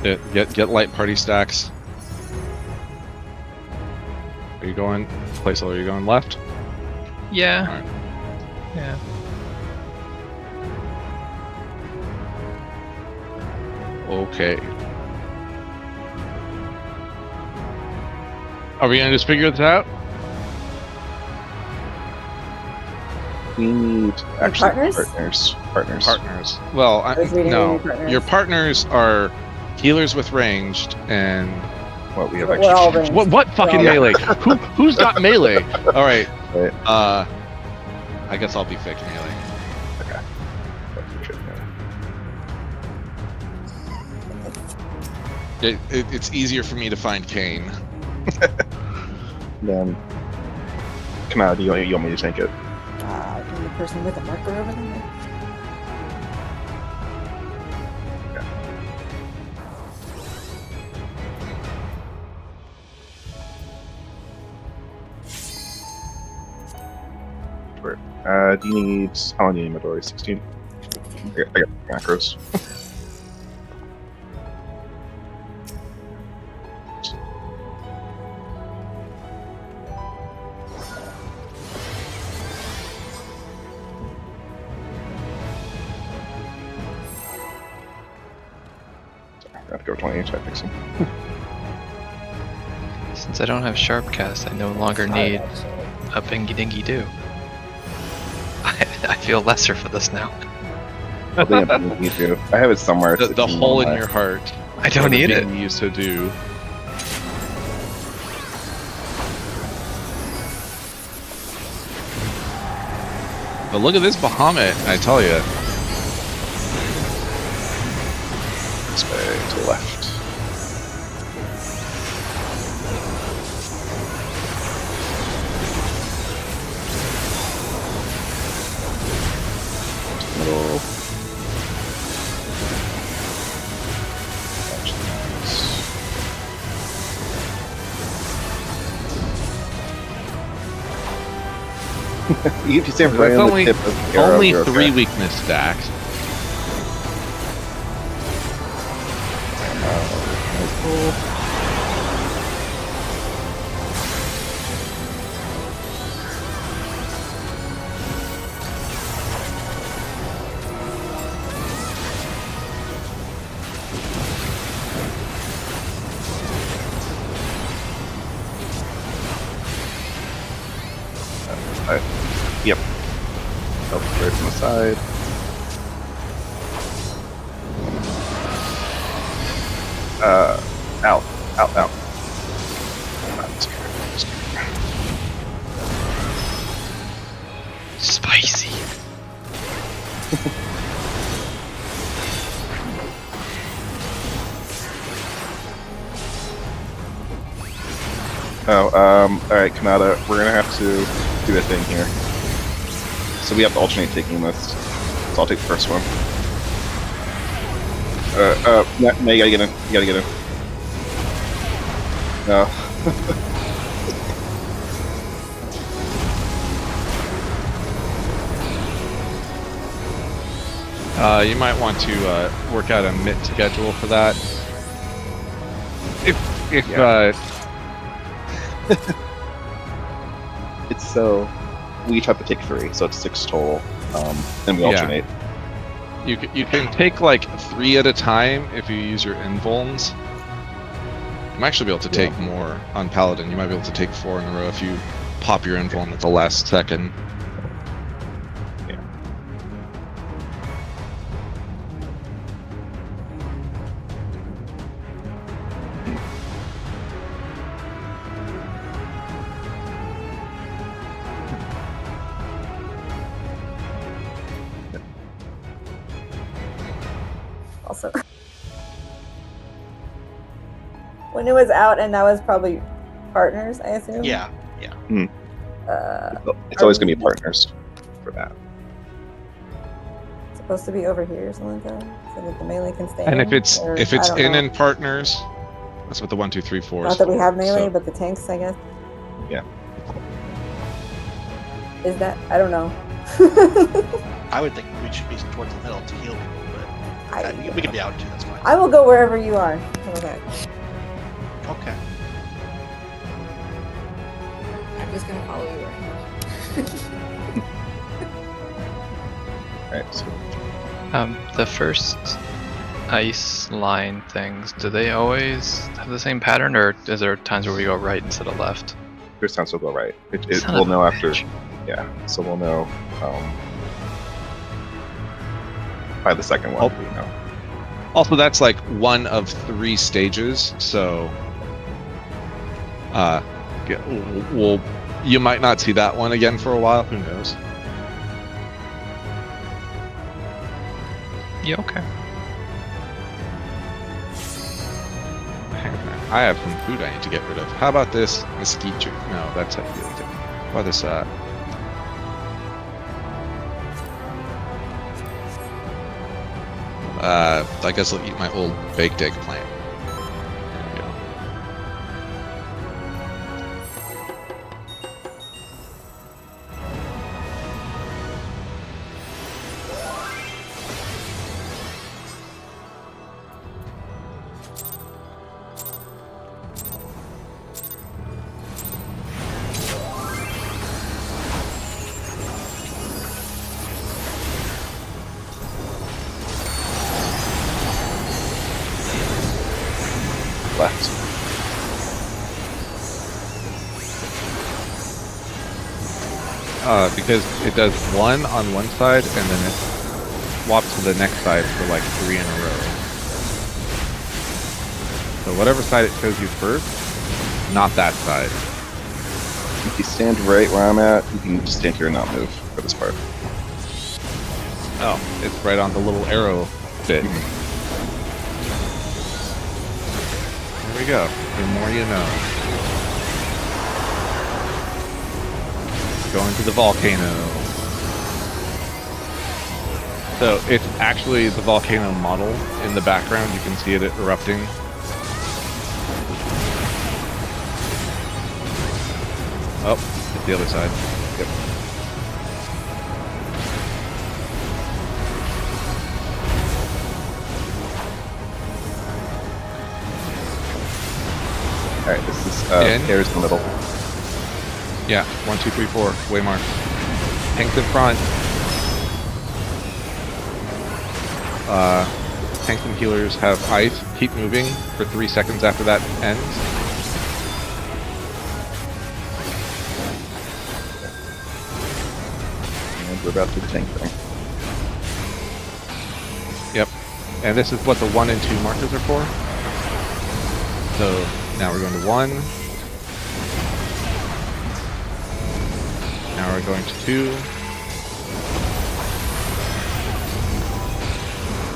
Get light party stacks. Are you going placeholder? Are you going left? Yeah. All right. Yeah. Okay. Are we gonna just figure this out? We need actually partners? Partners. Well, I was reading no. partners. Your partners are healers with ranged and What we have We're extra. all ranged. what fucking Well, melee? Who's got melee? All right. Right. I guess I'll be fake melee. Okay. It's easier for me to find Kane. Then, come out. You want me to tank it? the person with the marker over there. Do you need how many do you need, Midori? 16? I got macros. I have to go 20 to fix him. Since I don't have Sharpcast, I no longer need a Bingy Dingy Do. I feel lesser for this now. I have it somewhere. The hole in your heart. I don't need it. You used to do. But look at this Bahamut, I tell you. This way to the left. Middle. You stand right on the tip of the arrow, only you're 3 okay. weakness stacks. That's cool. Yep. Oh, right from the side. Out. Spicy. Alright, Kanata, we're gonna have to do a thing here. So we have to alternate taking this. So I'll take the first one. No, you gotta get in. You gotta get in. No. You might want to work out a MIT schedule for that. If Yeah. It's so we each have to take 3, so it's 6 total. And we Yeah. alternate. you can take like 3 at a time if you use your invulns. You might actually be able to take more on Paladin. You might be able to take 4 in a row if you pop your invuln at the last second. Yeah. Also, when it was out, and that was probably partners, I assume. Yeah. It's always gonna be partners for that. It's supposed to be over here or something like that, so that the melee can stay. And in, if it's or- if I it's don't in know. and partners, that's what the 1, 2, 3, 4. Not that we have melee, So- but the tanks, I guess. Yeah. Is that? I don't know. I would think we should be towards the middle to heal people, but We can be out too. That's fine. I will go wherever you are. How about that? Okay. I'm just gonna follow you right now. Alright, so The first ice line things, do they always have the same pattern, or is there times where we go right instead of left? there's times we'll go right. It Son we'll of a know after. bitch. Yeah, so we'll know by the second one. We know. Also, that's like one of 3 stages, so you might not see that one again for a while. Who knows? Yeah, okay. I have some food I need to get rid of. How about this mesquite tree? No, that's how you do it. How about this? I guess I'll eat my old baked egg plant. There we go. Left. Because it does 1 on one side and then it swaps to the next side for like 3 in a row. So whatever side it shows you first, not that side. If you stand right where I'm at, you can just stand here and not move for this part. Oh, it's right on the little arrow bit. There we go. The more you know. Going to the volcano. So it's actually the volcano model in the background. You can see it erupting. Oh, it's the other side. Yep. Alright, this is In. there's the middle. Yeah, 1, 2, 3, 4. Waymark. Tanks in front. Tanks and healers have ice. Keep moving for 3 seconds after that ends. And we're about to do the tank thing. Yep. And this is what the 1 and 2 markers are for. So now we're going to 1. Now we're going to 2.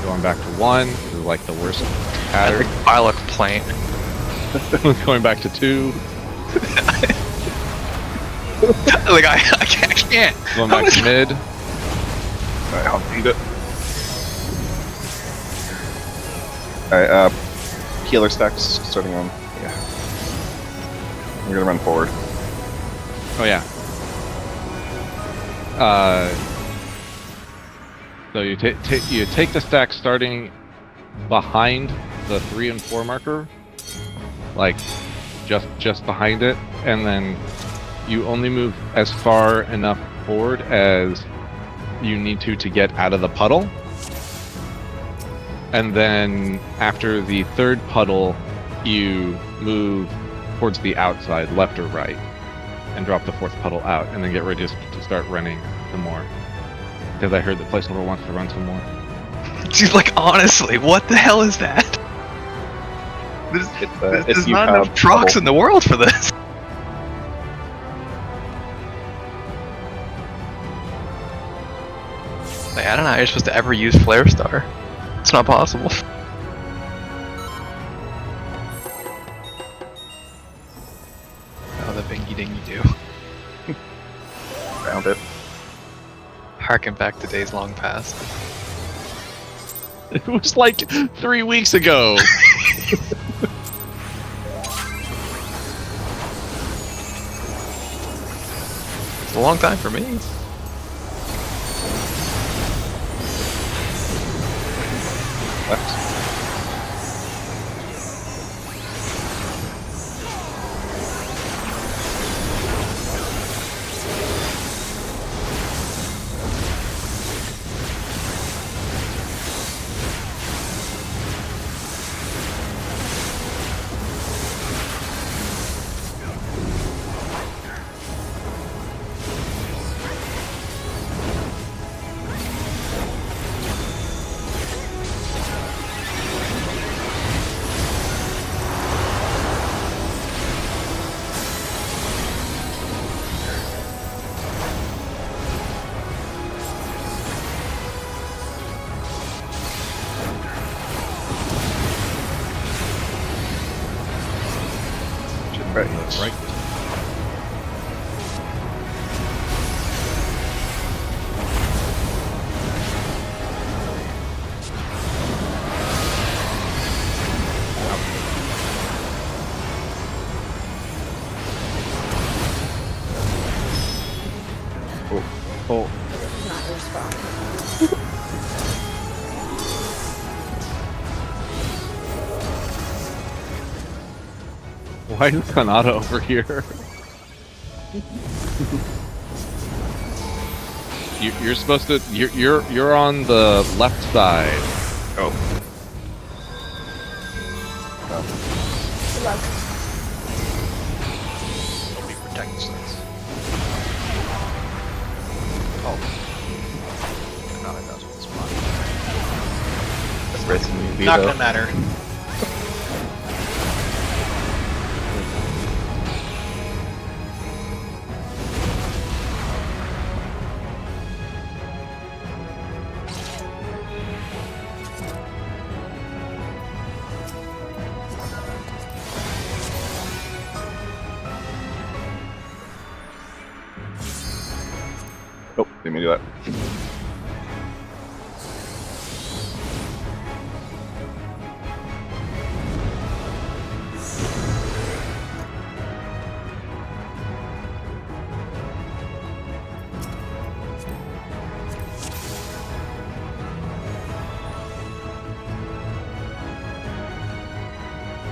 Going back to 1. This is like the worst pattern. I look plain. Going back to 2. Like I can't. Going back to mid. Alright, I'll beat it. Alright, healer stacks starting on. Yeah. We're gonna run forward. Oh yeah. So you take the stack starting behind the 3 and 4 marker, like just behind it, and then you only move as far enough forward as you need to get out of the puddle. And then after the 3rd puddle, you move towards the outside, left or right, and drop the 4th puddle out, and then get ready to start running some more. Because I heard that placeholder wants to run some more. Dude, like honestly, what the hell is that? There's if you not have enough procs trouble- in the world for this. Like, I don't know how you're supposed to ever use Flare Star. It's not possible. Oh, the bingy dingy do. Found it. Harken back to days long past. It was like 3 weeks ago. It's a long time for me. Left. Right. Right. Oh. This is not your spot. Why is Kanata over here? You're supposed to. You're on the left side. Oh. Left. Nobody protects us. Oh. Not it does with this spot. That's racing me, Not though. gonna matter. Oh, didn't mean to do that.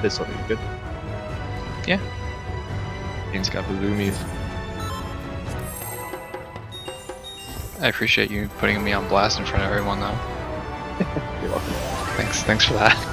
This will be good. Game's got the zoomies. I appreciate you putting me on blast in front of everyone, though. You're welcome. Thanks for that.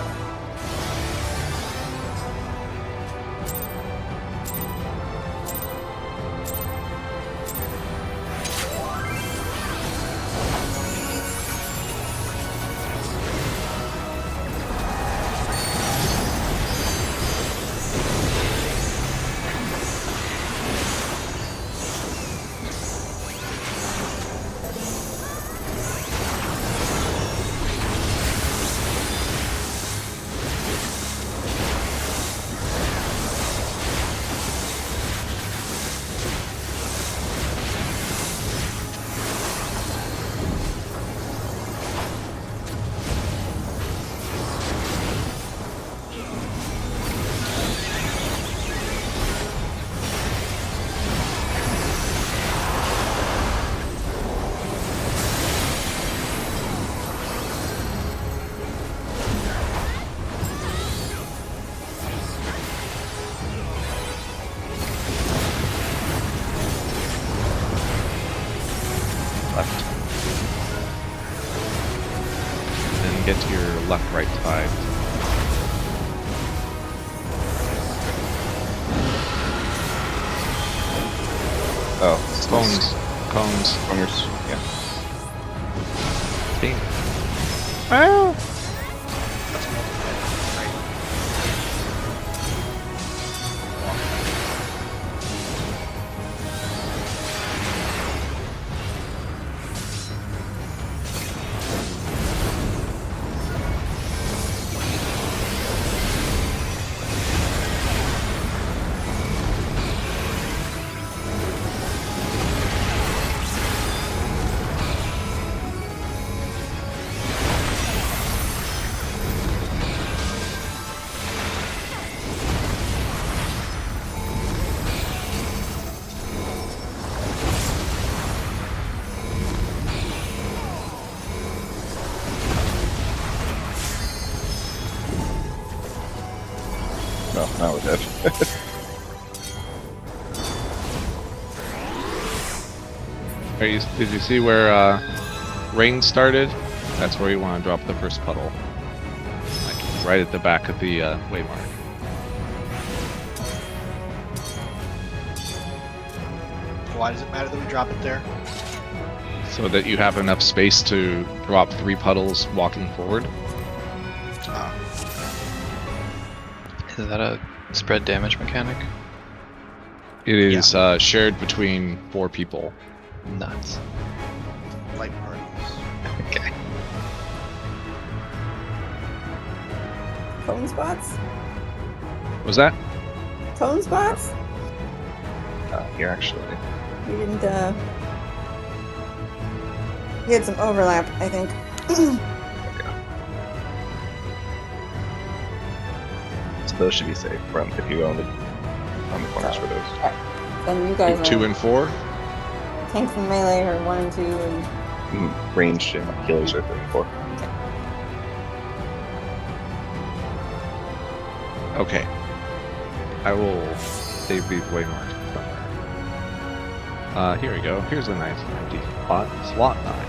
Left. Then get to your left, right side. Oh, Cones. Cones. Corners. Yeah. Team. No, now we're dead. Did you see where rain started? That's where you want to drop the first puddle. Like right at the back of the waymark. Why does it matter that we drop it there? So that you have enough space to drop 3 puddles walking forward. Is that a spread damage mechanic? It is shared between 4 people. Nuts. Light parties. Okay. Cone spots? Was that? Cone spots? Here, actually. We didn't, we had some overlap, I think. So those should be safe from if you go on the corners for those. Then you guys 2 are and 4? tanks and melee are 1 and 2 and Ranged and healers are 3 and 4. Okay. I will save these waymarks somewhere. Here we go. Here's a nice empty spot. Slot 9.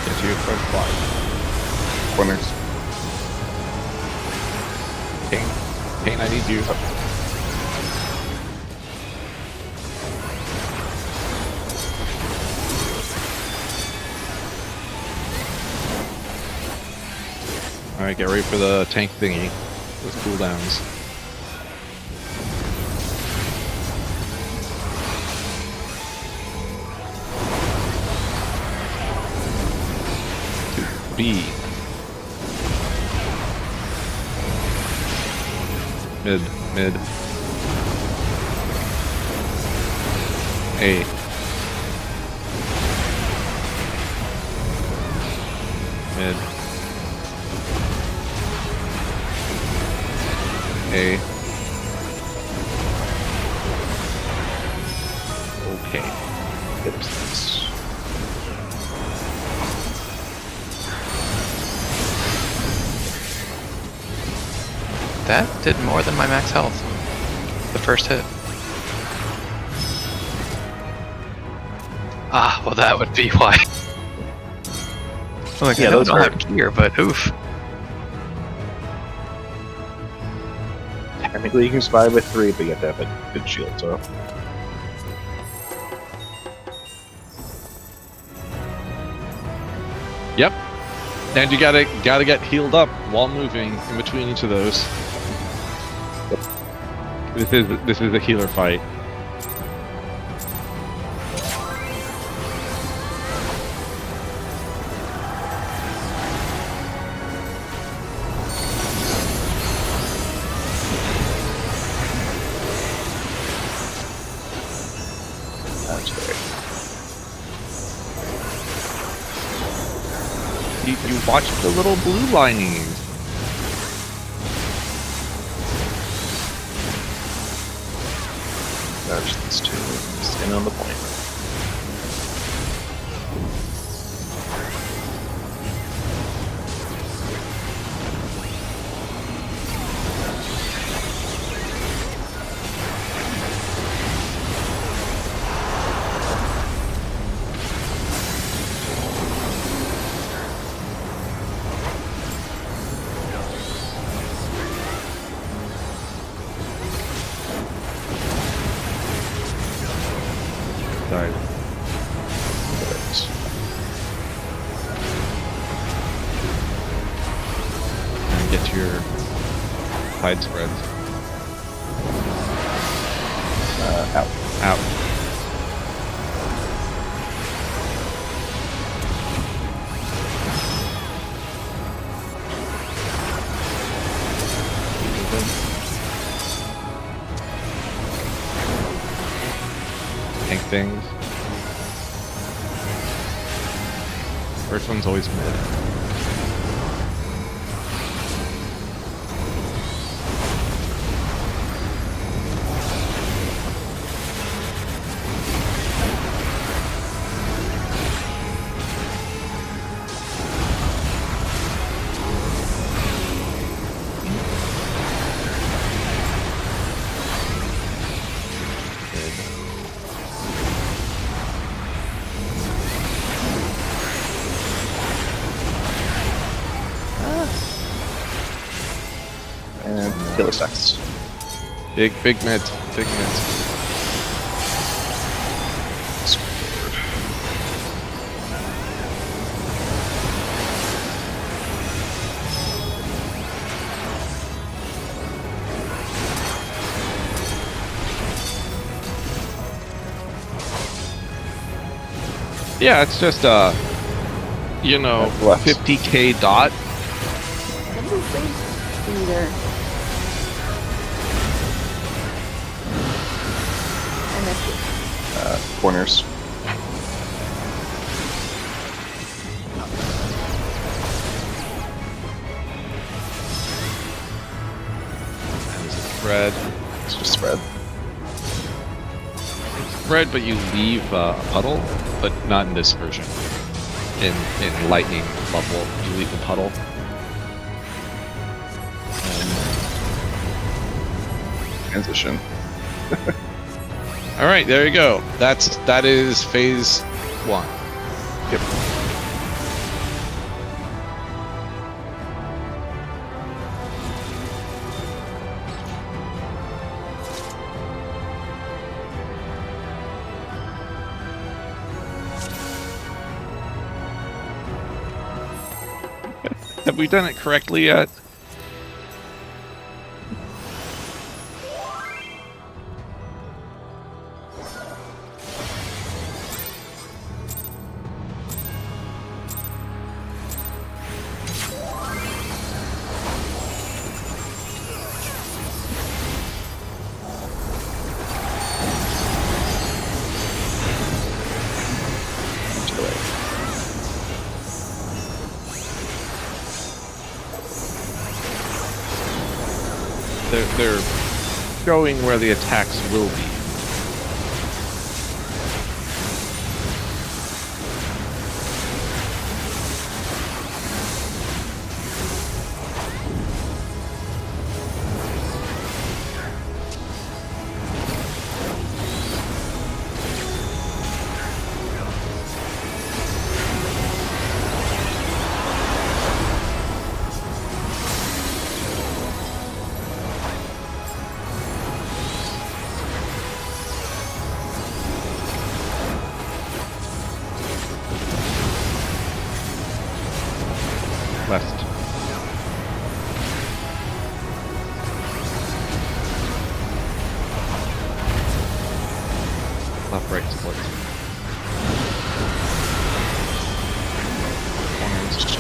Get to your front fly. Corners. Kane, I need you. Alright, get ready for the tank thingy with cooldowns. B. Mid. A. Mid. A. Okay. There's this. That did more than my max health. The first hit. Ah, well that would be why. Like, Yeah, I know those don't hurt. have gear, but oof. Technically, you can survive with 3, but you have to have a good shield, so. Yep. And you gotta get healed up while moving in between each of those. This is a healer fight. That's great. You watch the little blue lining. Dodge these two. Stand on the point. Dive. And get to your side spreads. Out. Out. Tank things. First one's always mid. And killer stacks. Big mid. Big mid. Yeah, it's just you know, Left. 50k dot. What is this finger? I missed it. Corners. Spread. It's just spread. Spread, but you leave a puddle, but not in this version. In lightning bubble, you leave the puddle. Transition. All right, there you go. That is phase 1. Yep. Have we done it correctly yet? To the right. They're showing where the attacks will be. Left. Left, right split. Corners.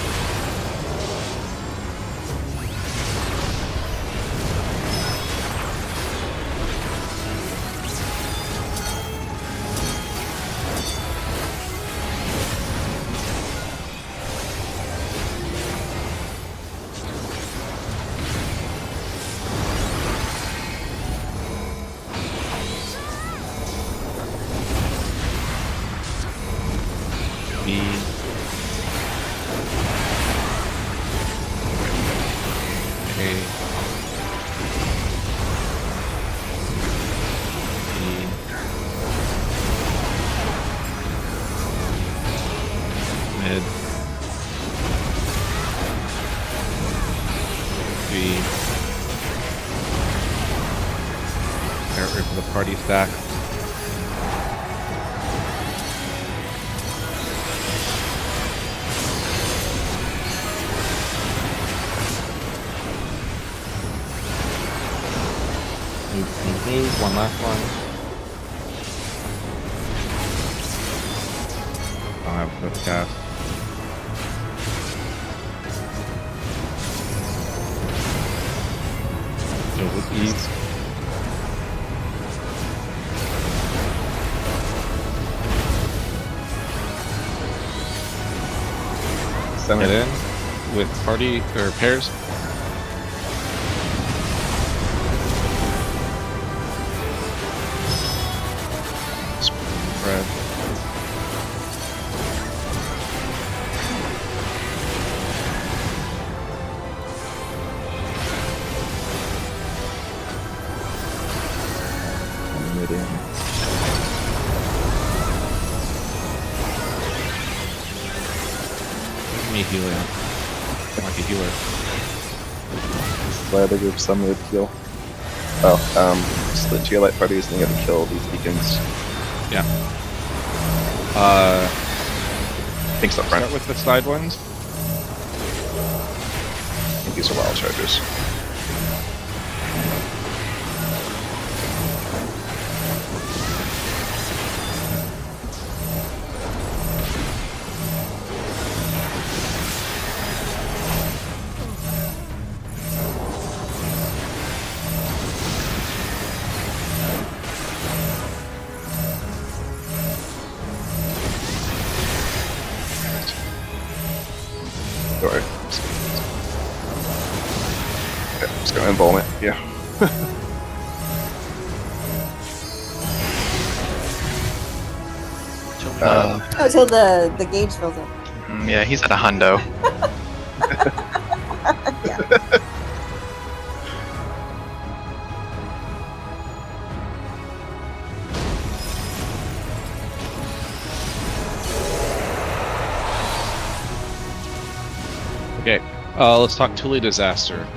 party stack. Move. One last one. I'll have this cast. Go with ease. Center. Get in with party or pairs. Spread. Mid in. Me healing. I'm like a healer. Slide the group some mid heal. Oh, split to your light parties, then you have to kill these beacons. Yeah. Thanks up front. Start with the side ones. I think these are wild chargers. Sorry. Okay, I'm just gonna embalm it. Yeah. Till we Oh, till the gauge fills up. Yeah, he's at a hundo. Yeah. Okay, let's talk Tule Disaster.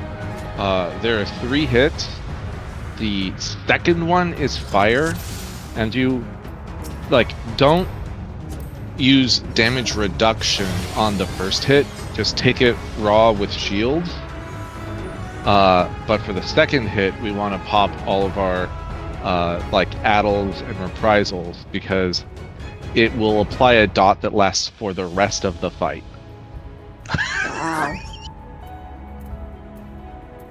There are 3 hits. The second one is fire, and you, like, don't use damage reduction on the first hit. Just take it raw with shield. But for the second hit, we want to pop all of our, like, addles and reprisals, because it will apply a dot that lasts for the rest of the fight. Wow.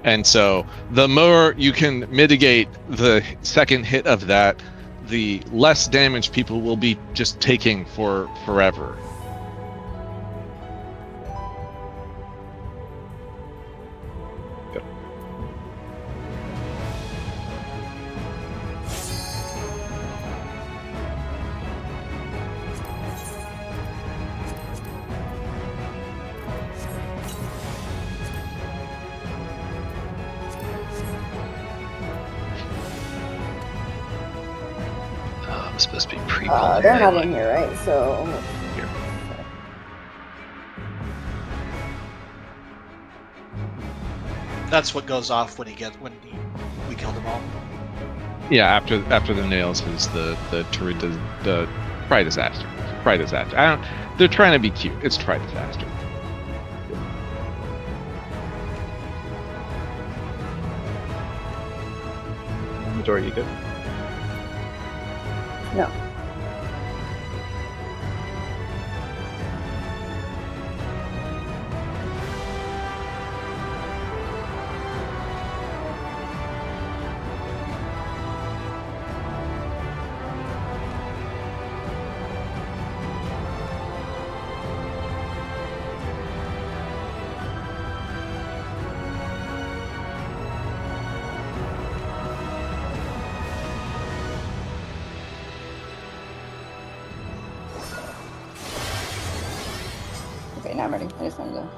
And so the more you can mitigate the second hit of that, the less damage people will be just taking for forever. I'm supposed to be pre-pulling. They're not in here, right? So. Here. That's what goes off when we kill them all. Yeah, after the nails is the Try Disaster. Try Disaster. They're trying to be cute. It's Try Disaster. Door, you good? No. Okay, now I'm ready. I just want to go.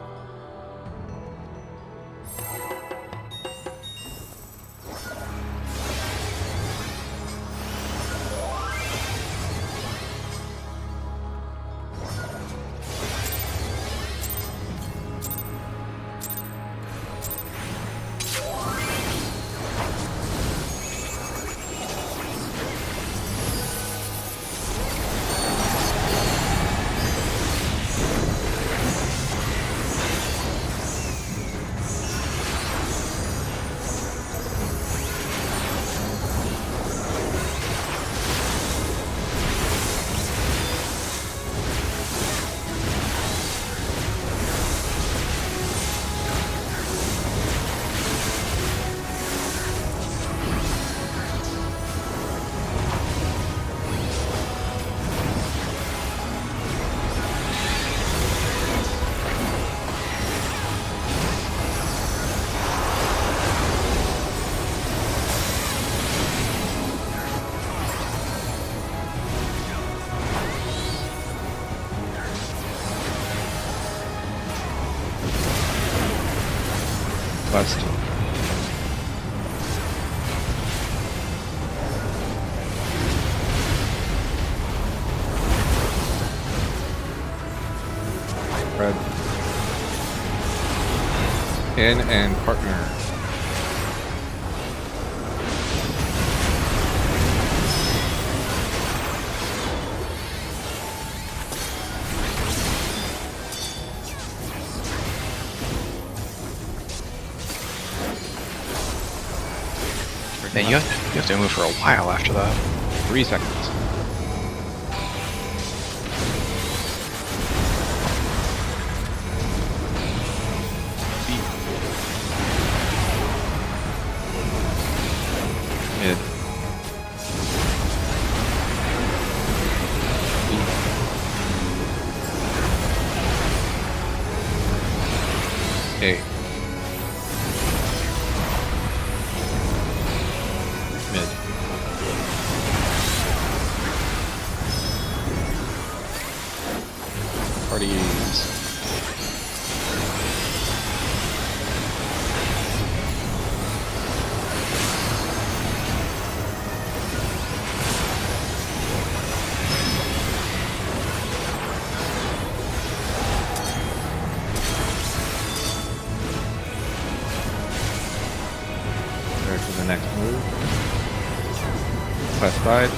West. Red. In and partner. Man, you have to move for a while after that. 3 seconds. Mid. A. Mid. Parties. Prepare for the next move. Left side.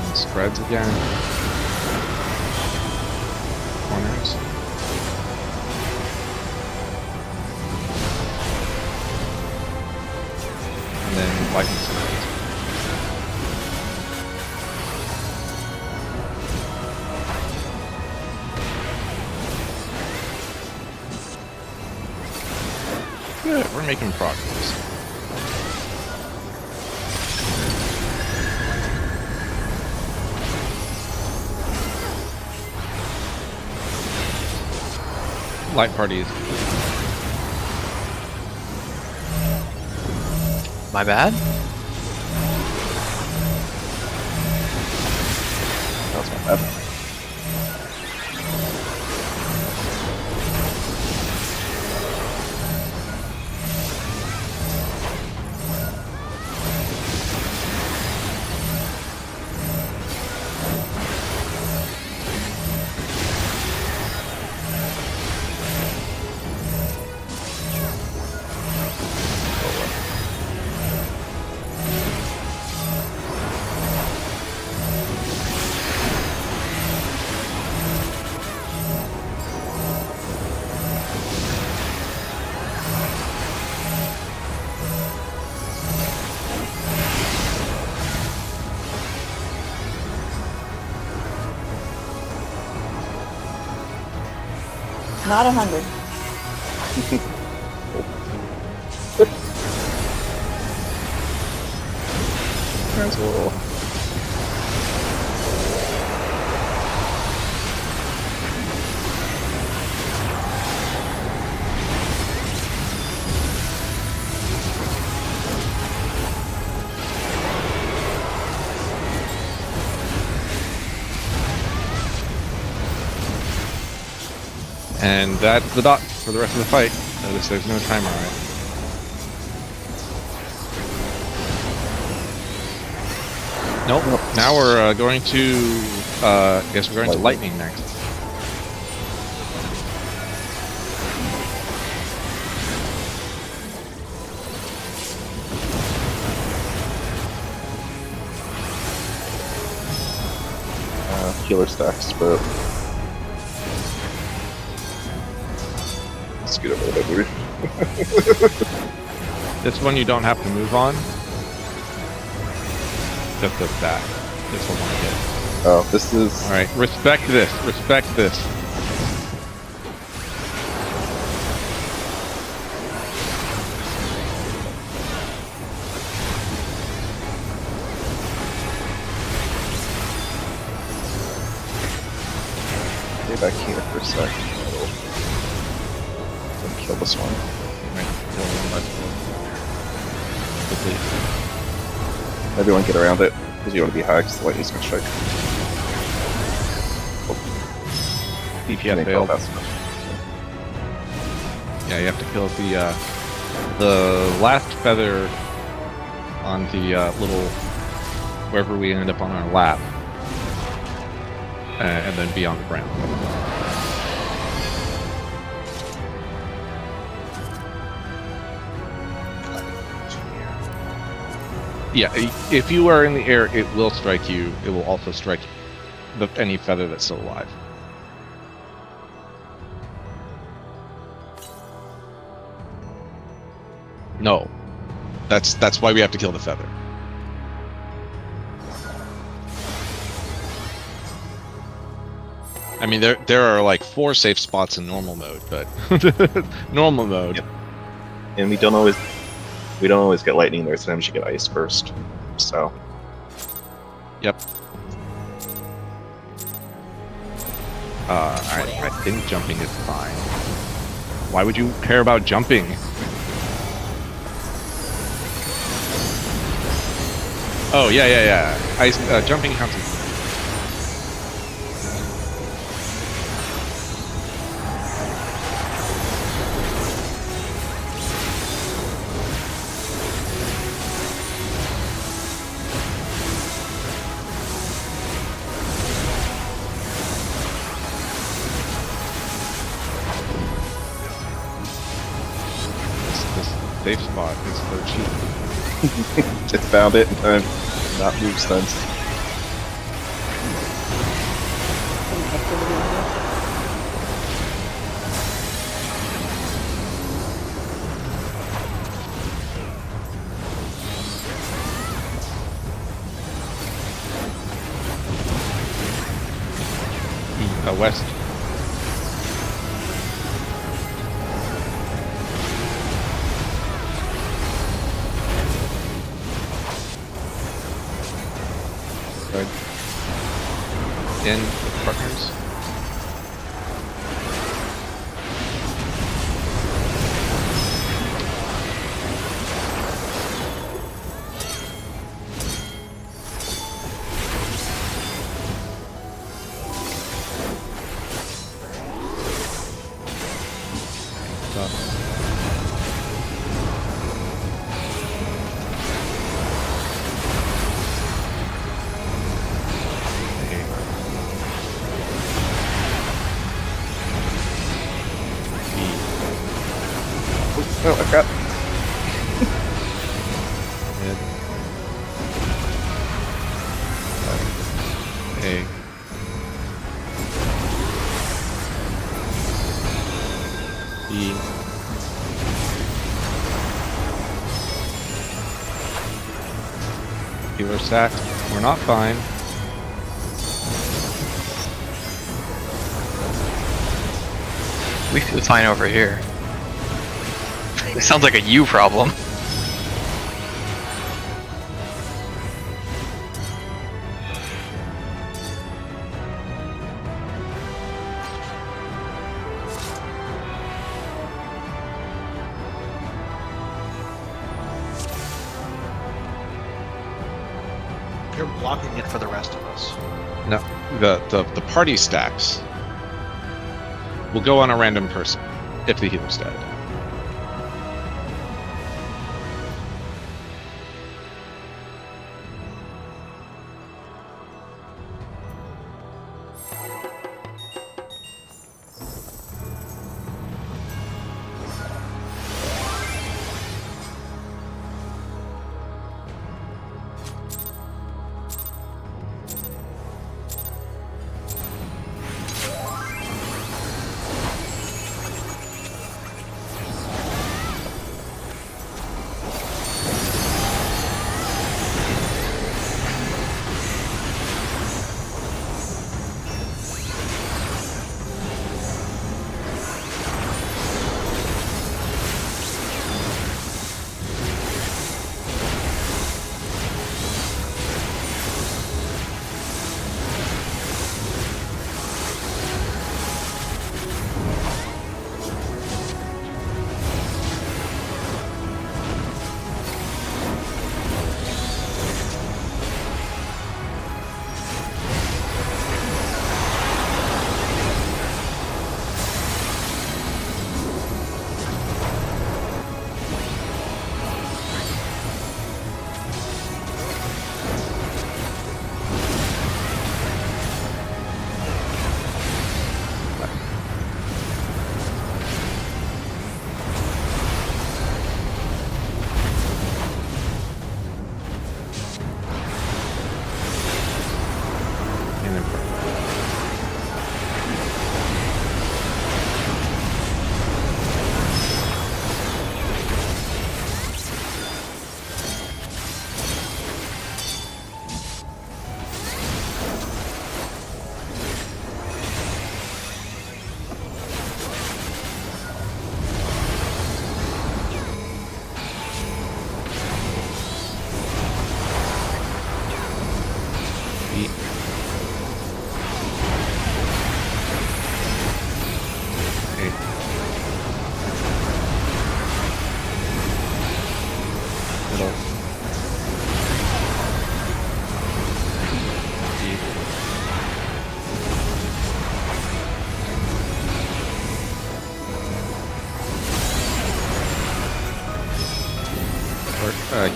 And spreads again. Corners. And then lightning spreads. Good, we're making progress. Light parties. My bad? That was my bad. Not 100. That's a little. And that's the dot for the rest of the fight. Notice there's no timer on it. Nope. Now we're going to, I guess we're going to lightning next. Healer stacks, but let's get over that movie. This one you don't have to move on. Just the back. This one I get. Oh, this is. Alright, respect this. Respect this. Stay back here for a sec. Then kill this one. Everyone get around it, because you want to be high, because the lightning's gonna strike. DPS Make all failed. that stuff. Yeah, you have to kill the last feather on the little wherever we end up on our lap, and then be on the ground. Yeah, if you are in the air, it will strike you. It will also strike any feather that's still alive. No, that's why we have to kill the feather. I mean, there are like 4 safe spots in normal mode, but normal mode. Yep. And we don't always get lightning there. Sometimes you get ice first. So Yep. I think jumping is fine. Why would you care about jumping? Oh yeah. Ice jumping counts as safe spot is so cheap. just found it and not move stunts. West. Good. In with partners. Oh, I got. A. B. Healer sack. We're not fine. We feel fine over here. It sounds like a you problem. You're blocking it for the rest of us. No, the party stacks will go on a random person if the healer's dead.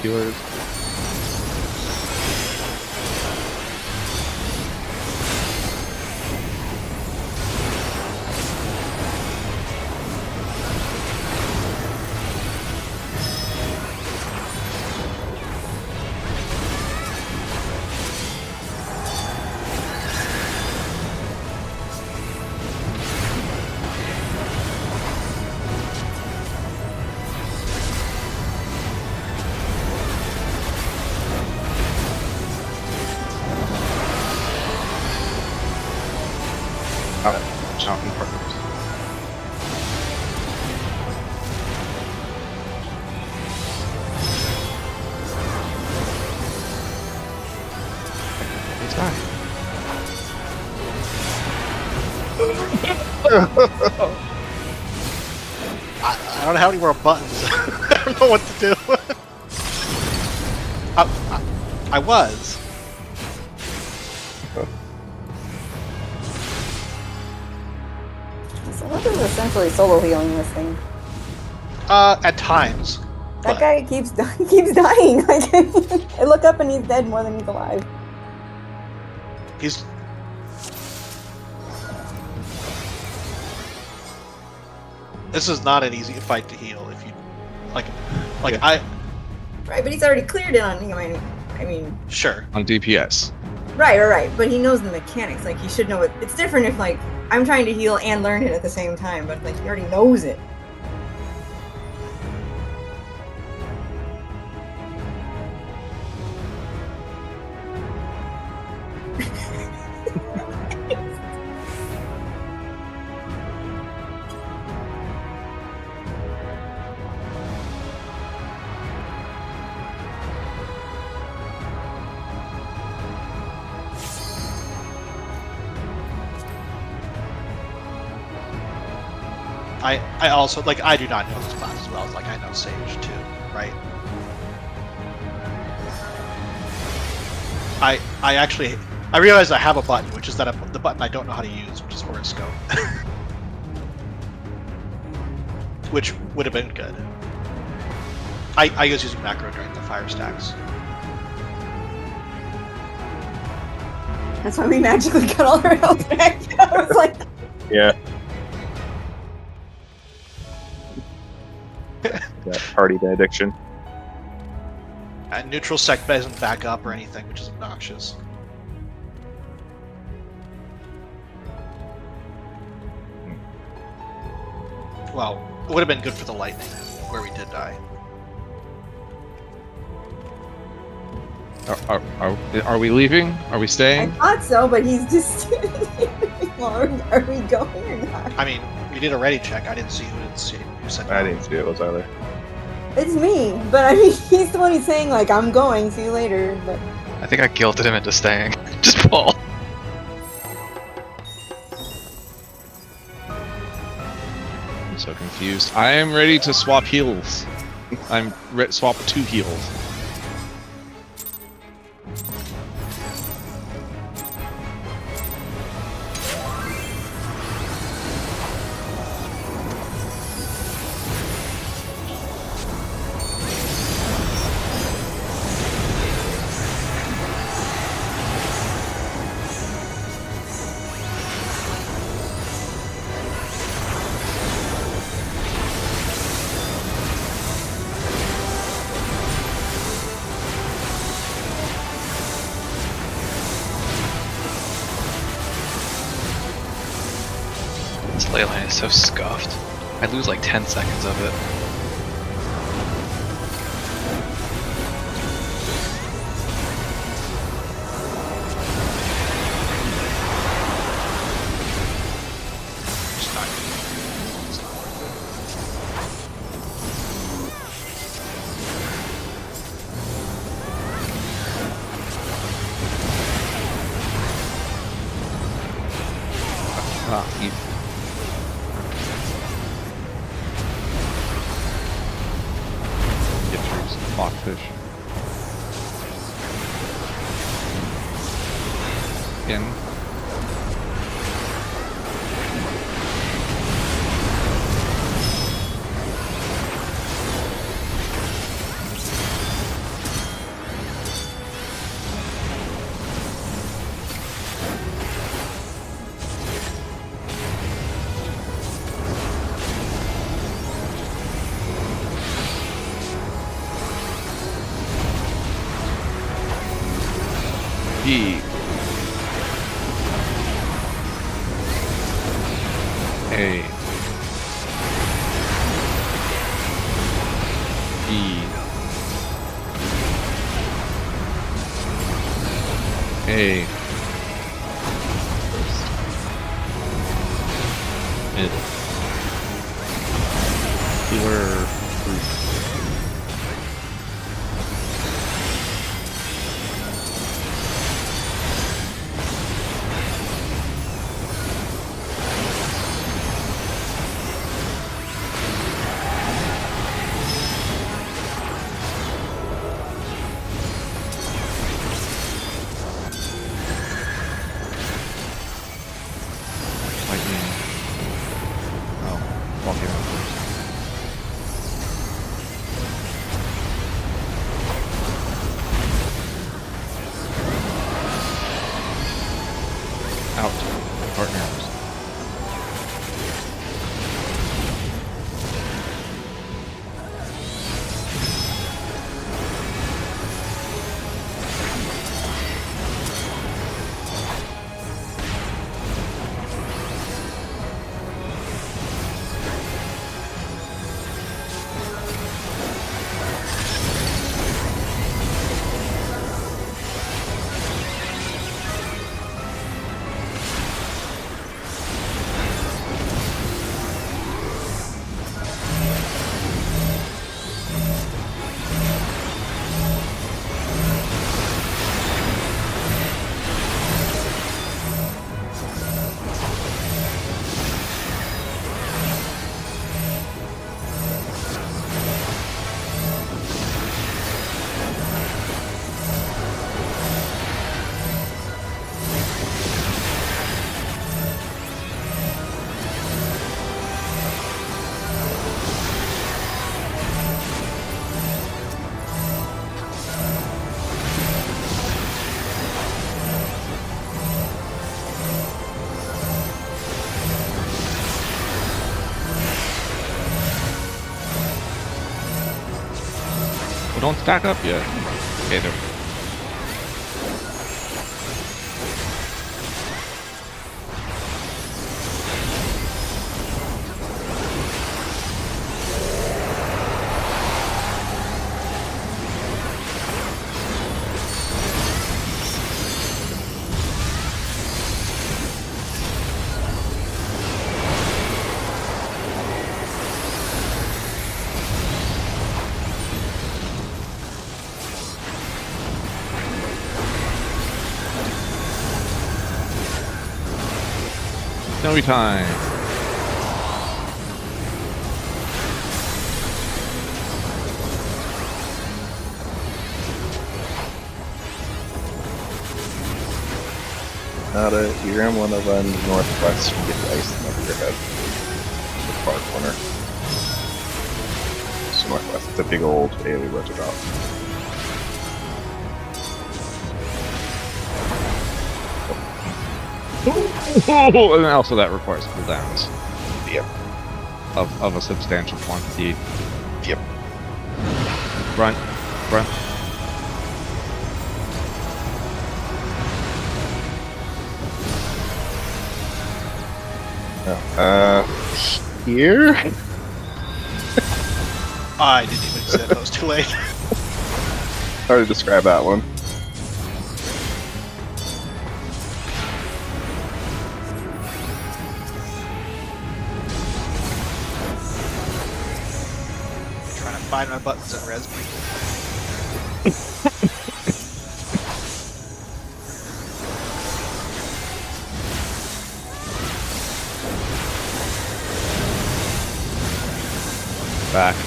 healers. Out in partners. It's fine. I don't know how many more buttons. I don't know what to do. I was. So what is essentially solo healing this thing? At times. That But- guy keeps keeps dying. Like, I look up and he's dead more than he's alive. He's. This is not an easy fight to heal if you like. I Right, but he's already cleared it on him. I mean, sure. On DPS. right. But he knows the mechanics. Like, he should know it. It's different if, like, I'm trying to heal and learn it at the same time, but, like, he already knows it. I also like I do not know this class as well as like I know Sage too, right? I actually I realized I have a button, which is that the button I don't know how to use, which is horoscope, which would have been good. I was using macro during the fire stacks. That's why we magically got all our health back. I was like, Yeah. That party addiction. And neutral sec doesn't back up or anything, which is obnoxious. Well, it would have been good for the lightning, where we did die. Are we leaving? Are we I staying? thought so, but he's just. Well, are we going or not? I mean, we did a ready check. I didn't see who said no. I didn't see it was either. It's me, but I mean, he's the one who's saying, like, I'm going, see you later, but. I think I guilted him into staying. Just pull. I'm so confused. I am ready to swap heals. I'm swap 2 heals. This ley line is so scuffed. I lose like 10 seconds of it. It's not good. It's not worth it. Ah, he... Get through some clockfish. In. A. E. A. Mid. Healer. Fruit. Lightning. Oh, volcano first. Out. Partners. Well, don't stack up yet. Okay, there. Snowy time. Nada, here I'm one of on northwest from the ice and over your head. The far corner. So northwest. It's a big old AoE rotor drop. And also that requires cooldowns. Yep. Of a substantial quantity. Yep. Front. Front. Here? I didn't even say that. I was too late. Hard to describe that one. Trying to find my buttons and res. Back. Yeah,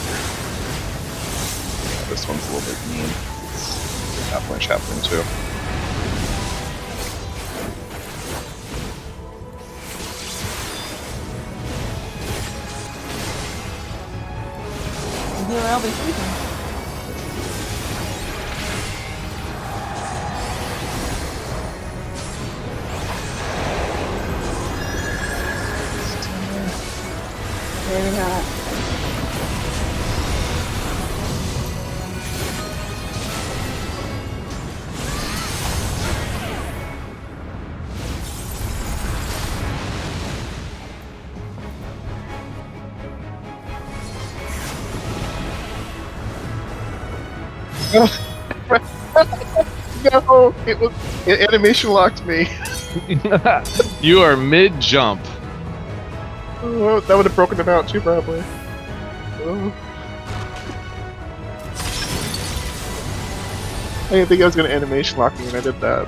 this one's a little bit mean. It's half punch happening too. Here I'll be sleeping. Very hot. No, it animation locked me. You are mid jump. Oh, that would have broken him out too, probably. Oh. I didn't think I was gonna animation lock me when I did that.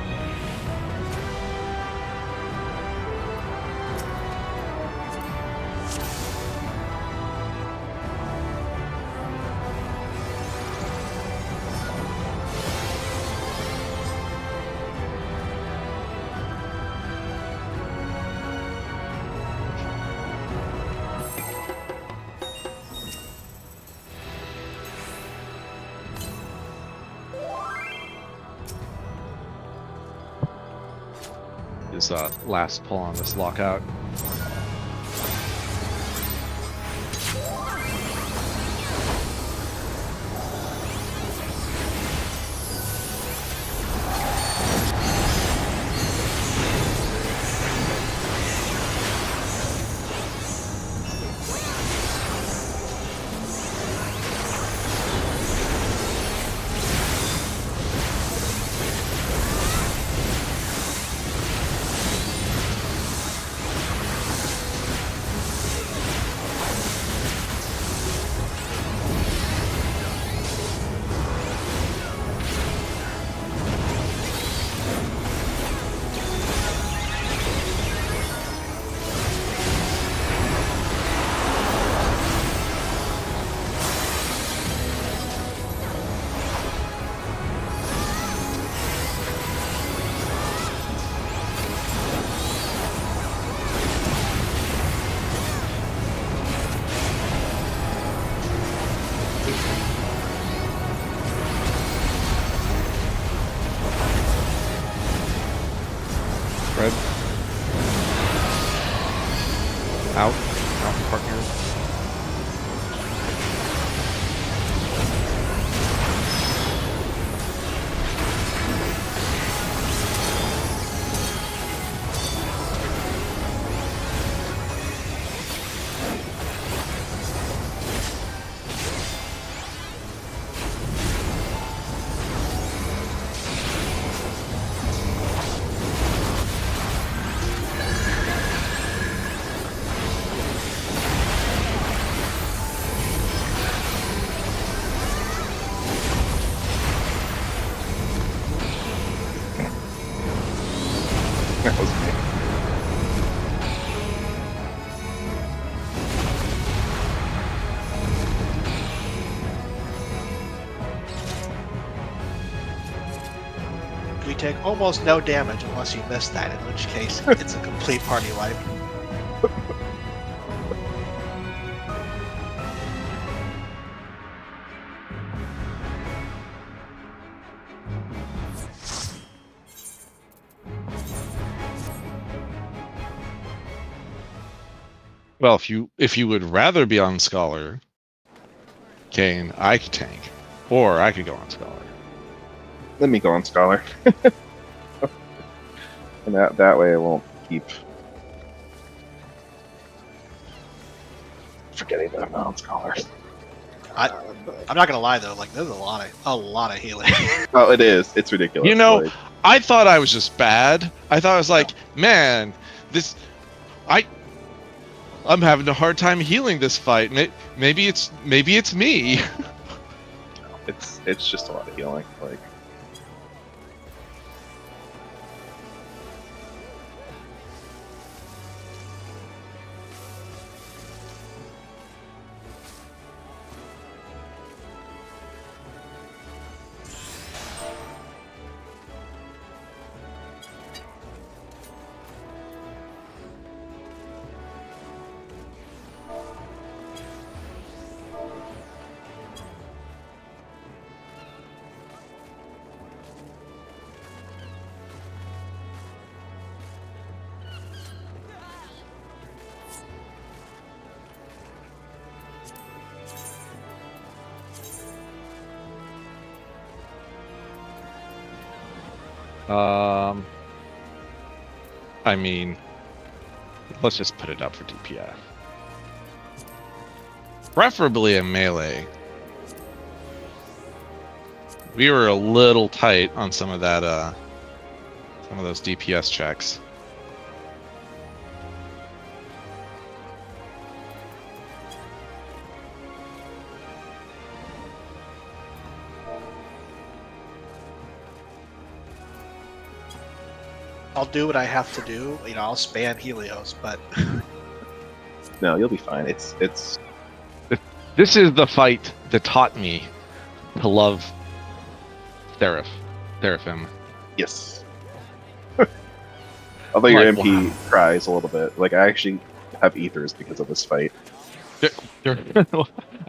His last pull on this lockout. Red. Out. Out, partner. That was me. We take almost no damage unless you miss that, in which case it's a complete party wipe. Well, if you would rather be on Scholar, Kane, I could tank. Or I could go on Scholar. Let me go on Scholar. And that way I won't keep forgetting that I'm not on Scholar. I'm not gonna lie though, like there's a lot of healing. Oh, it is. It's ridiculous. You know, like, I thought I was just bad. I thought I was like, man, I'm having a hard time healing this fight. Maybe it's me. it's just a lot of healing. Like, I mean, let's just put it up for DPS. Preferably a melee. We were a little tight on some of that, some of those DPS checks. I'll do what I have to do. You know, I'll spam Helios, but No, you'll be fine. It's This is the fight that taught me to love Seraphim. yes. Although your Like, MP wow. cries a little bit. Like I actually have ethers because of this fight.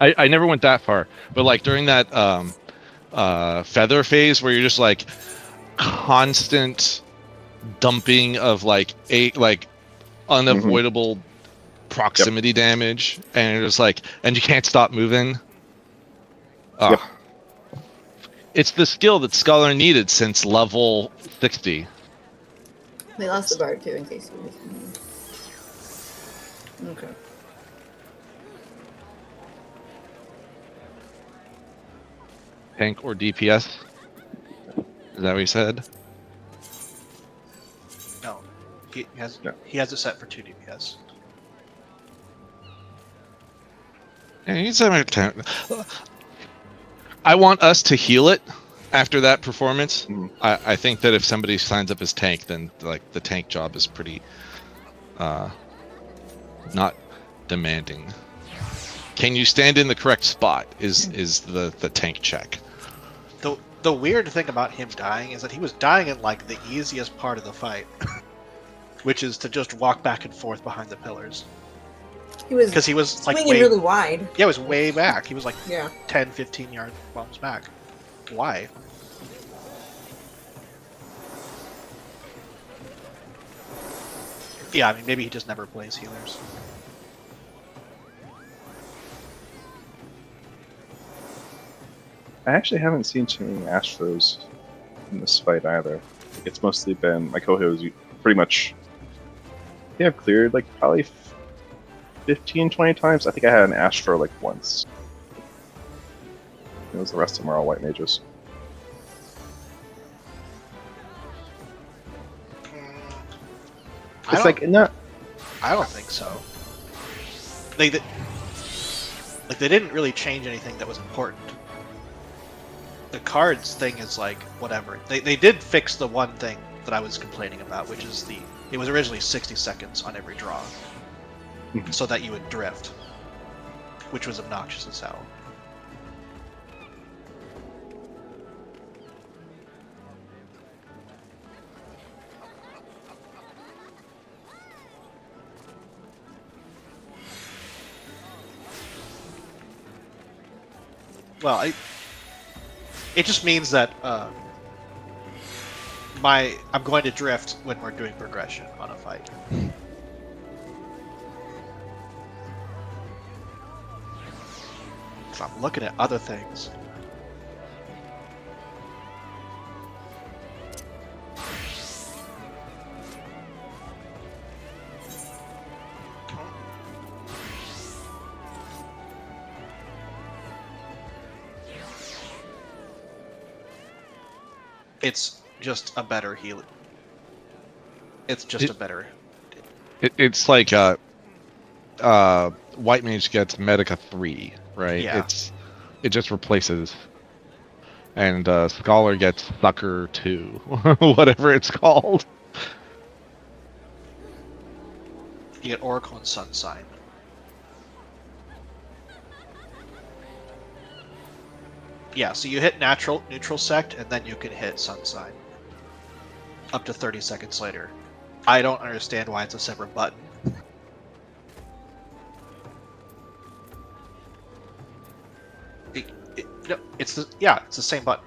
I never went that far, but like during that feather phase where you're just like constant dumping of like unavoidable proximity damage, and you're just like, and you can't stop moving. Yep. It's the skill that Scholar needed since level 60. We lost the bard too, in case you were. Okay. Tank or DPS? Is that what you said? no. He has No. he has it set for 2 DPS. Yeah, you said I want us to heal it after that performance. Mhm. I think that if somebody signs up as tank, then like the tank job is pretty not demanding. Can you stand in the correct spot is the tank check. The weird thing about him dying is that he was dying in like the easiest part of the fight, which is to just walk back and forth behind the pillars. He was Because he was like swinging really wide. yeah, it was way back. He was like Yeah. 10, 15 yard bumps back. Why? Yeah, I mean maybe he just never plays healers. I actually haven't seen too many Astros in this fight either. It's mostly been my cohos pretty much. They have cleared like probably 15, 20 times. I think I had an Astro like once. It was the rest of them are all white mages. I It's don't- like not. I don't think so. They didn't really change anything that was important. The cards thing is like whatever. They did fix the one thing that I was complaining about, which is it was originally 60 seconds on every draw, Mhm. so that you would drift, which was obnoxious as hell. Well, it just means that I'm going to drift when we're doing progression on a fight. So I'm looking at other things. It's just a better heal. It's just a better. It's like white mage gets Medica 3, right? Yeah. It just replaces, and Scholar gets Sucker 2, whatever it's called. You get Oracle and Sun Sign. Yeah, so you hit neutral sect, and then you can hit Sun Sign. Up to 30 seconds later. I don't understand why it's a separate button. No, it's the same button.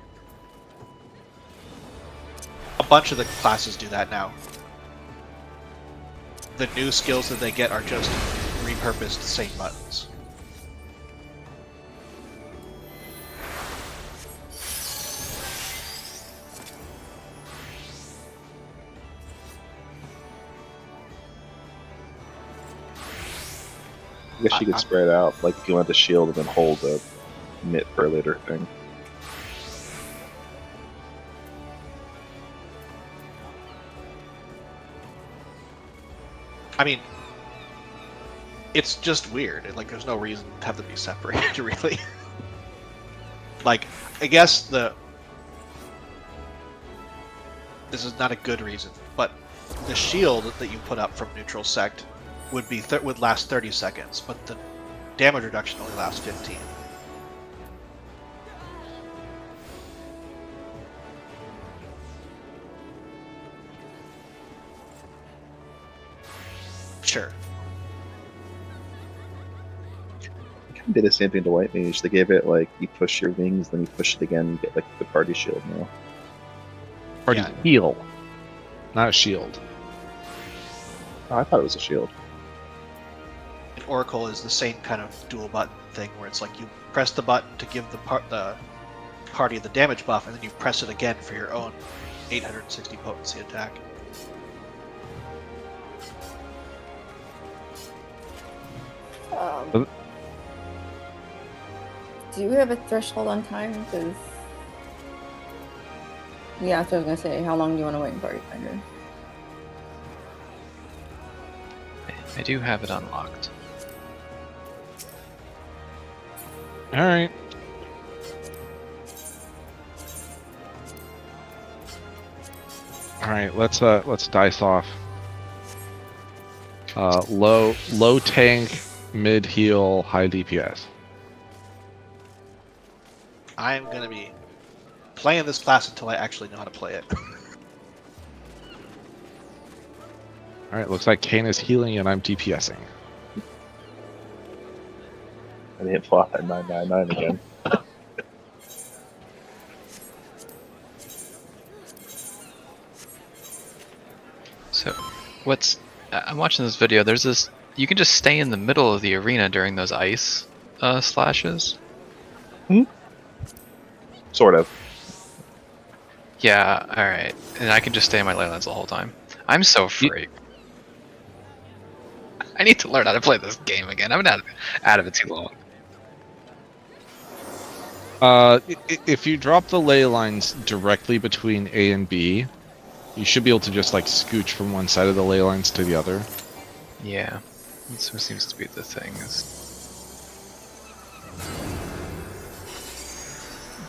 A bunch of the classes do that now. The new skills that they get are just repurposed same buttons. I guess you could spread out, like if you want to shield and then hold a knit for a later thing. I mean, it's just weird. Like, there's no reason to have them be separated, really. Like, I guess this is not a good reason, but the shield that you put up from neutral sect would last 30 seconds, but the damage reduction only lasts 15. Sure. They kind of did the same thing to White Mage. They gave it like you push your wings, then you push it again, you get like the party shield now. Party Yeah. heal, not a shield. Oh, I thought it was a shield. And Oracle is the same kind of dual button thing where it's like you press the button to give the party the damage buff, and then you press it again for your own 860 potency attack. Do you have a threshold on time? Because yeah, that's what I was gonna say. How long do you want to wait in Party Finder? I do have it unlocked. All right. All right. Let's dice off. Low tank, mid heal, high DPS. I'm going to be playing this class until I actually know how to play it. All right. Looks like Kane is healing and I'm DPSing. I didn't flop that 999 again. So, I'm watching this video. There's this. You can just stay in the middle of the arena during those ice slashes. Sort of. Yeah. All right. And I can just stay in my ley lines the whole time. I'm so free. I need to learn how to play this game again. I've been out of it too long. If you drop the ley lines directly between A and B, you should be able to just like scooch from one side of the ley lines to the other. Yeah. This seems to be the thing.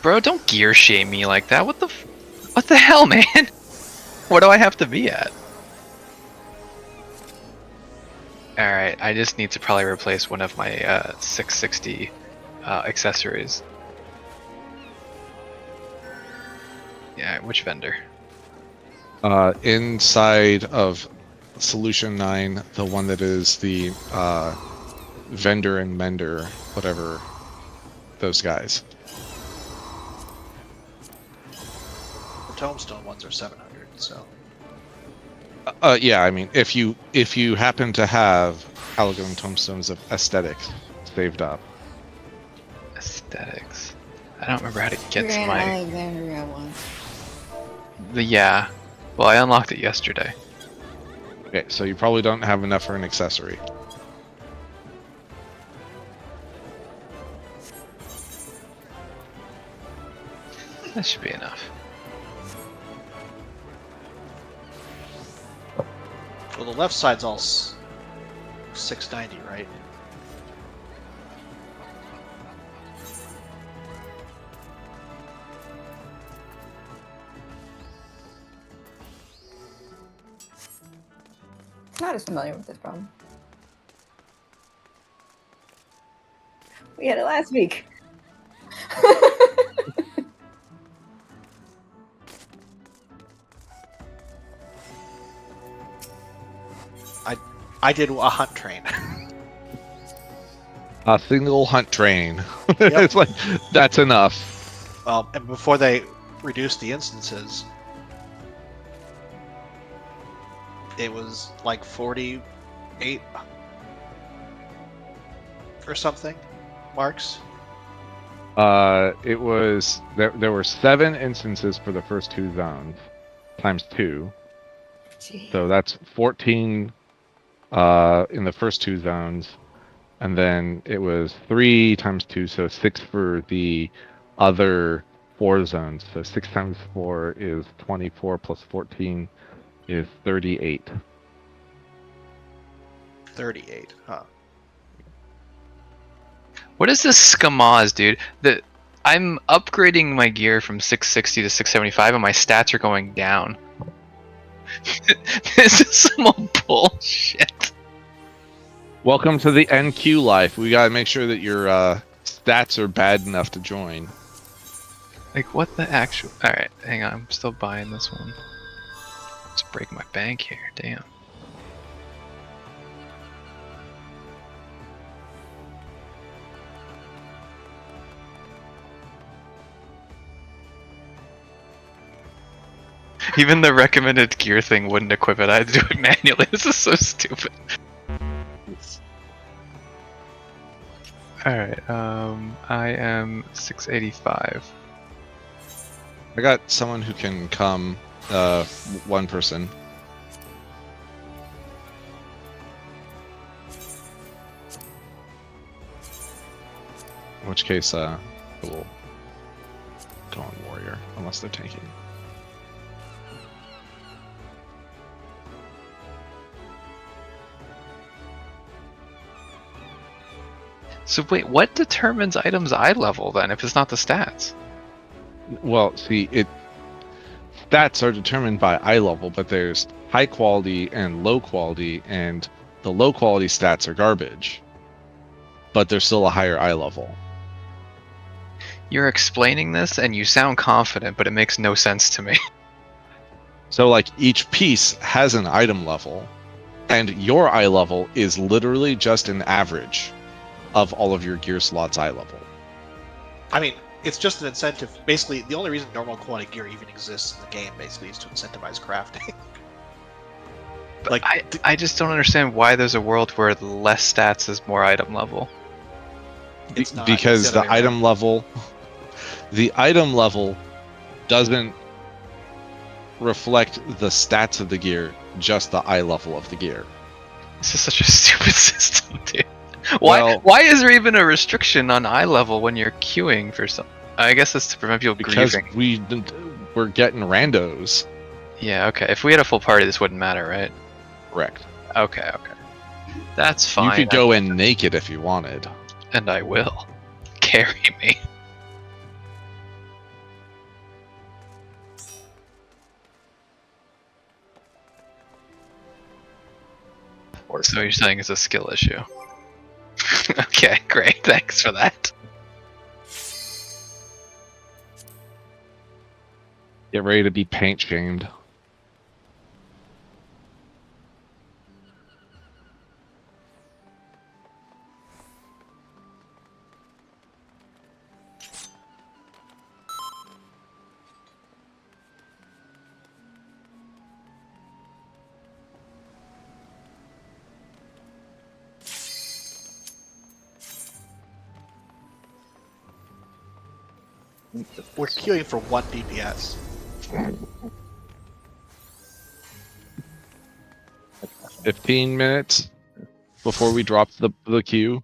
Bro, don't gear shame me like that. What the hell, man? What do I have to be at? Alright, I just need to probably replace one of my 660 accessories. Yeah, which vendor? Inside of Solution 9, the one that is the vendor and mender, whatever those guys. The Tombstone ones are 700, so. Yeah, I mean, if you happen to have Allegan Tombstones of Aesthetics saved up. Aesthetics. I don't remember how to get to Grand my... Alexandria one. Yeah. Well, I unlocked it yesterday. Okay, so you probably don't have enough for an accessory. That should be enough. Well, the left side's all 690, right? Not as familiar with this problem. We had it last week. I did a hunt train. A single hunt train. Yep. It's like, that's enough. And before they reduced the instances, it was like 48 or something marks. It was there were 7 instances for the first 2 zones, times 2. Gee. So that's 14 in the first 2 zones, and then it was 3 times 2, so 6 for the other 4 zones. So 6 times 4 is 24 plus 14 is 38. 38, huh? What is this Skamaz, dude? I'm upgrading my gear from 660 to 675 and my stats are going down. This is some bullshit. Welcome to the NQ life. We gotta make sure that your stats are bad enough to join. Like, what the actual... Alright, hang on. I'm still buying this one. Let's break my bank here. Damn. Even the recommended gear thing wouldn't equip it. I had to do it manually. This is so stupid. Alright, I am 685. I got someone who can come, one person. In which case, we'll go on warrior, unless they're tanking. So wait, what determines items eye level then, if it's not the stats? Well, see, stats are determined by eye level, but there's high quality and low quality, and the low quality stats are garbage. But there's still a higher eye level. You're explaining this and you sound confident, but it makes no sense to me. So, like, each piece has an item level, and your eye level is literally just an average of all of your gear slots eye level. I mean, it's just an incentive. Basically, the only reason normal quality gear even exists in the game, basically, is to incentivize crafting. Like, I just don't understand why there's a world where less stats is more item level. it's not, Because it's the other way item level, the item level doesn't reflect the stats of the gear, just the eye level of the gear. This is such a stupid system, dude. Why? Well- Why is there even a restriction on eye level when you're queuing for some? I guess it's to prevent people Because grieving. we're getting randos. Yeah. Okay. If we had a full party, this wouldn't matter, right? Correct. Okay. Okay. That's fine. You could go in naked if you wanted. And I will. Carry me. So you're saying it's a skill issue? Okay, great. Thanks for that. Get ready to be paint shamed. We're queuing for 1 DPS. – 15 minutes before we drop the queue.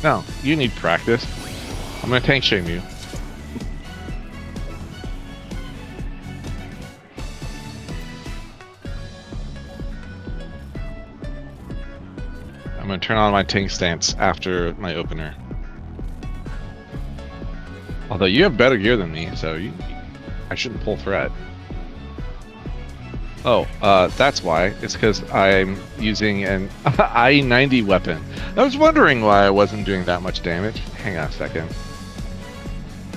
No, you need practice. I'm gonna tank shame you. I'm gonna turn on my tank stance after my opener. Although you have better gear than me, so I shouldn't pull threat. Oh, that's why. It's because I'm using an I-90 weapon. I was wondering why I wasn't doing that much damage. Hang on a second.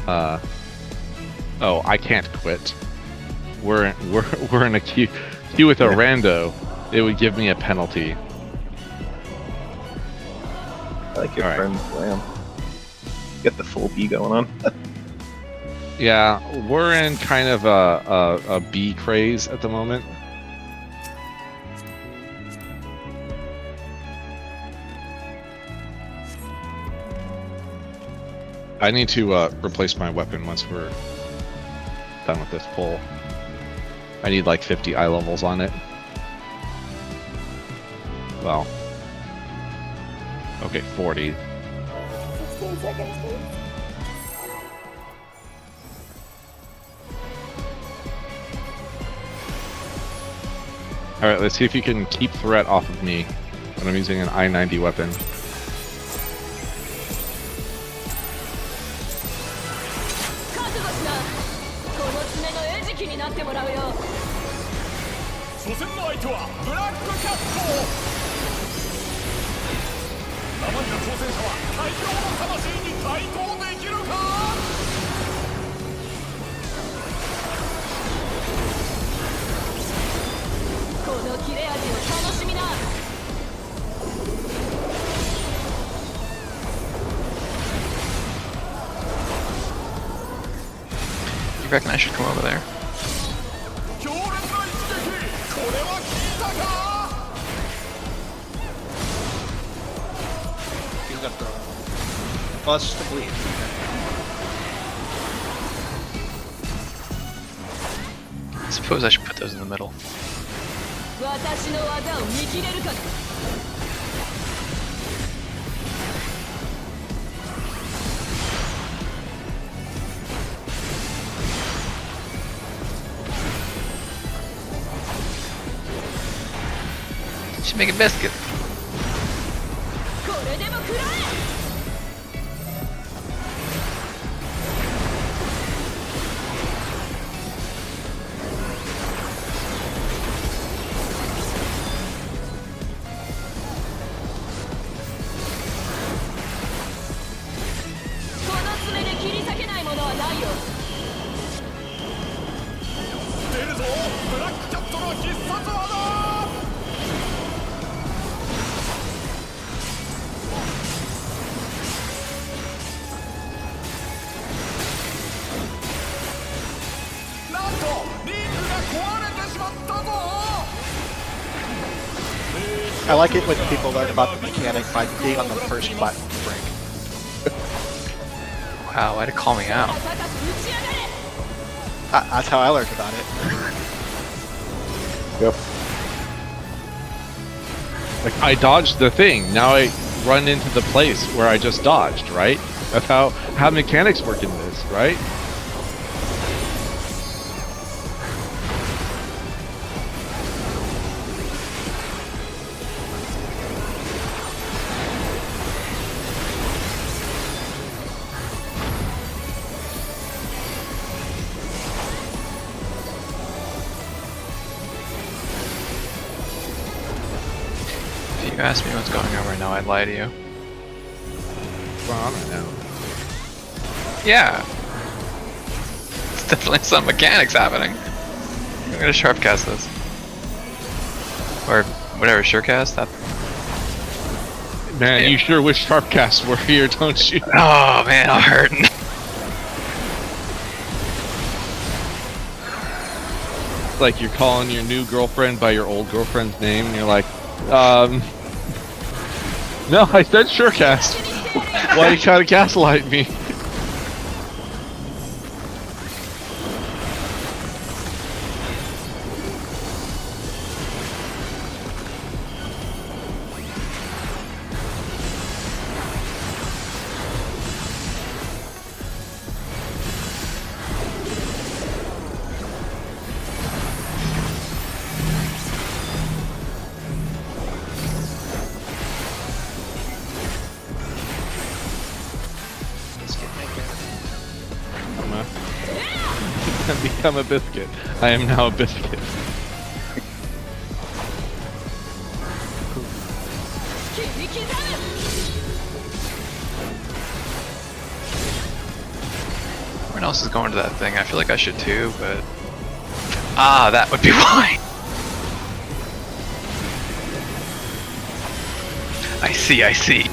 Oh, I can't quit. We're in a queue with a rando. It would give me a penalty. I like your All right. friend's lamb. Get the full B going on. Yeah, we're in kind of a B craze at the moment. I need to replace my weapon once we're done with this pull. I need like 50 eye levels on it. Well, okay, 40. 16 seconds, please. Alright, let's see if you can keep threat off of me when I'm using an I-90 weapon. 覚悟しな。この爪の餌食になってもらうよ。初戦の相手はブラックキャット。生身の挑戦者は大量の魂に対抗できるか。この切れ味を楽しみな。 You reckon I should come over there? 強烈な一撃。これは効いたか。 He's got the. Well, it's just a bleed. I suppose I should put those in the middle. 私の技を見切れるかな。 Should make a biscuit. これでも食らえ。 この爪で切り裂けないものはないよ。 出るぞブラックキャットの必殺技。 なんとリングが壊れてしまったぞ。 I like it when people learn about the mechanic by being on the first button break. Wow, way to call me out. 高く打ち上がれ。 That's how I learned about it. Yep. Like, I dodged the thing, now I run into the place where I just dodged, right? That's how mechanics work in this, right? If you ask me what's going on right now, I'd lie to you. What's going on right now? Yeah. It's definitely some mechanics happening. I'm gonna sharp cast this. Or whatever, sure cast that. Man, Yeah. you sure wish Sharpcast were here, don't you? Oh man, I'm hurting. Like you're calling your new girlfriend by your old girlfriend's name, and you're like, no, I said Surecast. Why are you trying to gaslight me? Become a biscuit. I am now a biscuit. Everyone else is going to that thing. I feel like I should too, but... Ah, that would be why. I see, I see.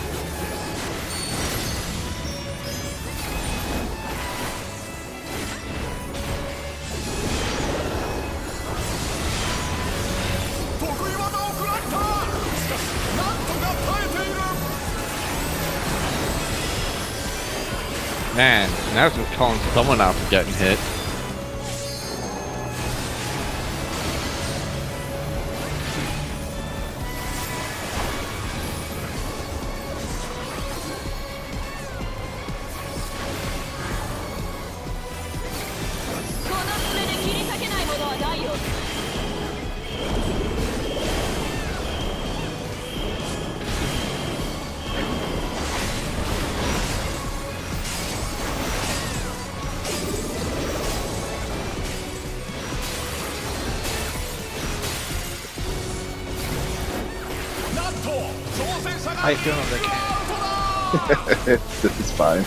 Man, now it's just calling someone out for getting hit. How you doing, Rick? It's fine.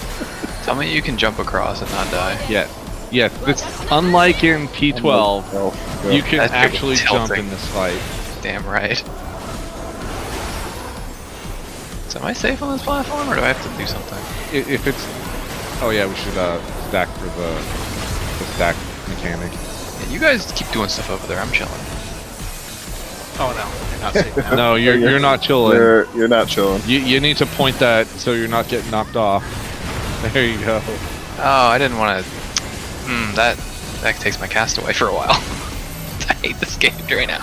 Tell me you can jump across and not die. Yeah. Yeah, it's unlike in P12, you can That's actually jump tilting. in this fight. Damn right. So am I safe on this platform, or do I have to do something? If it's... Oh yeah, we should stack for the stack mechanic. Yeah, you guys keep doing stuff over there. I'm chilling. Oh no, you're not safe now. No, you're not chilling. You're not chilling. You need to point that so you're not getting knocked off. There you go. Oh, I didn't want to. That takes my cast away for a while. I hate this game right now.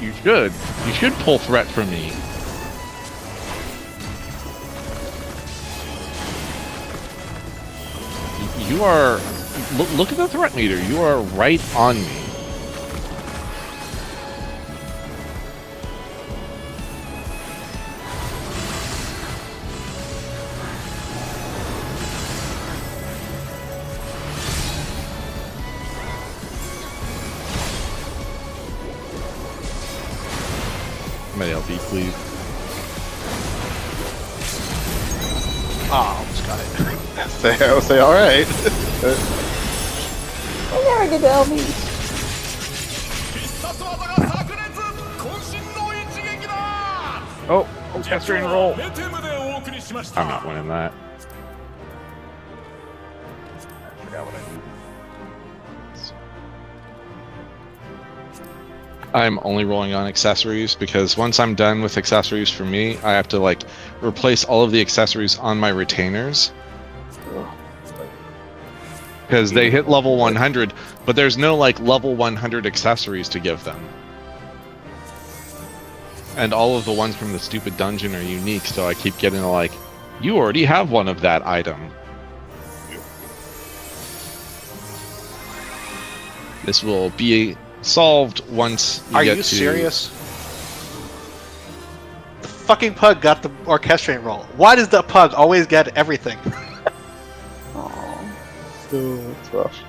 You should. You should pull threat from me. You are... Look at the threat meter. You are right on me. Somebody LP, please. Oh, almost got it. I would say, all right. I never get to help me. 必殺技が炸裂渾身の一撃だ Oh, caster and roll. メテムでお送りしました I'm not winning that. I forgot what I need. I'm only rolling on accessories because once I'm done with accessories for me, I have to like replace all of the accessories on my retainers. Because they hit level 100, but there's no like level 100 accessories to give them. And all of the ones from the stupid dungeon are unique, so I keep getting like, you already have one of that item. This will be solved once you Are get you to... serious? The fucking pug got the orchestrating roll. Why does the pug always get everything? Aw. It's rough.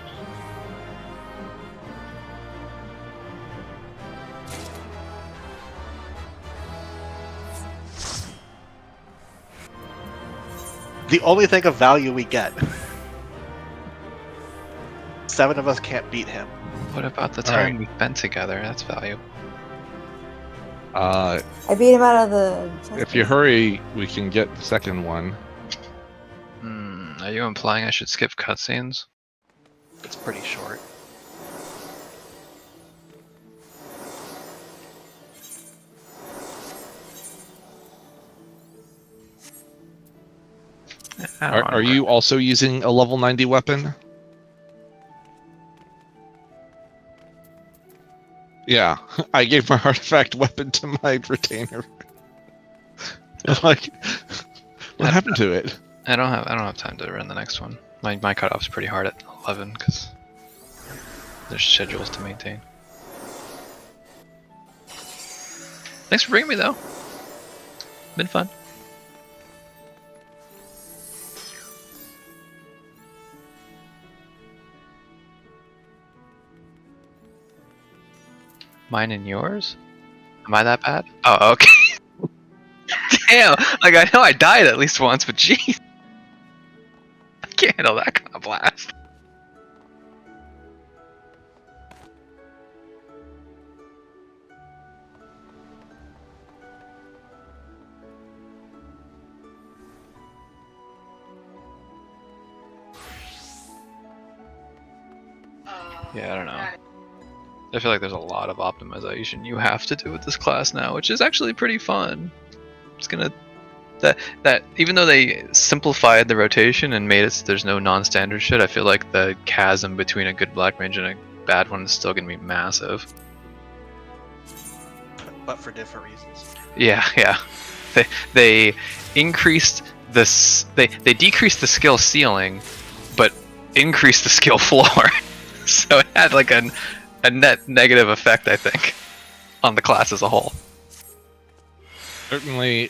The only thing of value we get. 7 of us can't beat him. What about the All time right. we spent together? That's value. I beat him out of the. If you hurry, we can get the second one. Are you implying I should skip cutscenes? It's pretty short. I don't Are you also using a level 90 weapon? Yeah, I gave my artifact weapon to my retainer. Like, what happened to it? I don't have time to run the next one. My cutoff's pretty hard at 11 because there's schedules to maintain. Thanks for bringing me though. Been fun. Mine and yours? Am I that bad? Oh, okay. Damn! Like, I know I died at least once, but jeez. I can't handle that kind of blast. Yeah, I don't know. I feel like there's a lot of optimization you have to do with this class now, which is actually pretty fun. It's gonna that even though they simplified the rotation and made it so there's no non-standard shit, I feel like the chasm between a good black mage and a bad one is still gonna be massive. But for different reasons. Yeah. They increased this. They decreased the skill ceiling, but increased the skill floor. So it had like a net negative effect, I think, on the class as a whole. Certainly,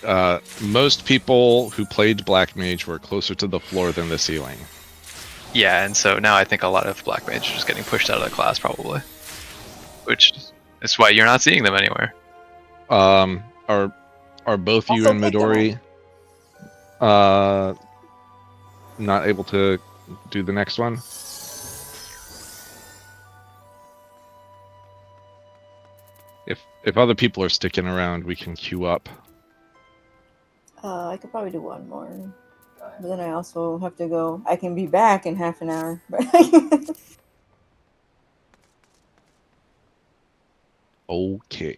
most people who played Black Mage were closer to the floor than the ceiling. Yeah, and so now I think a lot of black mages are just getting pushed out of the class probably, which is why you're not seeing them anywhere. Are both you Also and pick them Midori not able to do the next one? If other people are sticking around, we can queue up. I could probably do one more. But then I also have to go. I can be back in half an hour. But Okay.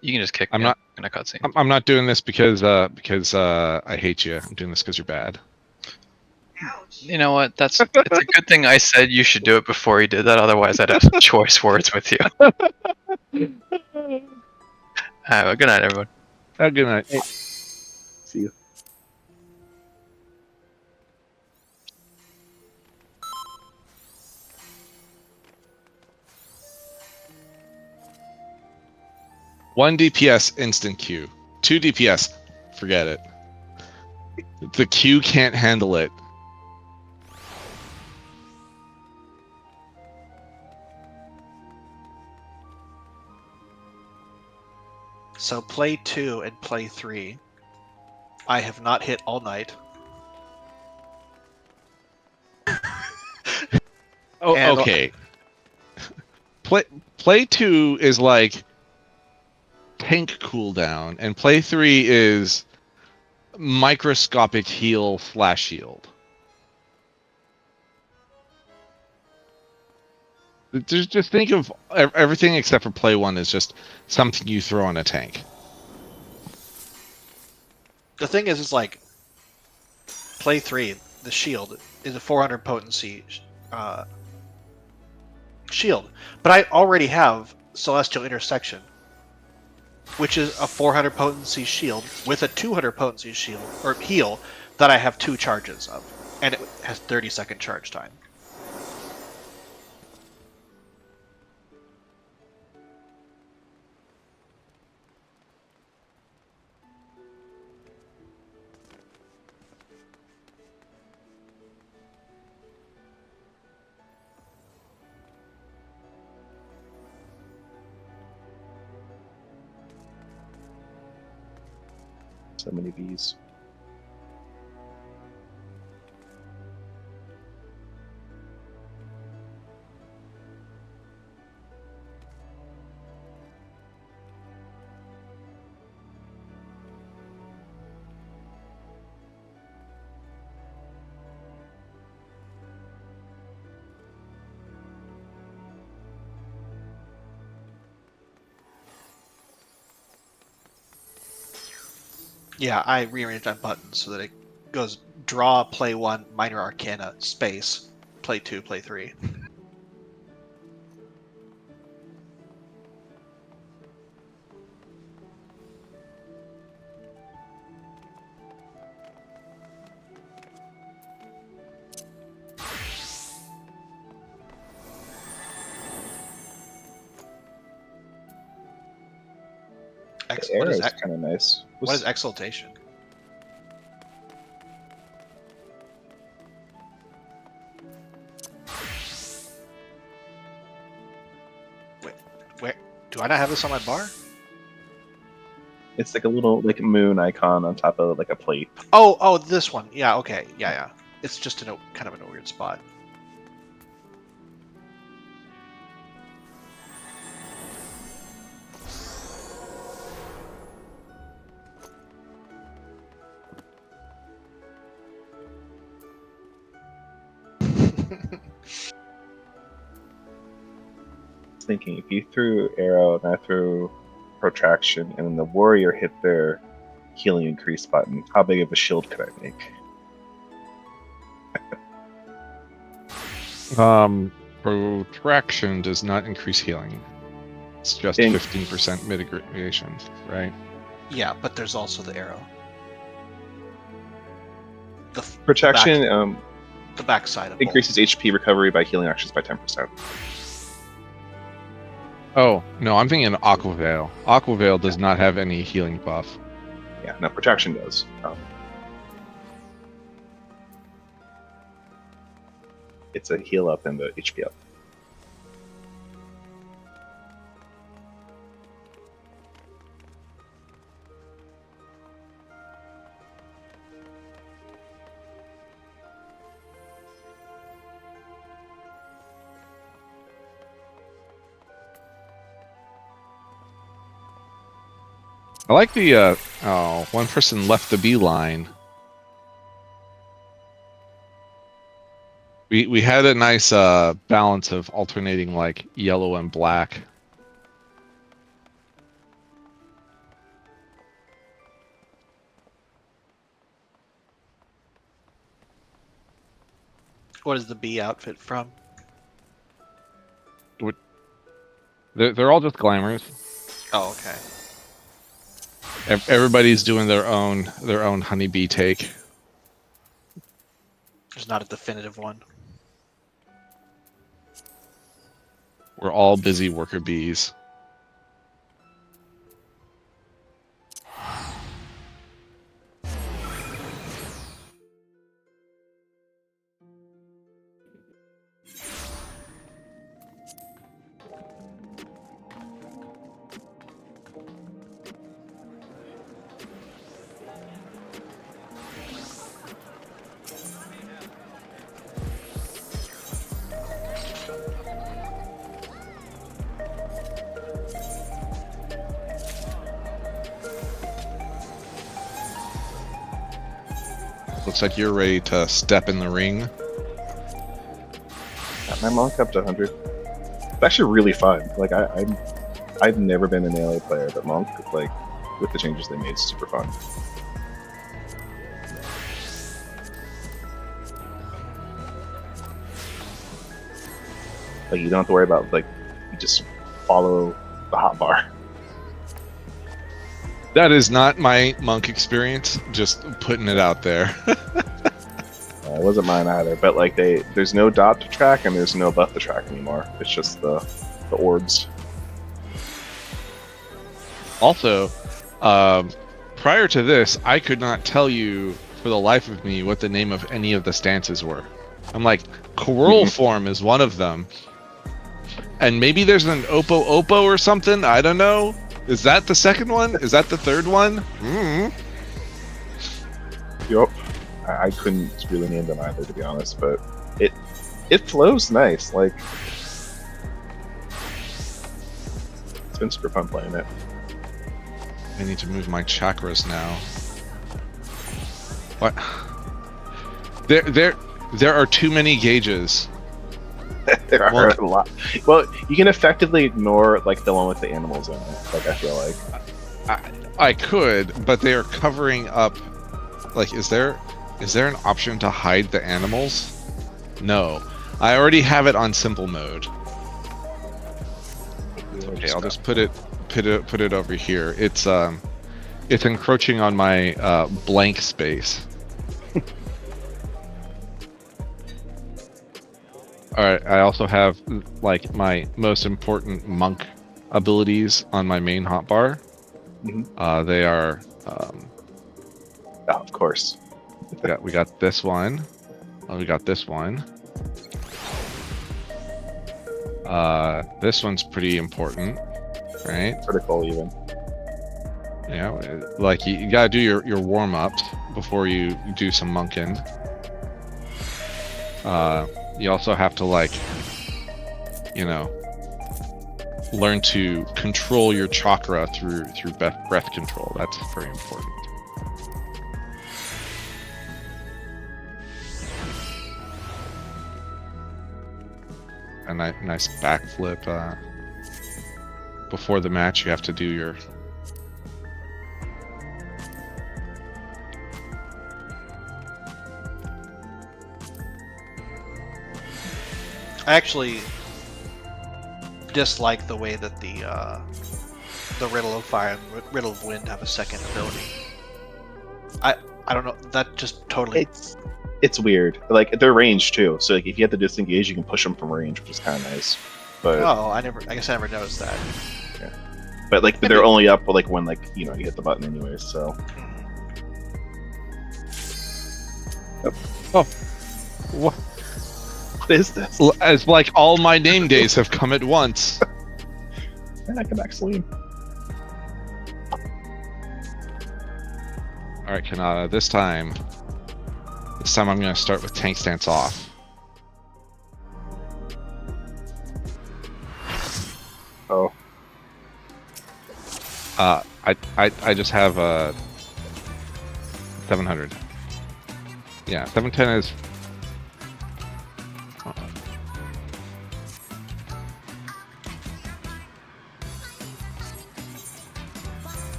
You can just kick I'm me not- out in a cutscene. I'm not doing this because I hate you. I'm doing this because you're bad. You know what? It's a good thing I said you should do it before you did that. Otherwise, I'd have some choice words with you. Well, good night, everyone. Good night. See you. One DPS instant Q. 2 DPS, forget it. The Q can't handle it. So play 2 and play 3. I have not hit all night. Oh, And- okay. Play 2 is like tank cooldown, and play 3 is microscopic heal / shield. Just think of everything except for play 1 is just something you throw on a tank. The thing is like play 3, the shield is a 400 potency shield, but I already have Celestial Intersection, which is a 400 potency shield with a 200 potency shield or heal that I have 2 charges of, and it has 30-second charge time. So many bees. Yeah, I rearranged my buttons so that it goes draw, play 1, minor arcana, space, play 2, play 3. The What air is is kind of nice. what is exaltation? Wait, where do I not have this on my bar? It's like a little like moon icon on top of like a plate. Oh, this one. Yeah, okay, yeah. It's just in a kind of in a weird spot. Thinking if you threw arrow and I threw protraction, and then the warrior hit their healing increase button, how big of a shield could I make? Protraction does not increase healing. It's just 15% mitigation, right? Yeah, but there's also the arrow. Protraction The backside of increases HP recovery by healing actions by 10%. Oh, no, I'm thinking Aqua Veil. Aqua Veil does not have any healing buff. Yeah, no, protraction does. It's a heal up and the HP up. I like the, one person left the beeline. We had a nice balance of alternating like yellow and black. What is the bee outfit from? They're all just glamours. Oh, okay. Everybody's doing their own honeybee take. There's not a definitive one. We're all busy worker bees. Looks like you're ready to step in the ring. Got my monk up to 100. It's actually really fun. Like I've never been a melee player, but monk, like with the changes they made, it's super fun. Like you don't have to worry about like you just follow the hotbar. That is not my monk experience. Just putting it out there. It wasn't mine either, but like there's no dot to track and there's no buff to track anymore. It's just the orbs. Also, prior to this, I could not tell you for the life of me what the name of any of the stances were. I'm like, Coral Form is one of them. And maybe there's an Oppo or something, I don't know. Is that the second one? Is that the third one? Yup. I couldn't really name them either, to be honest, but it flows nice. Like it's been super fun playing it. I need to move my chakras now. What? There are too many gauges. There are a lot. Well, you can effectively ignore like the one with the animals in it. Like I feel like I could, but they are covering up. Like, is there an option to hide the animals? No, I already have it on simple mode. Okay, I'll just put it over here. It's encroaching on my blank space. Alright, I also have like my most important monk abilities on my main hotbar. They are of course. we got this one. We got this one. This one's pretty important, right? Critical even. Yeah, like you gotta do your warm-ups before you do some monking. You also have to like, you know, learn to control your chakra through breath control. That's very important. a nice backflip. Before the match, you have to do your. I actually dislike the way that the Riddle of Fire and Riddle of Wind have a second ability. I don't know. That just totally. It's weird. Like they're ranged too, so like if you have to disengage, you can push them from range, which is kind of nice. But Oh, I guess I never noticed that. but they're only up like when like you hit the button anyways. So Oh, what? what is this? As like all my name days have come at once. And I can actually. All right, Kanata. This time I'm gonna start with tank stance off. Oh. I just have a 700. Yeah, 710 is.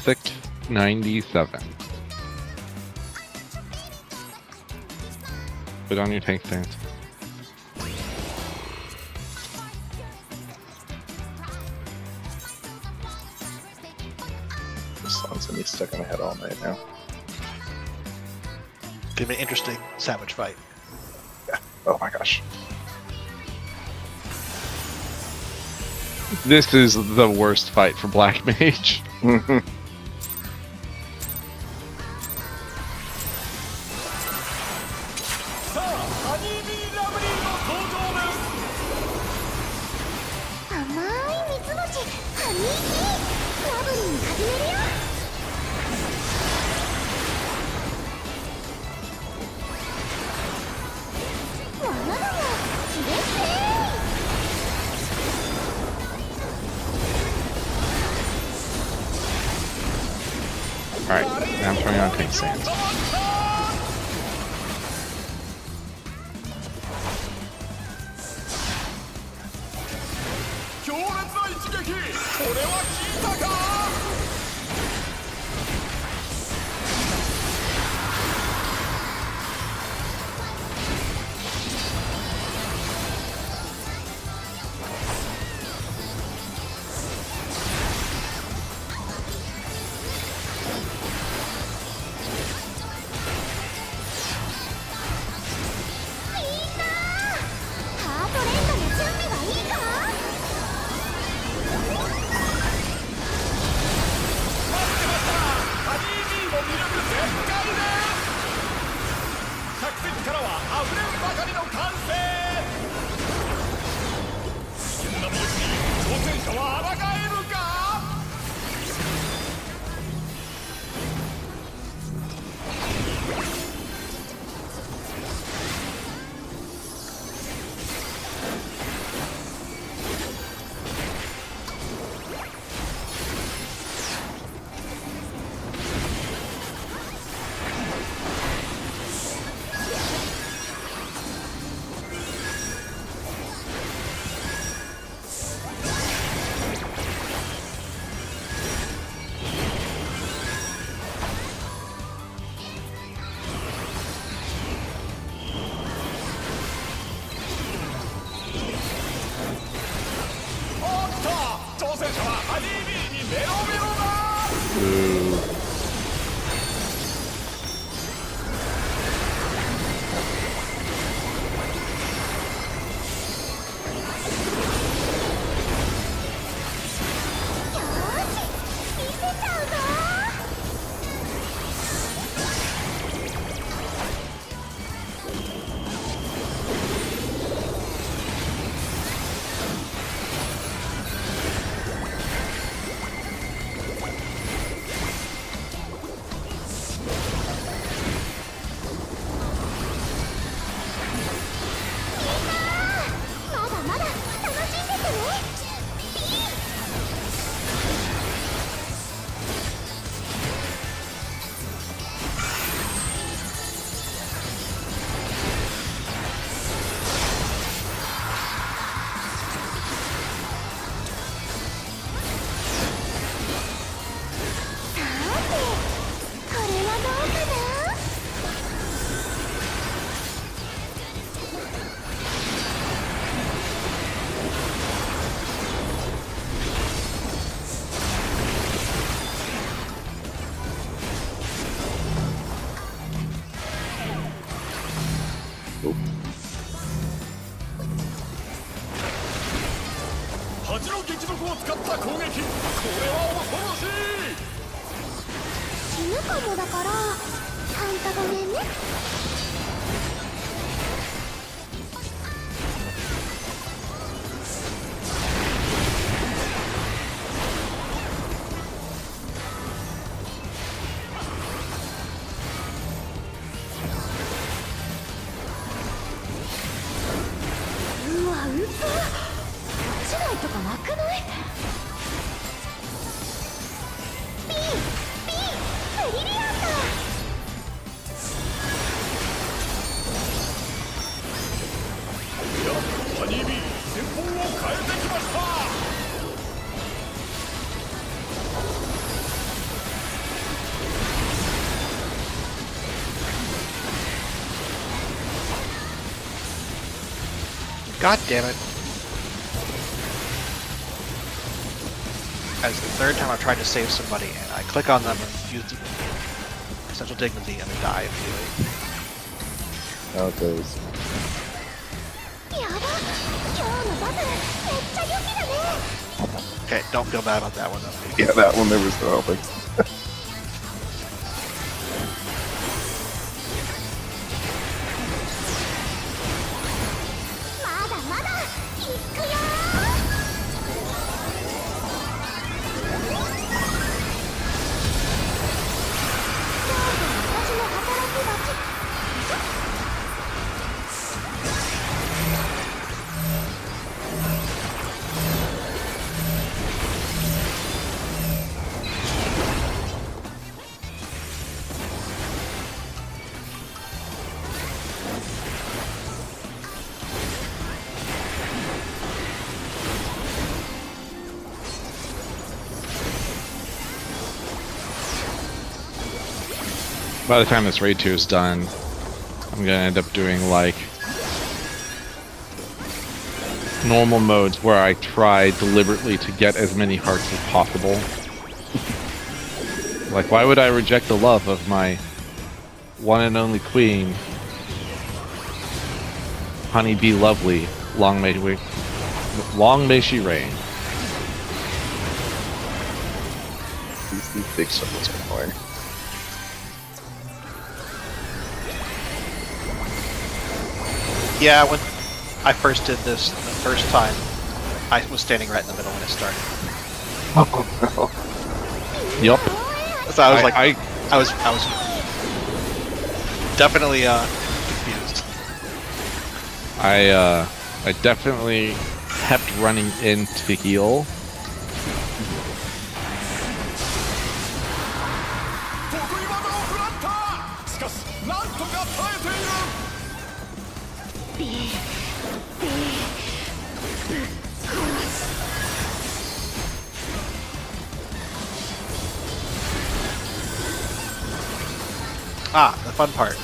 Thick 97. Put on your tank stance. This song's gonna be stuck in my head all night now. Could be an interesting savage fight. Oh my gosh. This is the worst fight for Black Mage. Alright, now I'm turning on tank stance. 強烈な一撃、これは効いたか。もだからあんたごめんね。うわ、うつ。落ちないとかなくない？ピーピーブリリアンハニービー戦法を変えてきました。God damn it. As the third time I've tried to save somebody and I click on them and use the essential dignity and they die immediately. How it goes. やば、今日のバトルめっちゃ良きだね。 Okay, don't feel bad about that one though. Yeah, that one there was no helping. まだまだ行くよ。今日が私の働き蜂。By the time this raid 2 is done, I'm gonna end up doing like normal modes where I try deliberately to get as many hearts as possible. Like, why would I reject the love of my one and only queen, Honeybee Lovely? Long may she reign. These big circles are annoying. Yeah, when I first did this the first time, I was standing right in the middle when it started. Yep. So I was like, I I was definitely confused. I definitely kept running in to heal. 得意技を食らった。しかしなんとか耐えている。Ah, the fun part.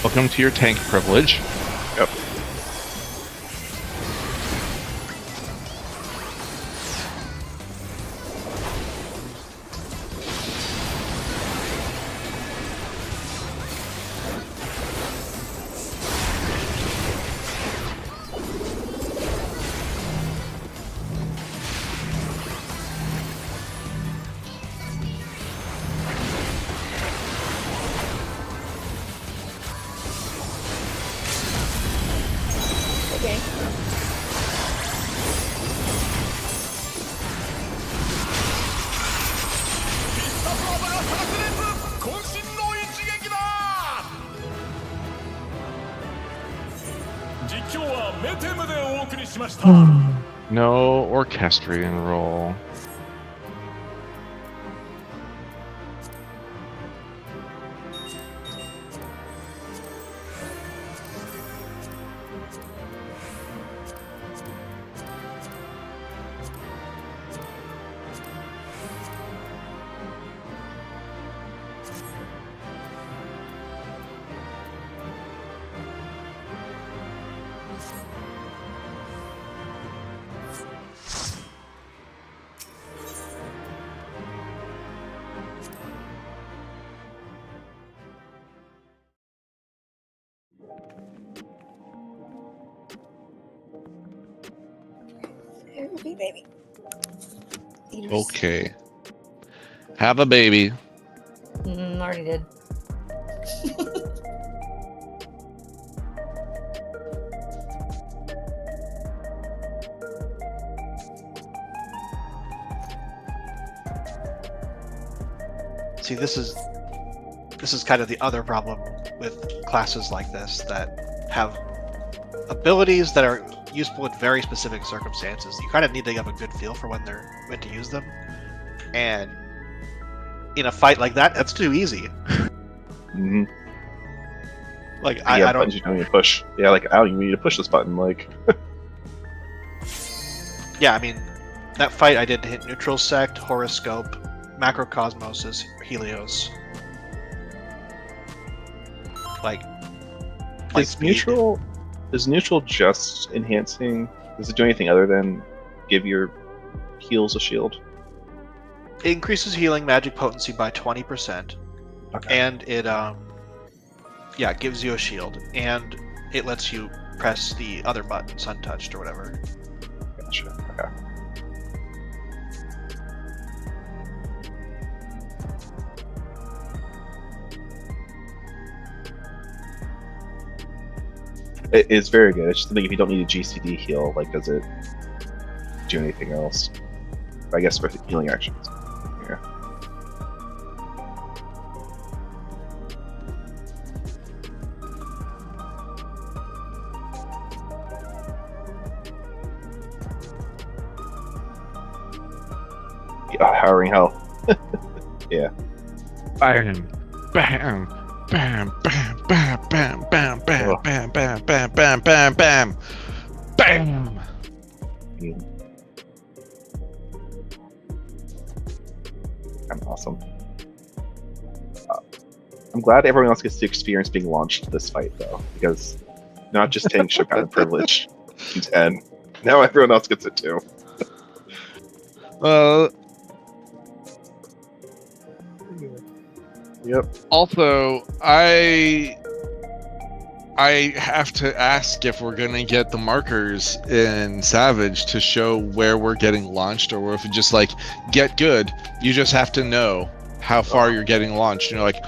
Welcome to your tank privilege. Yep. Okay. No orchestrion roll. Okay, baby. Eaters. Okay. Have a baby. Already did. See, this is kind of the other problem with classes like this that have abilities that are useful in very specific circumstances. You kind of need to have a good feel for when to use them, and in a fight like that, that's too easy. Mm-hmm. Like I I don't. buttons you don't need to push. Yeah, like I don't even need to push this button. Like, Yeah, I mean, that fight I did to hit Neutral Sect, Horoscope, Macrocosmosis, Helios. Like is speed. neutral just enhancing? Does it do anything other than give your heals a shield? It increases healing magic potency by 20%, Okay. and it it gives you a shield, and it lets you press the other buttons untouched or whatever. Gotcha. Okay. It's very good. It's just something if you don't need a GCD heal, like, does it do anything else? I guess for healing actions. Yeah. Powering health. Yeah. Bam, bam, bam, bam, bam, bam, bam, bam, Oh. bam, bam, bam, bam, bam, bam, bam. I'm awesome. I'm glad everyone else gets to experience being launched this fight, though, because not just Tank should have had a privilege in 10. Now everyone else gets it too. Yep. Also, I have to ask if we're gonna get the markers in Savage to show where we're getting launched, or if we just like get good. You just have to know how far you're getting launched. You know, like.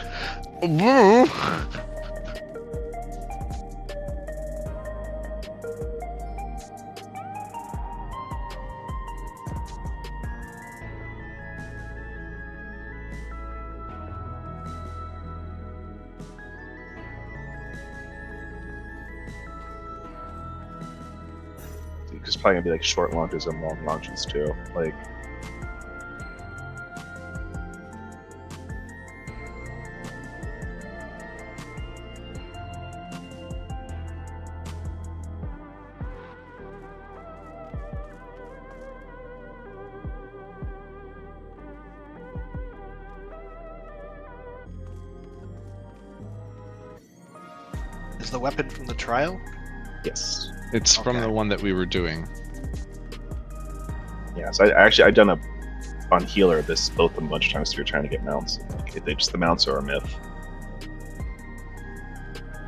It's probably gonna be like short launches and long launches too. Like, Is the weapon from the trial? yes. It's from Okay. the one that we were doing. Yeah, so I've done on healer this both a bunch of times if you're trying to get mounts. Like, the mounts are a myth.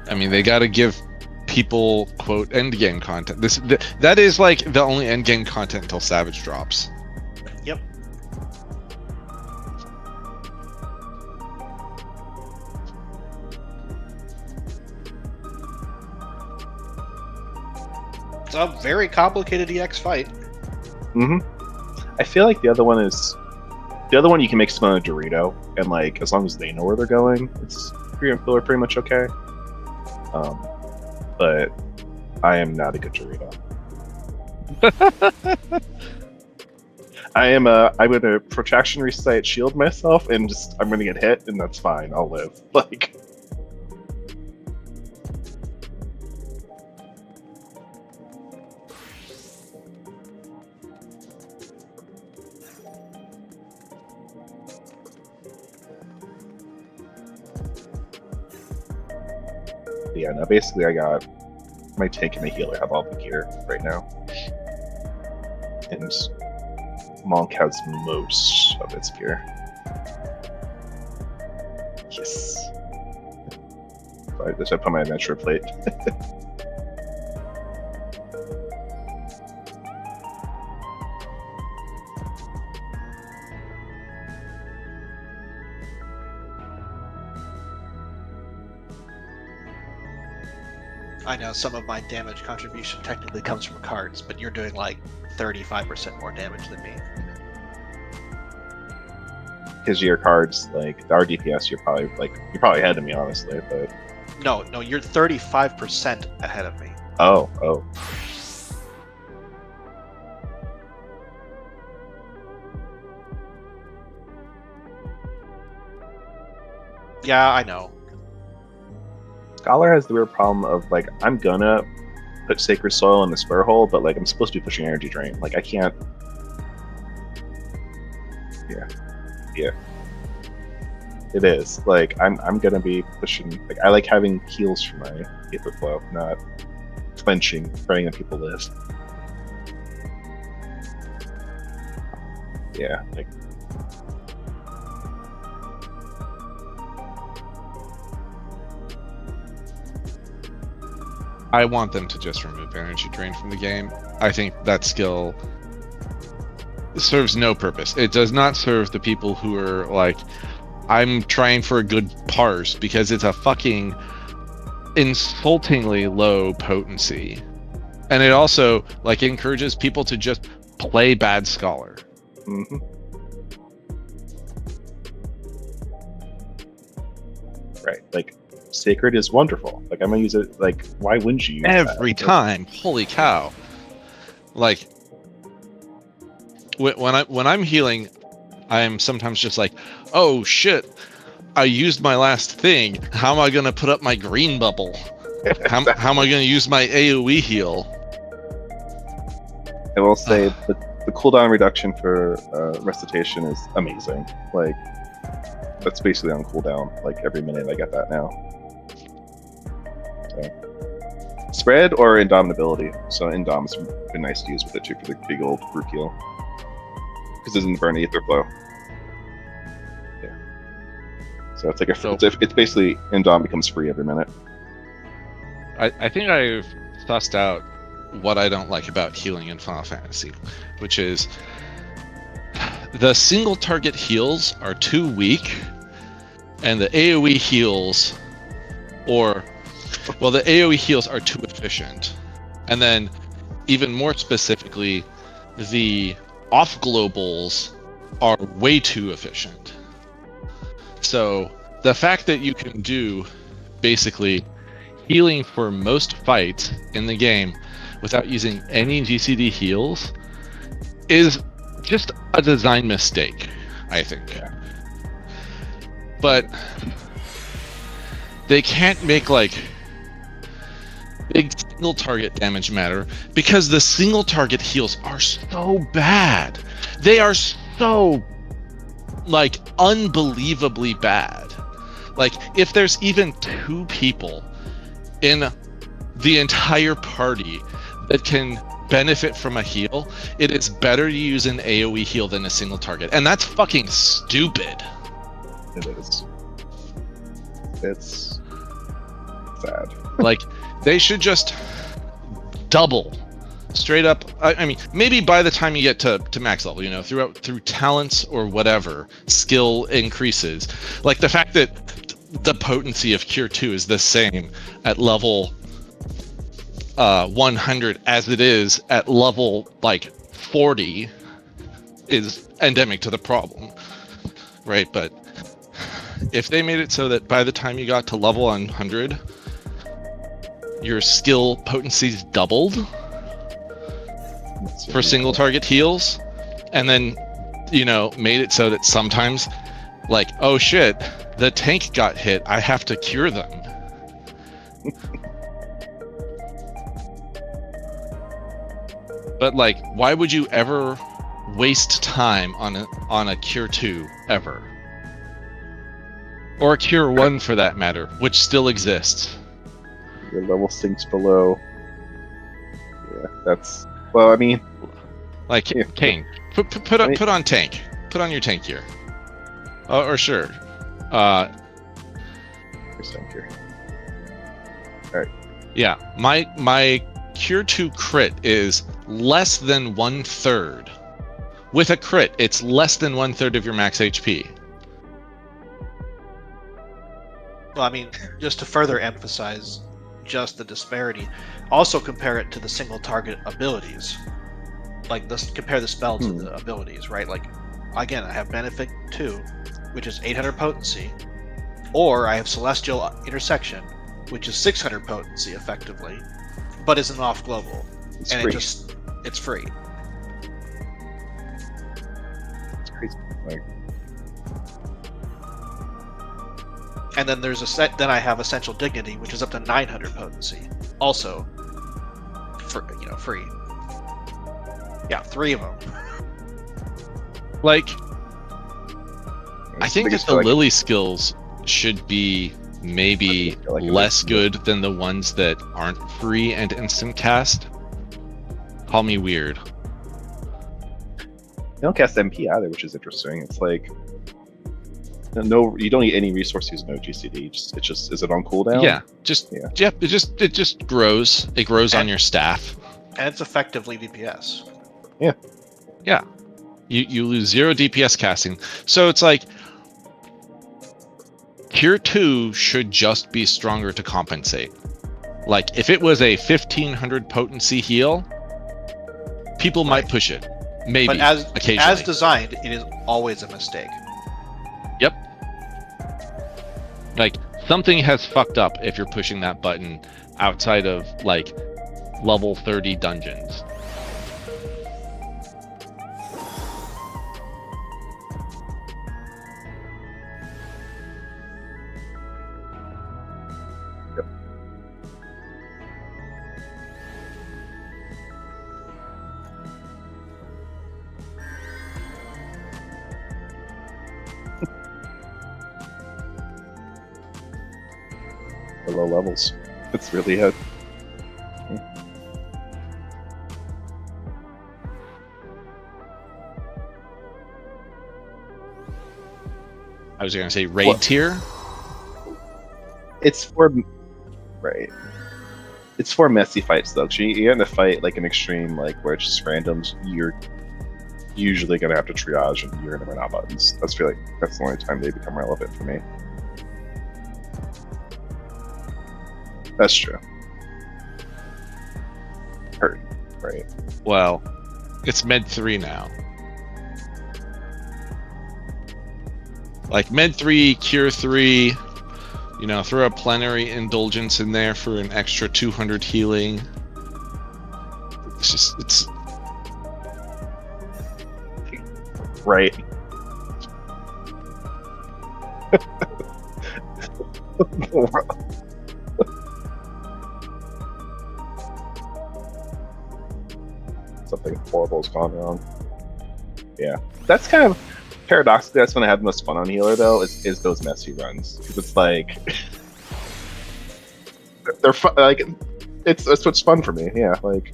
I mean, they got to give people quote end game content. That is like the only end game content until Savage drops. Yep. It's a very complicated EX fight. Mm-hmm. I feel like the other one you can make someone a Dorito, and like as long as they know where they're going, it's pretty much okay. But I am not a good Dorito. I'm gonna protraction recite shield myself, and I'm gonna get hit, and that's fine. I'll live. Like. Yeah, no, basically I got my tank and my healer have all the gear right now. And Monk has most of its gear. Yes. So I just put my adventure plate. I know some of my damage contribution technically comes from cards, but you're doing like 35% more damage than me. Because your cards, like our DPS, you're probably ahead of me, honestly. But No, you're 35% ahead of me. oh. Yeah, I know. Scholar has the weird problem of like I'm gonna put Sacred Soil in the square hole, but like I'm supposed to be pushing Energy Drain. Like I can't. Yeah. It is like I'm gonna be pushing. Like I like having heals for my Aether Flow, not clenching, praying that people live. Yeah, like I want them to just remove Energy Drain from the game. I think that skill serves no purpose. It does not serve the people who are like, I'm trying for a good parse, because it's a fucking insultingly low potency. And it also like encourages people to just play bad Scholar. mm-hmm. Right, like Sacred is wonderful. Like I'm gonna use it. Like why wouldn't you use Every that? time? Holy cow! Like when I'm healing, I'm sometimes just like, oh shit, I used my last thing. How am I gonna put up my green bubble? How am I gonna use my AoE heal? I will say the cooldown reduction for Recitation is amazing. Like that's basically on cooldown. Like every minute I get that now. So. Spread or Indomitability. So Indom's been nice to use with it too for the big old group heal. Because it doesn't burn Aether Flow. Yeah. So it's like it's basically Indom becomes free every minute. I think I've sussed out what I don't like about healing in Final Fantasy, which is the single target heals are too weak, and the AoE heals, the AoE heals are too efficient. And then, even more specifically, the off globals are way too efficient. So, the fact that you can do basically healing for most fights in the game without using any GCD heals is just a design mistake, I think. Yeah. But they can't make like big single target damage matter because the single target heals are so bad. They are so like unbelievably bad. Like if there's even 2 people in the entire party that can benefit from a heal, it is better to use an AoE heal than a single target. And that's fucking stupid. It is. It's sad. Like, they should just double. Straight up. I mean, maybe by the time you get to max level, you know, through talents or whatever, skill increases. Like the fact that the potency of Cure 2 is the same at level 100 as it is at level like 40 is endemic to the problem, right? But if they made it so that by the time you got to level 100 your skill potency's doubled for single target heals, and then, you know, made it so that sometimes, like, oh shit, the tank got hit, I have to cure them. But like, why would you ever waste time on a Cure 2 ever? Or a Cure 1 for that matter, which still exists. Your level sinks below. Yeah, that's well. I mean, like yeah. tank. Put on tank. Put on your tank gear. Or sure. Here's tank gear. All right. Yeah, my Cure 2 crit is less than 1/3. With a crit, it's less than 1/3 of your max HP. Well, I mean, just to further emphasize, just the disparity. Also compare it to the single target abilities. Like this, compare the spell to the abilities, right? Like, again, I have Benefit 2, which is 800 potency, or I have Celestial Intersection, which is 600 potency effectively, but is an off global, It's and free. it's free. It's crazy. Like, And then there's then I have Essential Dignity, which is up to 900 potency, also, free. Yeah, 3 of them. Like, I think that biggest the feel like- Lily skills should be maybe feel like it less makes- good than the ones that aren't free and instant cast. Call me weird. They don't cast MP either, which is interesting. It's like no, you don't need any resources, no GCD. It's just is it on cooldown? Yeah, it just grows. It grows on And- your staff. And it's effectively DPS. Yeah, you lose 0 DPS casting. So it's like Tier 2 should just be stronger to compensate. Like if it was a 1500 potency heal, people might push it. Maybe But as occasionally. designed, it is always a mistake. Yep. Like something has fucked up if you're pushing that button outside of like level 30 dungeons. The low levels. It's really it. I was gonna say raid What? tier. It's for right. It's for messy fights though. 'Cause you're in a fight like an extreme, like where it's just randoms. You're usually gonna have to triage, and you're gonna run out buttons. That's feel like that's the only time they become relevant for me. That's true. Hurt, right? Well, it's med 3 now. Like med 3, cure 3, you know, throw a plenary indulgence in there for an extra 200 healing. It's Right. Something horrible's gone wrong. Yeah, that's kind of paradoxically that's when I have the most fun on healer though. Is those messy runs because it's like they're fun. Like that's what's fun for me. Yeah, like.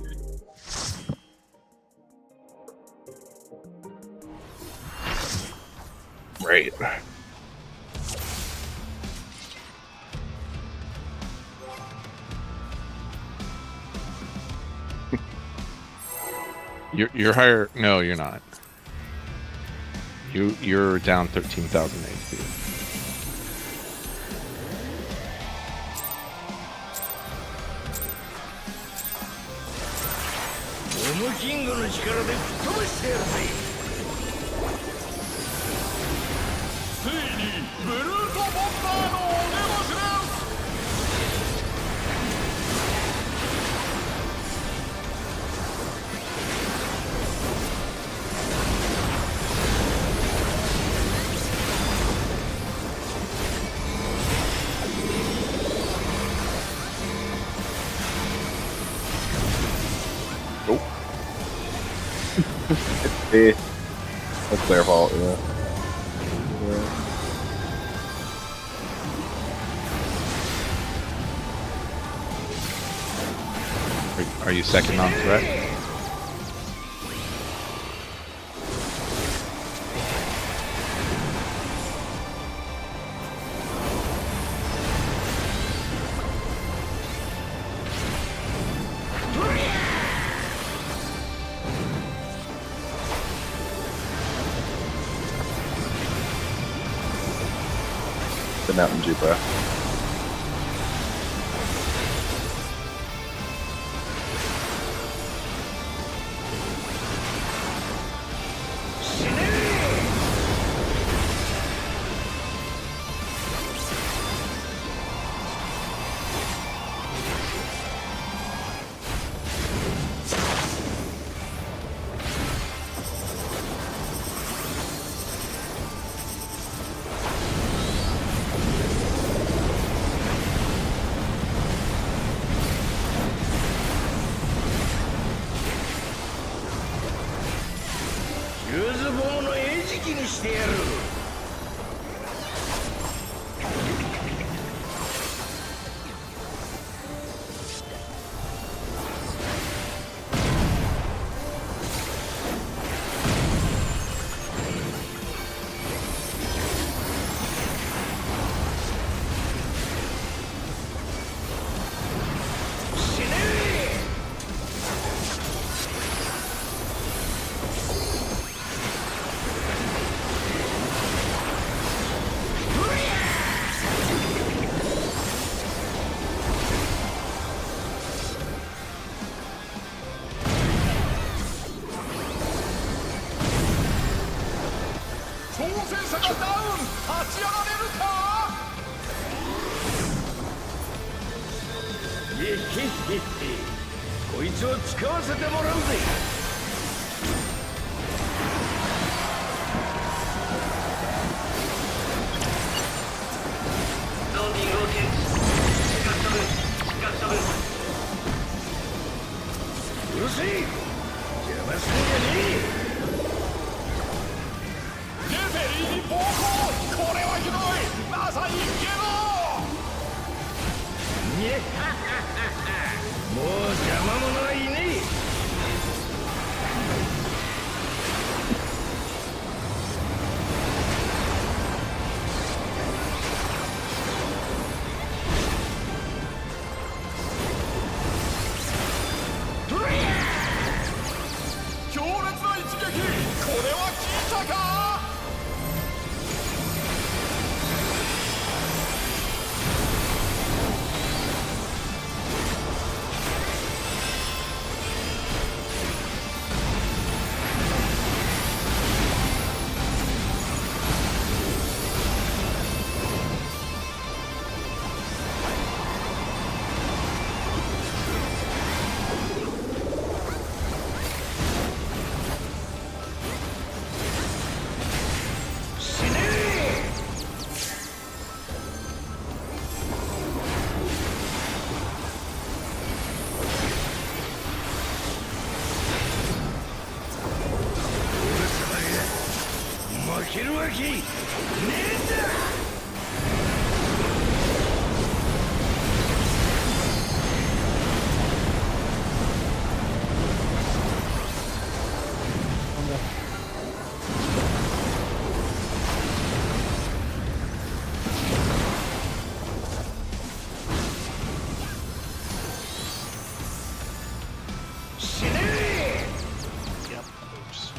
Right. you're higher. No, you're not. You're down 13,000 HP. That's their fault, yeah. Are you second on threat? The Mountain Dew breath. してやる。挑戦者がダウン、立ち上がれるか。へへへへ、こいつを使わせてもらうぜ。うるせえ、邪魔すんじゃねえ。レフェリーに暴行、これはひどい。まさにゲロ。にゃははは、もう邪魔者はいねえ。強烈な一撃、これは効いたか。負けるわけねえんだ。死ねえ。 Yep. Oops.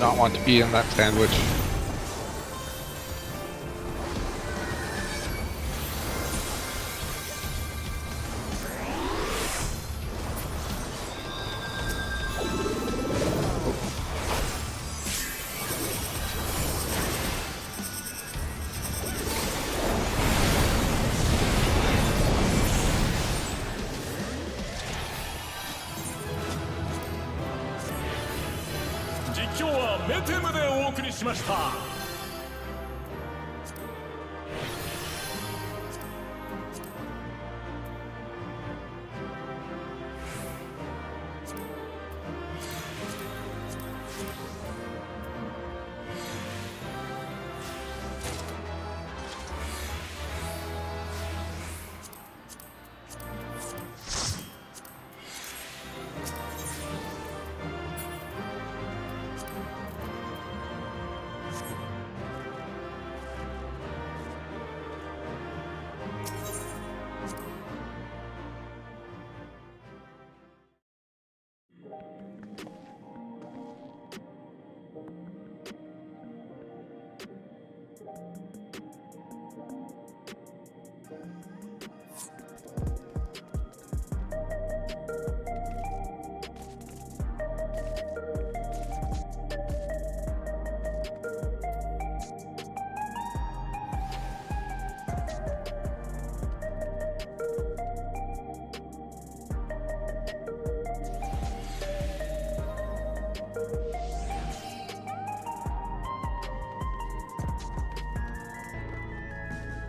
not want to be in that sandwich.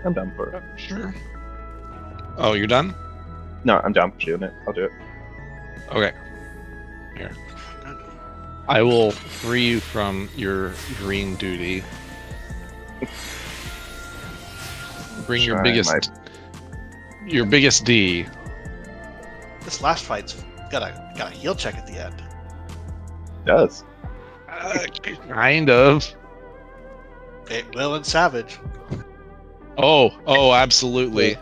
I'm down for it. Sure. Oh, you're done? No, I'm down for doing it. I'll do it. Okay. Here. I will free you from your green duty. Bring your biggest D. This last fight's got a heal check at the end. It does. Kind of. It will in Savage. Oh, absolutely.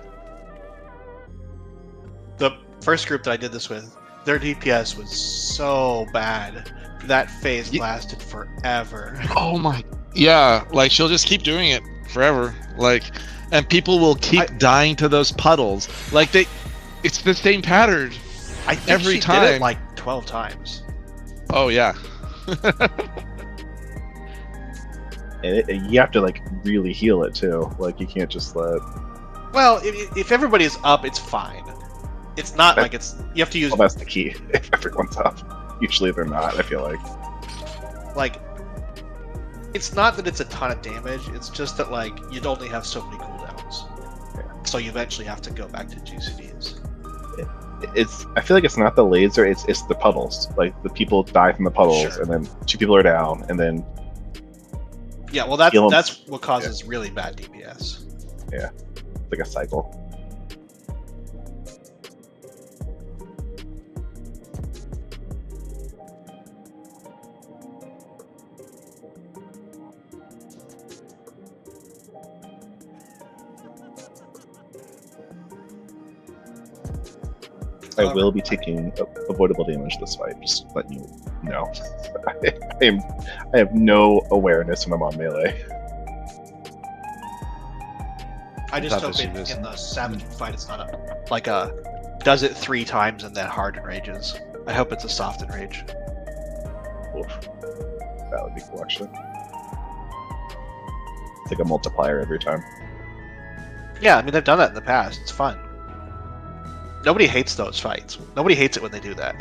The first group that I did this with, their DPS was so bad. That phase lasted forever. Oh my. Yeah, like she'll just keep doing it forever. Like, and people will keep dying to those puddles. Like it's the same pattern. I think every she time. did it like 12 times. Oh yeah. And you have to like really heal it too. Like you can't just let. Well, if everybody is up, it's fine. It's not like it's you have to use. Well, that's the key. If everyone's up, usually they're not. I feel like it's not that it's a ton of damage. It's just that like you'd only have so many cooldowns. Yeah. So you eventually have to go back to GCDs. I feel like it's not the laser. It's the puddles. Like the people die from the puddles, Sure. and then 2 people are down, and then. Yeah, well, that's what causes really bad DPS. Yeah, it's like a cycle. I will be taking avoidable damage this fight, just letting you know. I have no awareness when I'm on melee. I just hope in the Savage fight it's not does it 3 times and then hard enrages. I hope it's a soft enrage. Oof. That would be cool, actually. It's like a multiplier every time. Yeah, I mean, they've done that in the past. It's fun. Nobody hates those fights. Nobody hates it when they do that.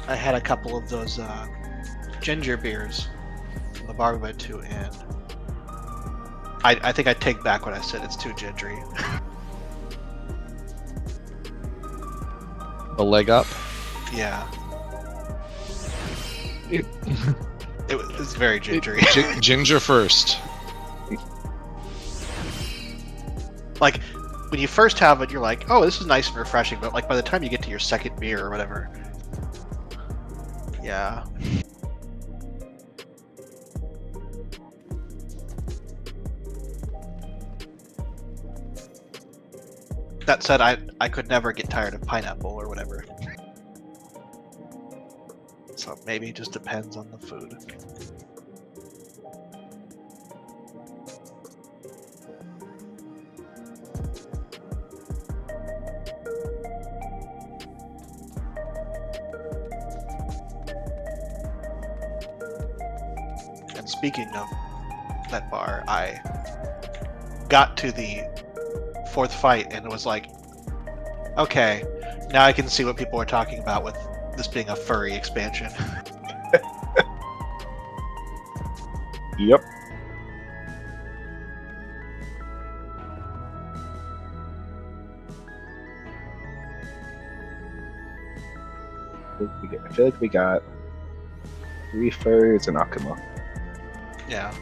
I had a couple of those ginger beers from the bar we went to, and I think I take back what I said. It's too gingery. The leg up. Yeah, It, it was very gingery. ginger first. Like when you first have it, you're like, "Oh, this is nice and refreshing," but like by the time you get to your second beer or whatever, yeah. That said, I could never get tired of pineapple or whatever. So maybe it just depends on the food. And speaking of that bar, I got to the fourth fight and it was like, okay, now I can see what people were talking about with this being a furry expansion. Yep. I feel like we got 3 furries and Akuma. Yeah.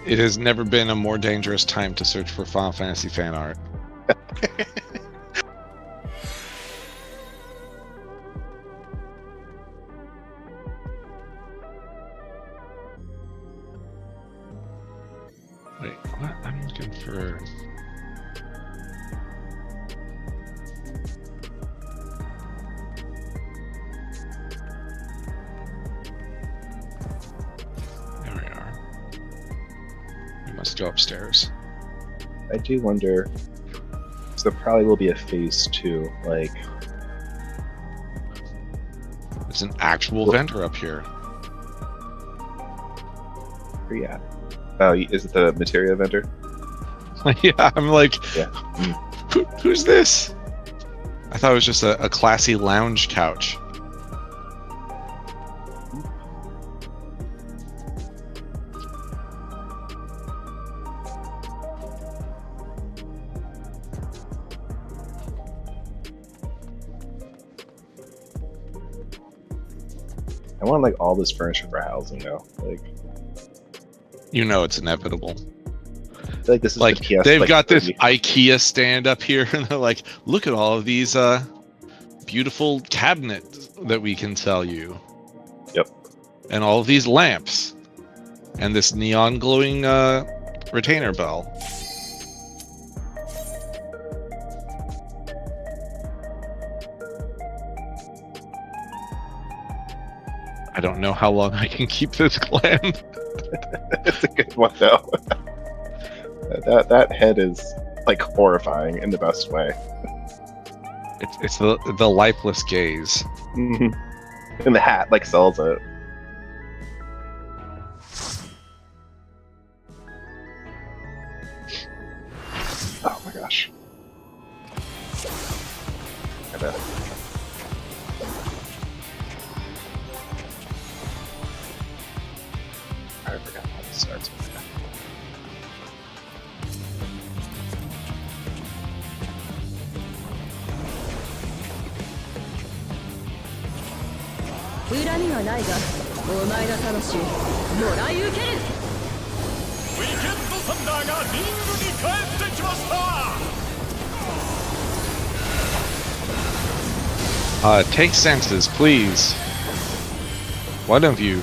It has never been a more dangerous time to search for Final Fantasy fan art. Wait, what? I'm looking for... There we are. We must go upstairs. I do wonder. So there probably will be a phase 2. Like, There's an actual vendor up here. where you at? Oh, is it the materia vendor? Yeah, I'm like, Yeah. who's this? I thought it was just a classy lounge couch. I want like all this furniture for housing now. Like, You know it's inevitable. I feel like this is Like, the PS. they've like, got this 30. IKEA stand up here, and they're like, look at all of these beautiful cabinets that we can sell you. Yep. And all of these lamps. And this neon glowing retainer bell. I don't know how long I can keep this glam. It's a good one though. that head is like horrifying in the best way. It's the lifeless gaze. And the hat like sells it. Oh my gosh. I bet. I forgot how this starts. We get 恨みはないが、お前の魂、もらい受ける。ウィケッドサンダーがリングに帰ってきました。 Take senses, please. One of you.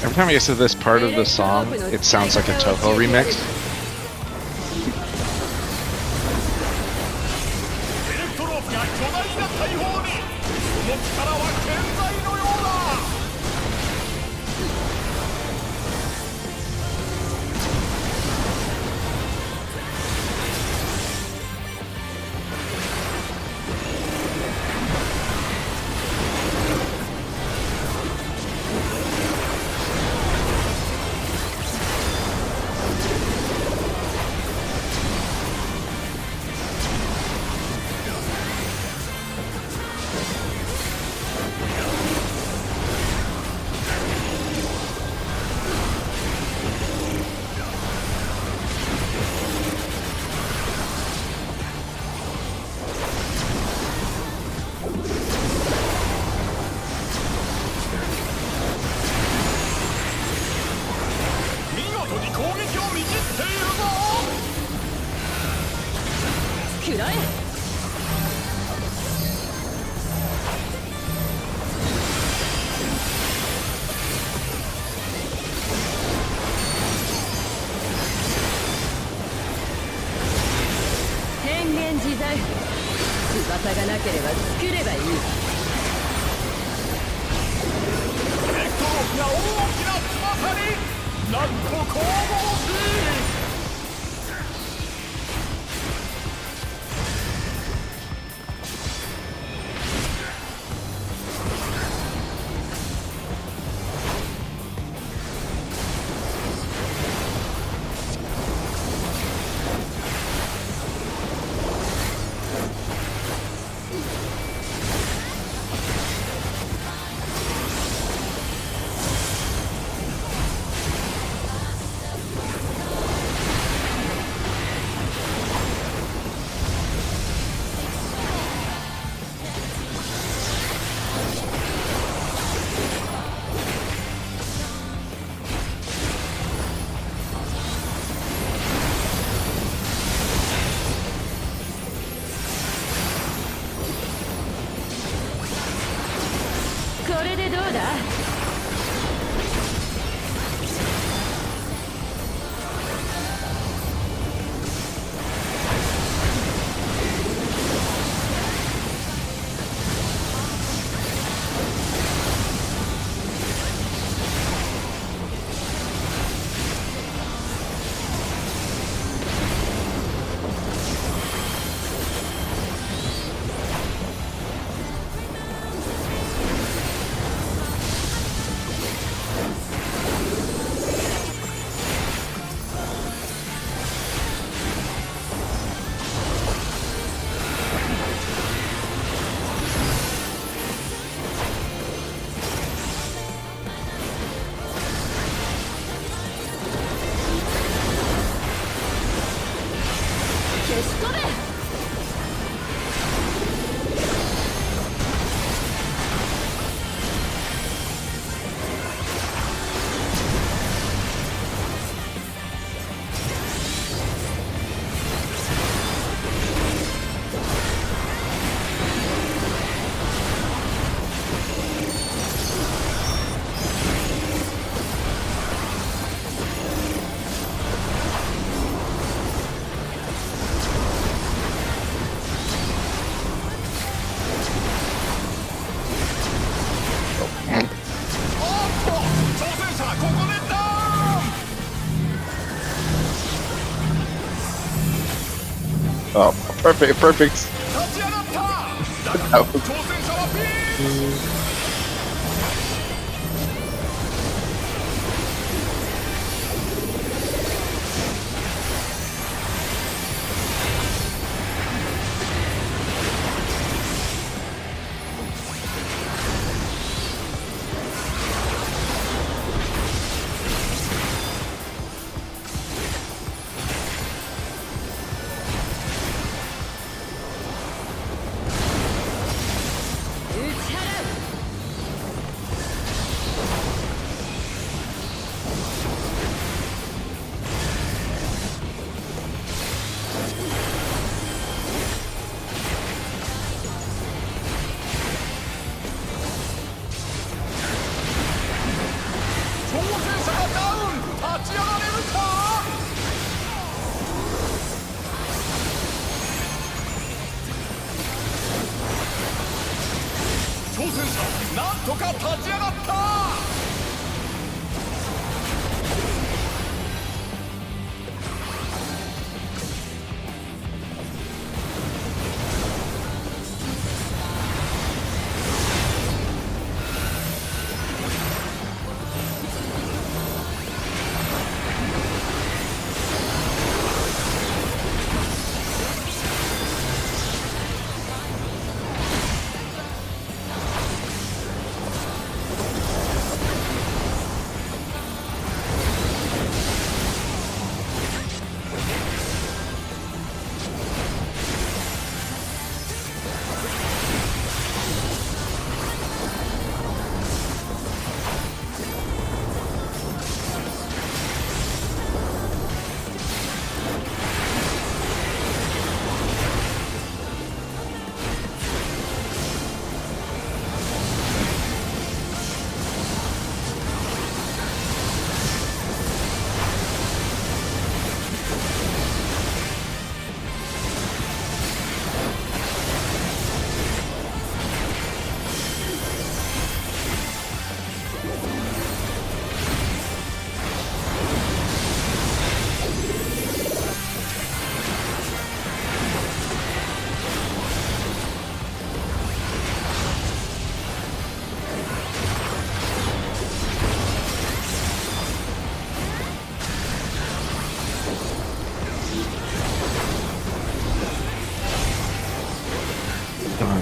Every time I get to this part of the song, it sounds like a Toho remix. エレクトロープが巨大な大砲にその力は健在のようだ 見事に攻撃を見切っているぞ 食らえ 変幻自在翼がなければ作ればいい エレクトロープが大きな翼になんと神々しい これでどうだ 消し込め Oh, perfect, perfect. 立ち上がっただ That が was 挑戦者はピース 打ち払う立ち上がれるか。挑戦者なんとか立ち上がった。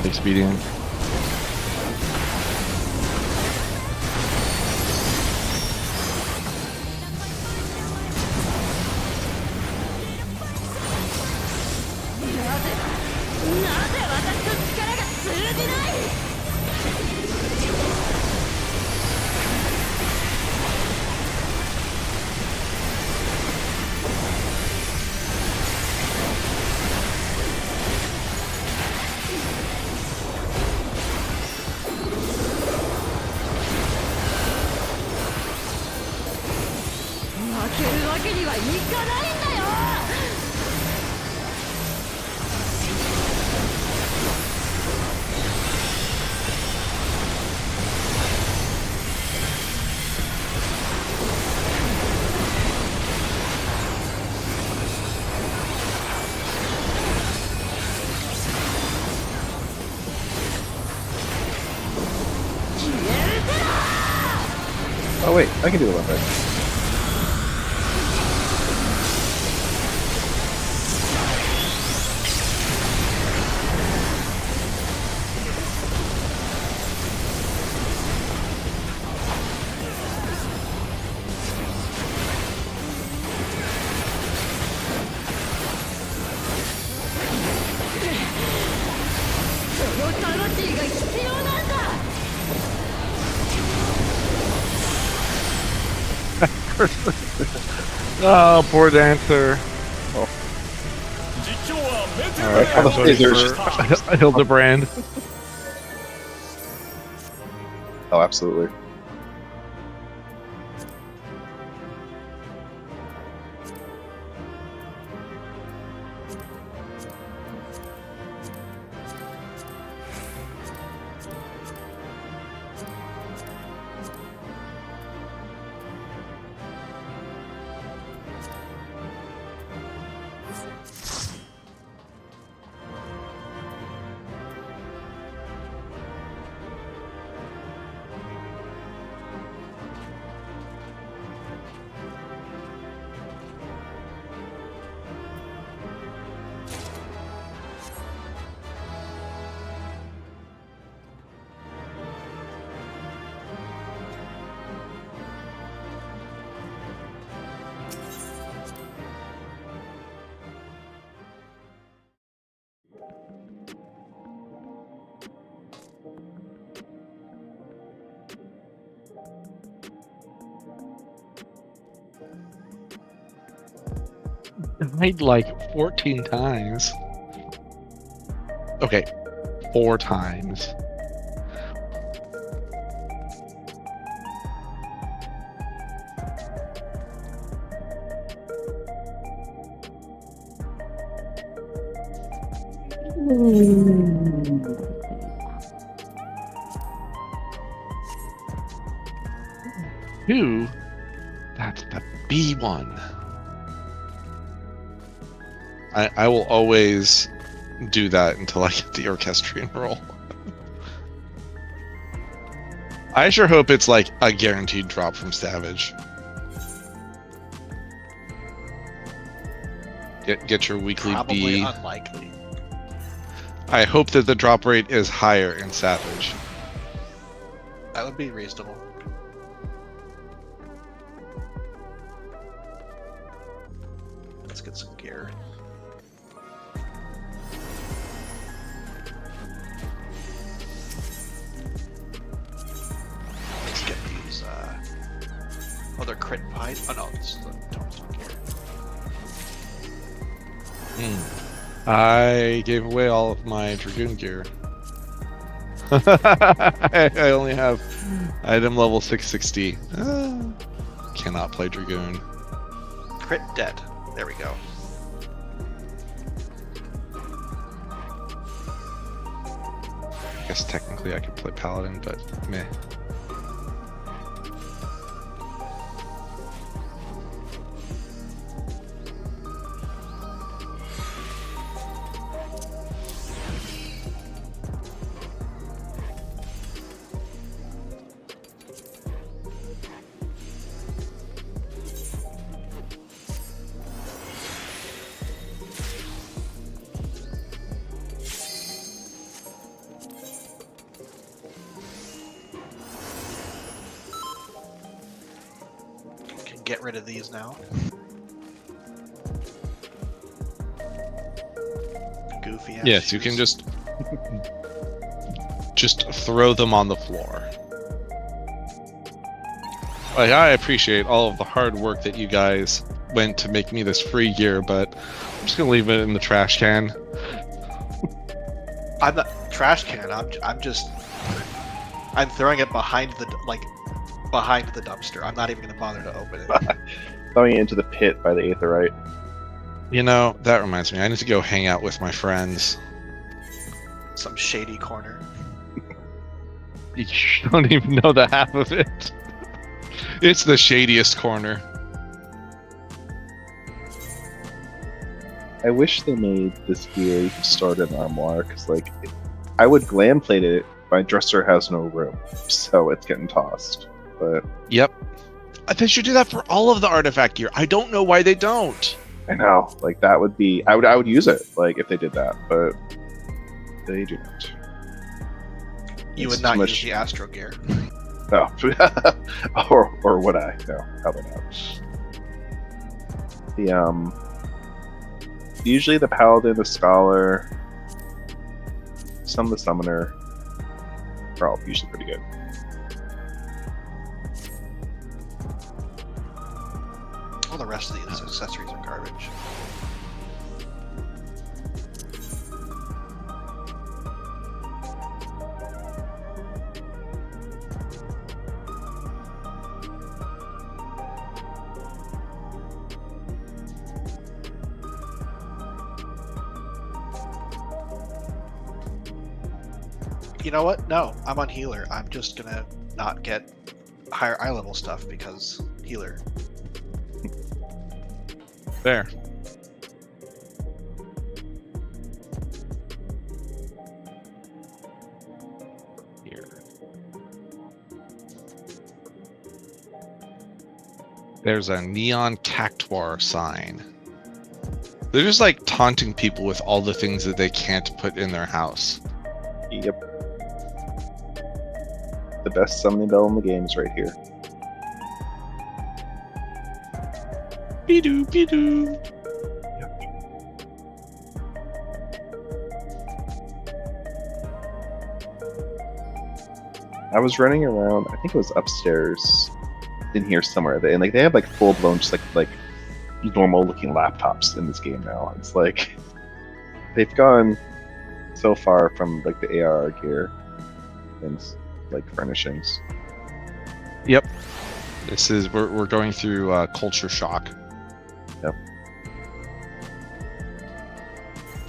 Expedient. Oh wait, I can do the one thing. Oh, poor dancer. Alright, how the phasers? Hildebrand. Oh, absolutely. Died like 14 times. Okay, 4 times. Two. That's the B1. I will always do that until I get the orchestrion roll. I sure hope it's like a guaranteed drop from Savage. Get your weekly Probably B. unlikely. I hope that the drop rate is higher in Savage. That would be reasonable. Let's get some gear. Let's get these, other crit fight. Oh no, this is the tombstone gear. I gave away all of my Dragoon gear. I only have item level 660. Cannot play Dragoon. Crit dead. There we go. I guess technically I could play Paladin, but meh. Get rid of these now. Goofy ass Yes, you can just throw them on the floor. Like, I appreciate all of the hard work that you guys went to make me this free gear, but I'm just gonna leave it in the trash can. I'm not trash can. I'm throwing it behind the dumpster. I'm not even gonna bother to open it. Throwing it into the pit by the Aetherite. You know, that reminds me. I need to go hang out with my friends. Some shady corner. You don't even know the half of it. It's the shadiest corner. I wish they made this gear you could start in Armoire, because, like, I would glam plate it. My dresser has no room, so it's getting tossed. But Yep. They should do that for all of the artifact gear. I don't know why they don't. I know, like, that would be. I would use it, like, if they did that, but they do not. You It's would not too use much- the Astro gear. No, or would I? No, probably not. The usually the Paladin, the Scholar, some of the Summoner are all usually pretty good. All the rest of these accessories are garbage. You know what? No, I'm on healer. I'm just gonna not get higher eye level stuff because healer. There. Here. There's a neon cactuar sign. They're just like taunting people with all the things that they can't put in their house. Yep. The best summoning bell in the game is right here. Be-doo, be-doo. I was running around. I think it was upstairs in here somewhere. And like they have like full blown, just like normal looking laptops in this game now. It's like they've gone so far from like the ARR gear and like furnishings. Yep. This is we're going through culture shock. Yep.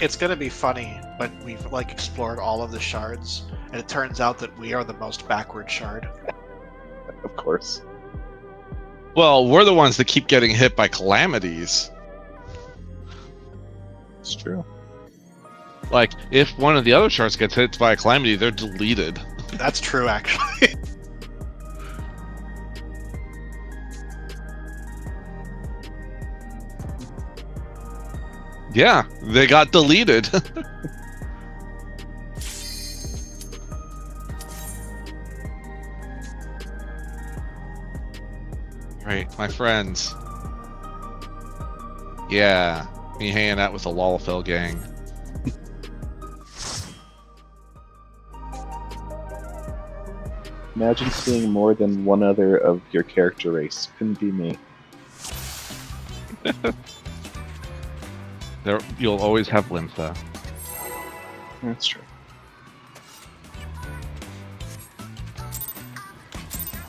It's gonna be funny but we've like explored all of the shards, and it turns out that we are the most backward shard. Of course. Well, we're the ones that keep getting hit by calamities. It's true. Like, if one of the other shards gets hit by a calamity, they're deleted. That's true, actually. Yeah, they got deleted. Right, my friends. Yeah, me hanging out with the Lalafell gang. Imagine seeing more than one other of your character race. Couldn't be me. There, you'll always have Lympha. That's true.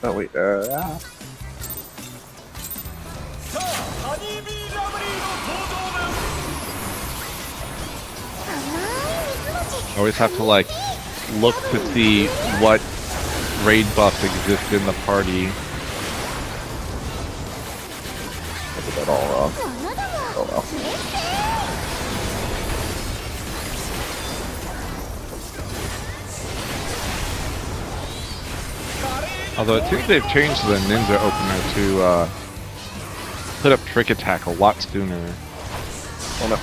Oh wait, さあハニービーラブリーの登場です。 Always have to like look to see what raid buffs exist in the party. I did that all wrong. Oh well. Although it seems they've changed the ninja opener to put up trick attack a lot sooner. Oh no.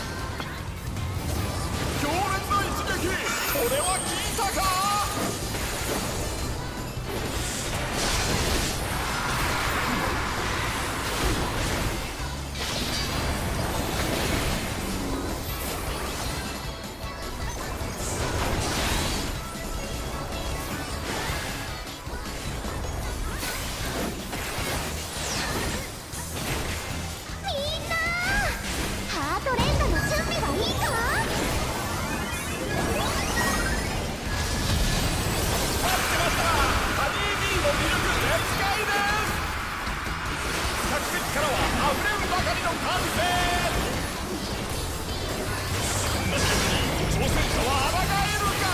強烈な一撃。これは効いたか。 ハート連打の準備はいいか。 ハニービーの魅力全開です。客席からは溢れんばかりの歓声。そんな時に挑戦者は抗えるか。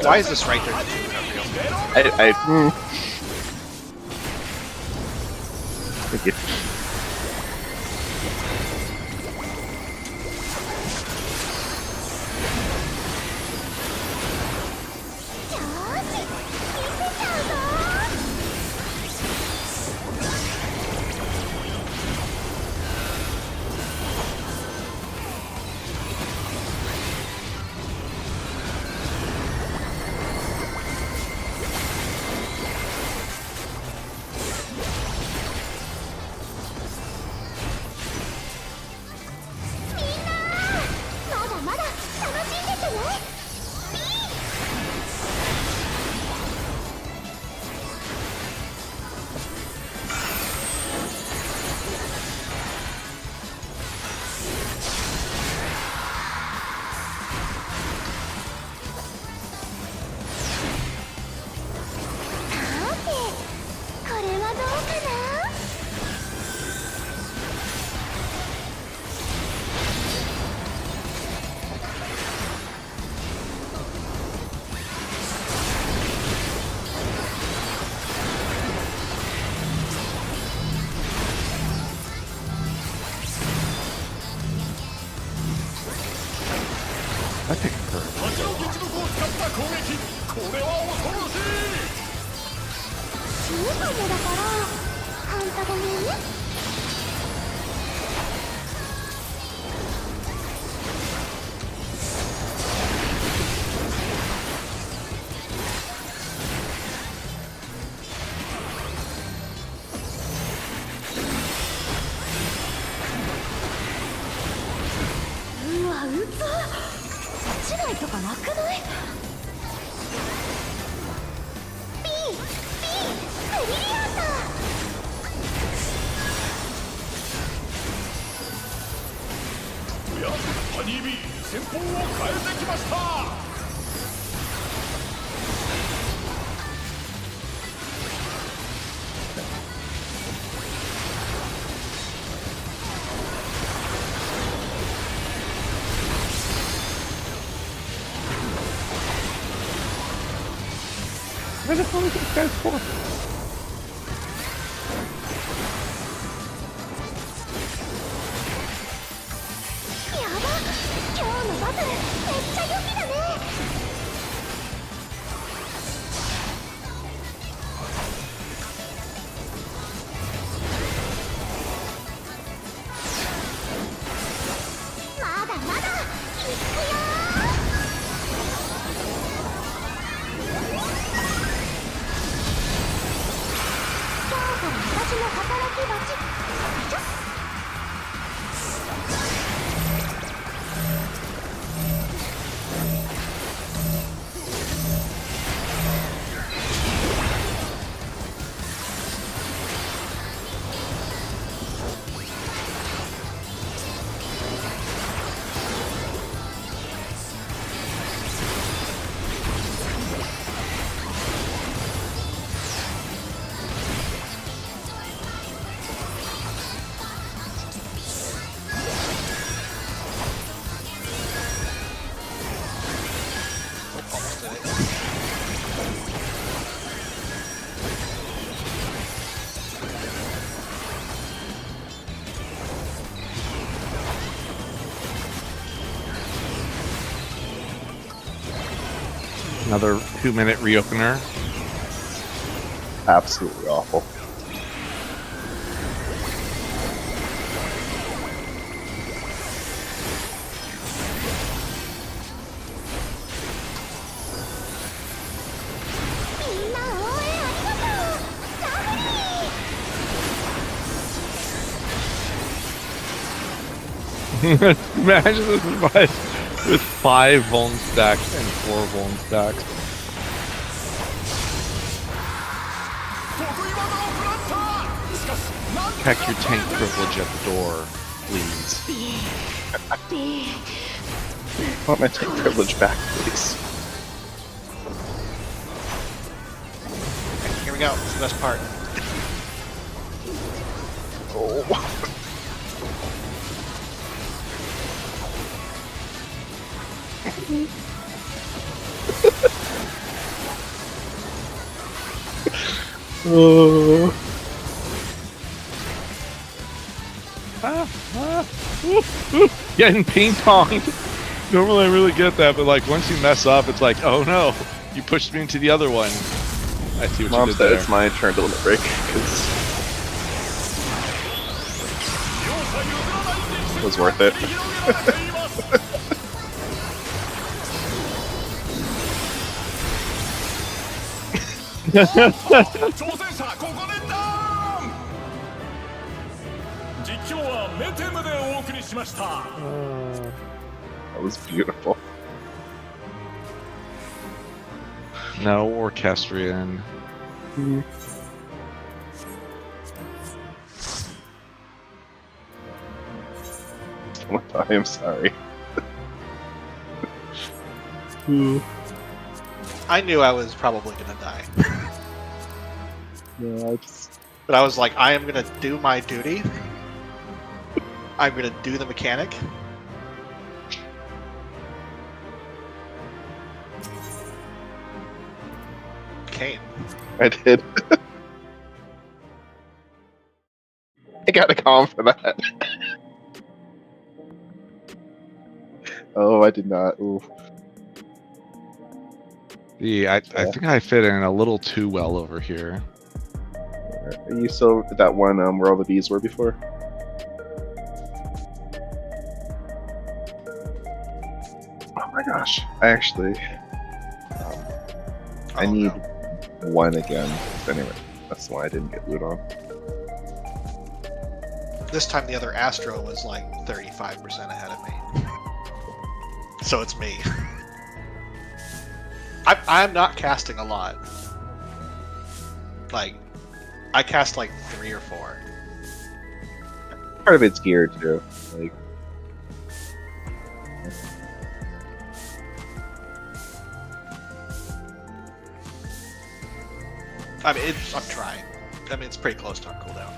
Why is this right there? Thank you. That takes courage. 八の撃毒を使った攻撃。これは恐ろしい。死ぬかもだから。あんたごめんね。 こなくない？ B ブリリアント。 おやハニービー戦法を変えてきました。Where the hell is this guy for? やば、今日のバトルめっちゃ良きだね。 まだまだいくよ。 今日から私の働き蜂。ちょっ。 Almost did it. Another 2-minute reopener. Absolutely awful. Imagine this device with 5 Vuln stacks and 4 Vuln stacks. Check your tank privilege at the door, please. I want my tank privilege back, please. Here we go. It's the best part. Oh. Oh. Getting ping ponged. Normally I really get that, but like once you mess up, it's like, oh no, you pushed me into the other one. I see what Mom you did said there. it's my turn to limit break because it was worth it. That was beautiful. No orchestrion. I am sorry. I knew I was probably gonna die. Yeah, I just... But I was like, I am gonna do my duty. I'm gonna do the mechanic. Kane. I did. I got a calm for that. Oh, I did not. Ooh. Yeah, I think I fit in a little too well over here. Are you still at that one where all the bees were before? Oh my gosh. I actually... I need one again. Anyway, that's why I didn't get loot on. This time the other Astro was like 35% ahead of me. So it's me. I'm not casting a lot. Like, I cast like 3 or 4. Part of it's gear too. Like, I mean, I'm trying. I mean, it's pretty close to on cooldown.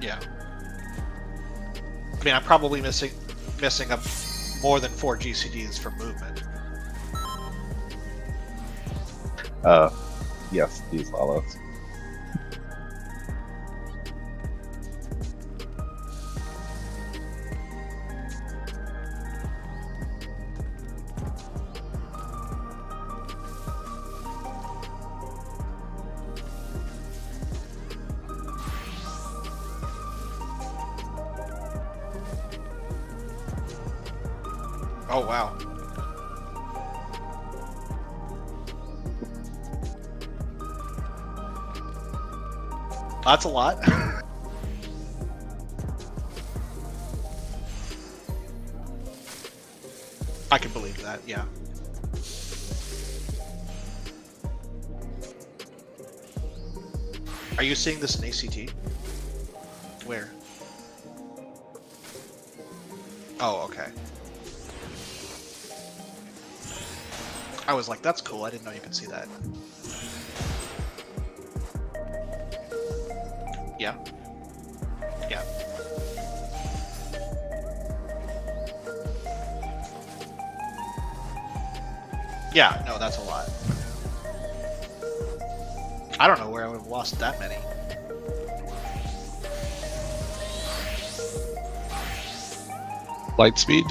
Yeah. I mean, I'm probably missing a more than 4 GCDs for movement. yes, these Lalos. Oh wow. That's a lot. I can believe that, yeah. Are you seeing this in ACT? Where? Oh, okay. I was like, that's cool, I didn't know you could see that. Yeah. Yeah. Yeah, no, that's a lot. I don't know where I would have lost that many. Light speed.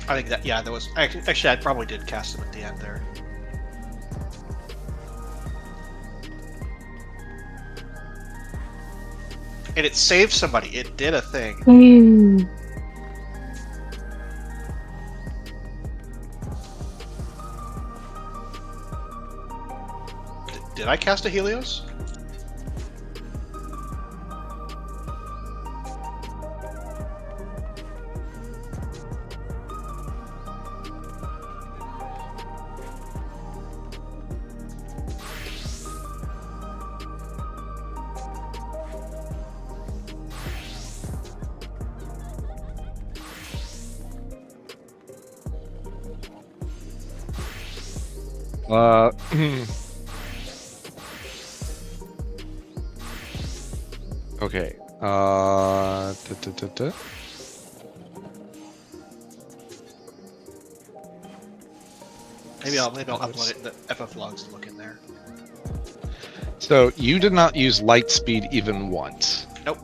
I think that, yeah, there was... Actually, I probably did cast him at the end there. And it saved somebody. It did a thing. Did I cast a Helios? Okay. Maybe I'll upload it in the FF logs and look in there. So you did not use light speed even once. Nope.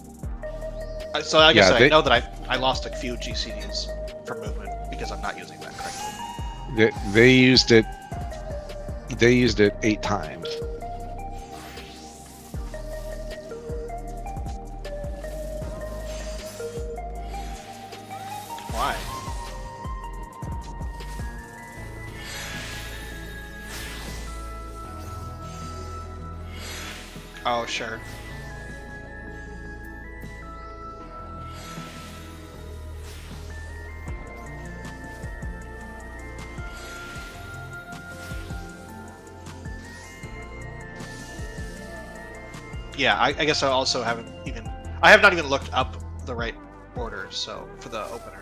So like I said, they- I know that I lost a few GCDs for movement because I'm not using that correctly. They used it. They used it 8 times. Why? Oh, sure. Yeah, I guess I also haven't even... I have not even looked up the right order, so, for the openers.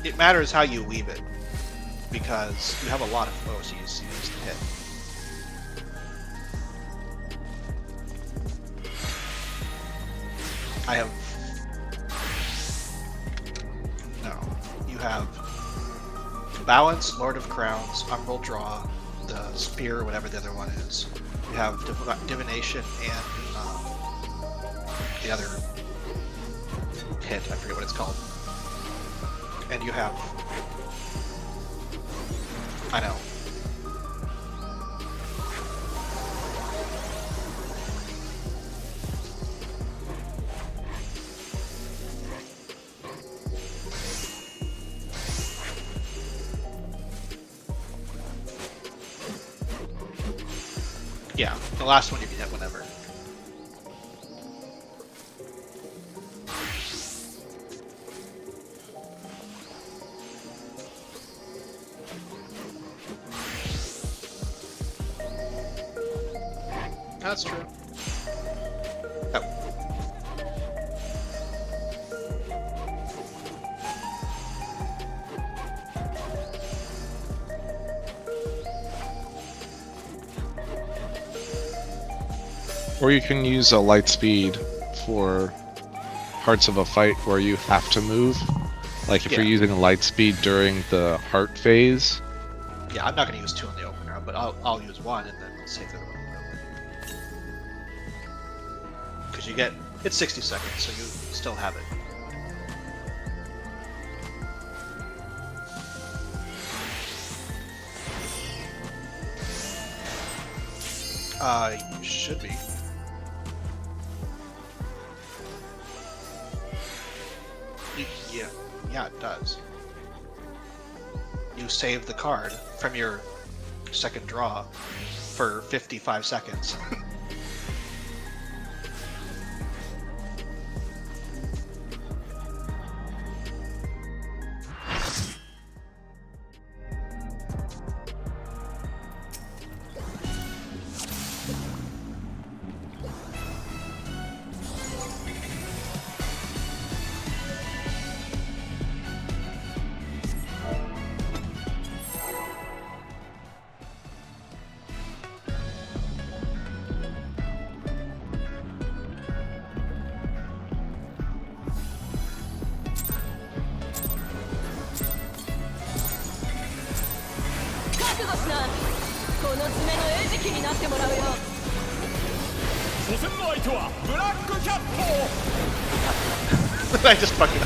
It matters how you weave it, because you have a lot of OCs you use to hit. I have... No. You have Balance, Lord of Crowns, Umbral Draw, the Spear, whatever the other one is. You have Divination and the other hit, I forget what it's called. And you have... I know. Yeah, the last one you can hit whenever. That's true. Oh. Or you can use a light speed for parts of a fight where you have to move. Like if you're using a light speed during the heart phase. Yeah, I'm not going to use 2 in the opener, but I'll use 1 and then save the other one. Because you get... It's 60 seconds, so you still have it. You should be. Yeah, it does. You save the card from your second draw for 55 seconds. I just fucking...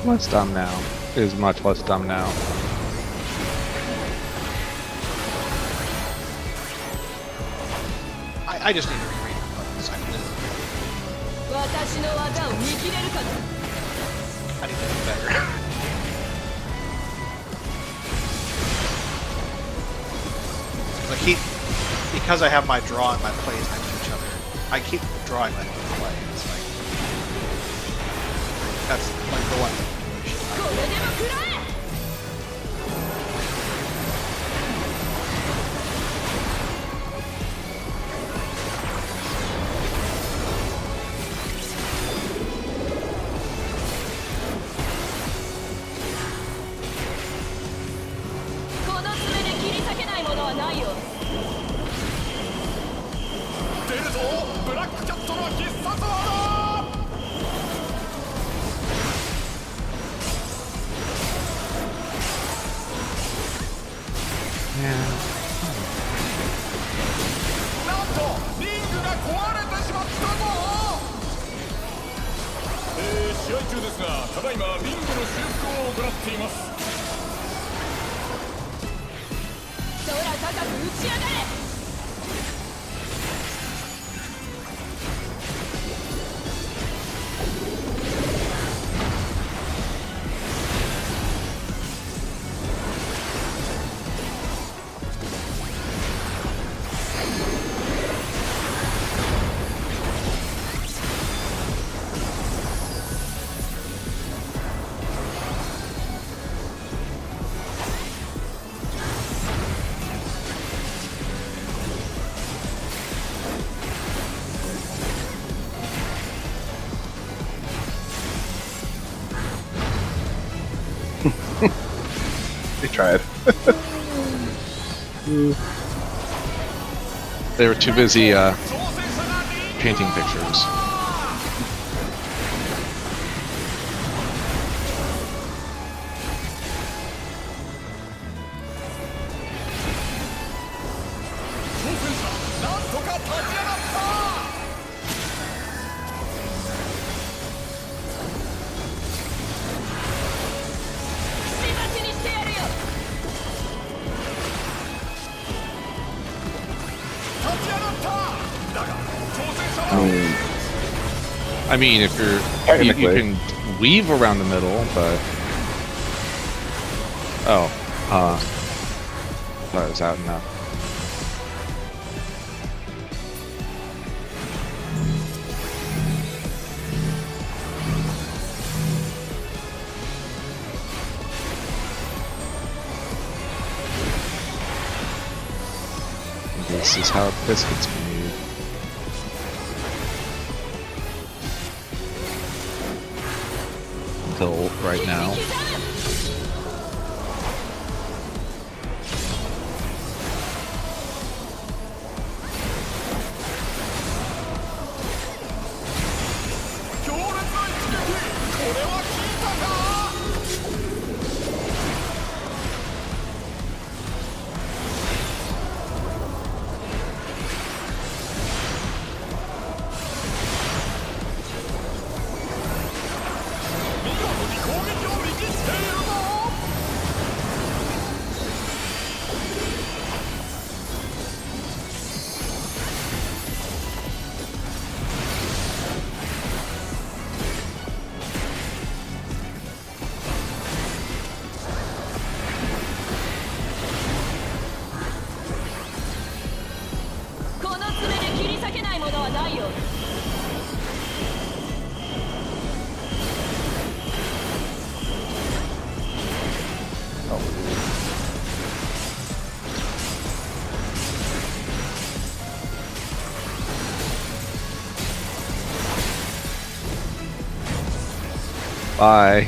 Less dumb now. Is much less dumb now. I just need to reread the buttons. I need to do better. Because I have my draw and my plays next to each other, I keep drawing my play. It's like... That's like the one thing. tried. They were too busy painting pictures. I mean, if you Technically. can weave around the middle, but that was out enough. This is how biscuits are made. Until right now. Bye.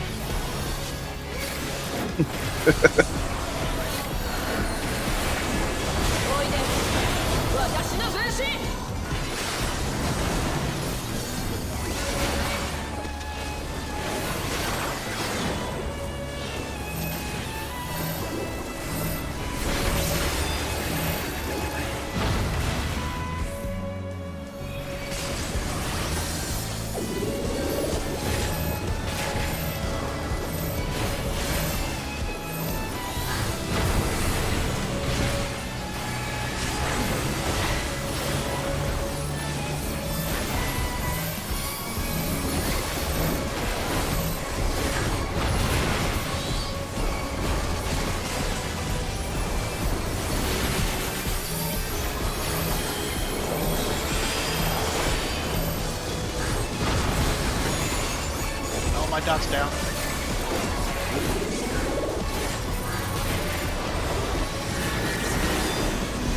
My dot's down.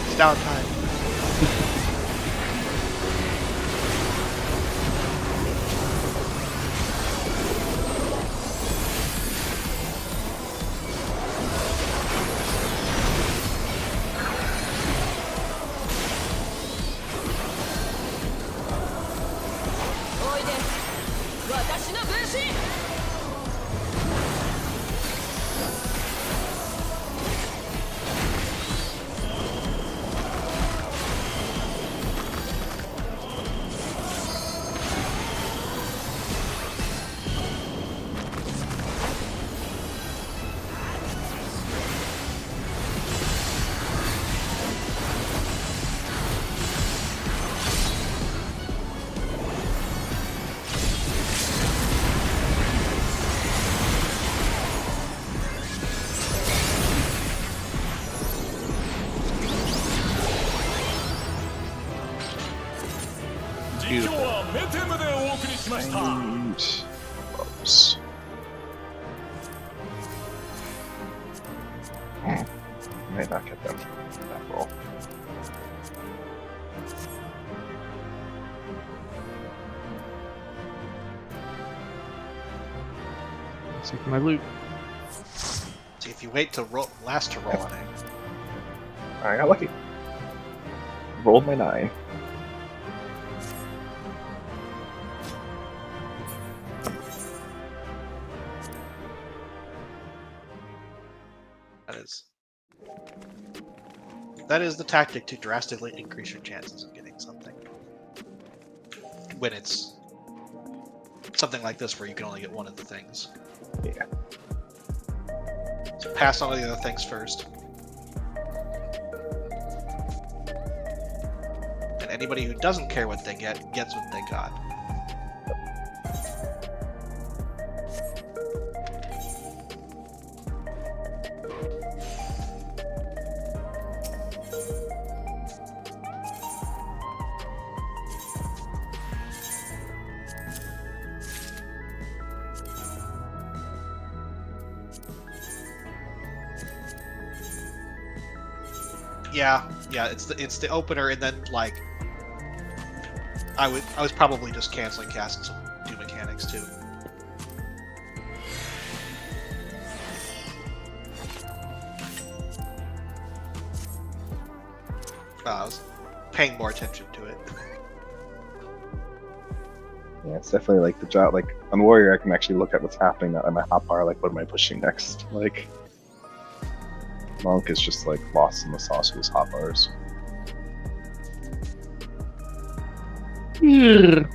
It's down time. Oops. Might not get them from that roll. Take my loot. See if If you wait to roll, last to roll on it. I got lucky. Rolled my 9. That is the tactic to drastically increase your chances of getting something. When it's something like this where you can only get one of the things. Yeah. So pass on the other things first. And anybody who doesn't care what they get, gets what they got. Yeah, it's the opener, and then like I was probably just canceling casts to do mechanics too. I was paying more attention to it. Yeah, it's definitely like the job. Like on Warrior, I can actually look at what's happening on my hotbar. Like, what am I pushing next? Like, Monk is just like lost in the sauce of his hotbars. Yep.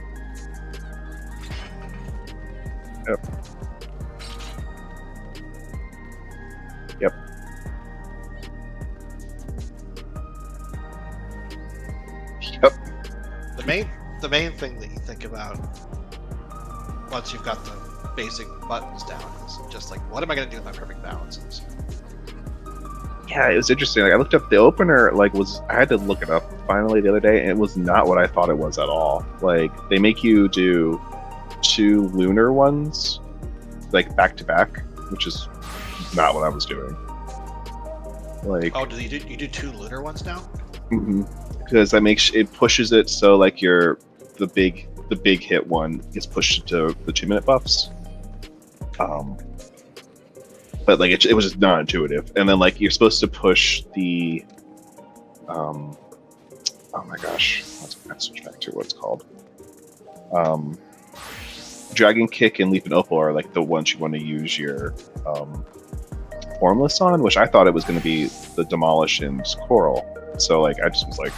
Yep. Yep. The main thing that you think about once you've got the basic buttons down is just like, what am I going to do with my perfect balances? Yeah, it was interesting. Like, I looked up the opener. Like, I had to look it up finally the other day, and it was not what I thought it was at all. Like, they make you do 2 lunar ones, like back to back, which is not what I was doing. Like, oh, you do 2 lunar ones now? Because that makes it pushes it so like the big hit one gets pushed to the 2-minute buffs. But like it was just not intuitive, and then like you're supposed to push the oh my gosh, let's switch back to what it's called. Dragon Kick and Leap and Opal are like the ones you want to use your Formless on, which I thought it was going to be the Demolish and Coral. So like I just was like,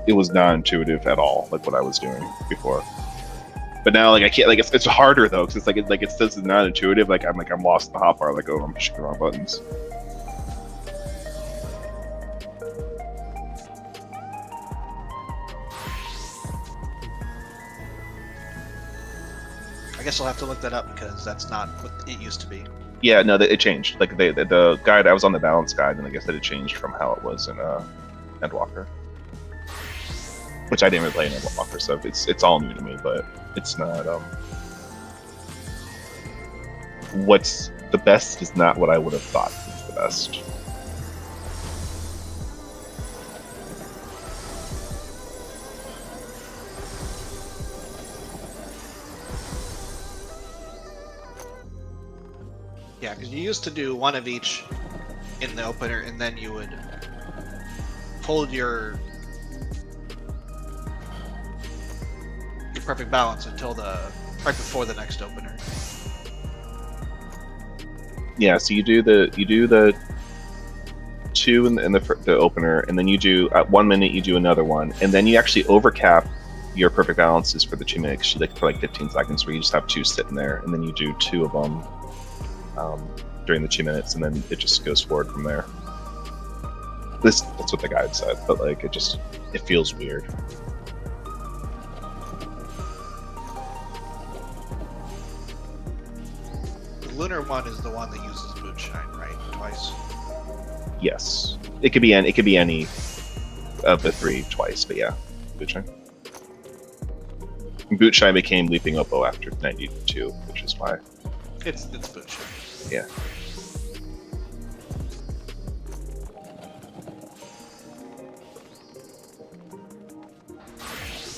it was not intuitive at all, like what I was doing before. But now, like I can't, like it's harder though, because it says it's not intuitive. I'm lost in the hotbar. Like, oh, I'm pushing the wrong buttons. I guess I'll have to look that up because that's not what it used to be. Yeah, no, it changed. Like the guide, I was on the balance guide, and I guess that it changed from how it was in Endwalker, which I didn't really play in Endwalker, so it's all new to me. But it's not. What's the best is not what I would have thought is the best. Yeah, because you used to do 1 of each in the opener, and then you would hold your perfect balance until right before the next opener. Yeah, so you do the 2 in the opener, and then you do at 1 minute you do another one, and then you actually overcap your perfect balances for the 2 minutes. For like 15 seconds, where you just have 2 sitting there, and then you do 2 of them during the 2 minutes, and then it just goes forward from there. That's what the guide said, but like it feels weird. The lunar one is the one that uses moonshine, right? Twice. Yes, it could be any of the 3 twice, but yeah, moonshine. Bootshine became Leaping Oppo after 92, which is why. It's moonshine. Yeah.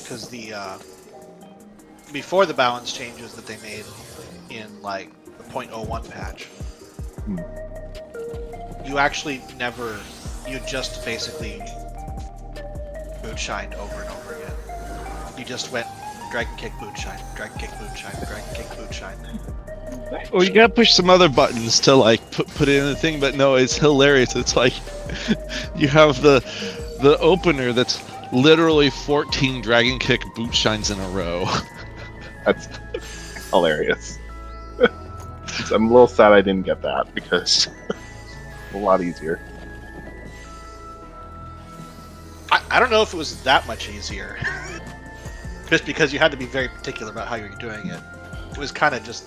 Because before the balance changes that they made in like the .01 patch, you actually never, you just basically moonshined over and over again. You just went dragon kick, moonshine, dragon kick, moonshine, dragon kick, moonshine. Well, you gotta push some other buttons to like put it in the thing, but no, it's hilarious. It's like you have the opener that's literally 14 dragon kick boot shines in a row. That's hilarious. I'm a little sad I didn't get that because it's a lot easier. I don't know if it was that much easier. Just because you had to be very particular about how you were doing it. It was kind of just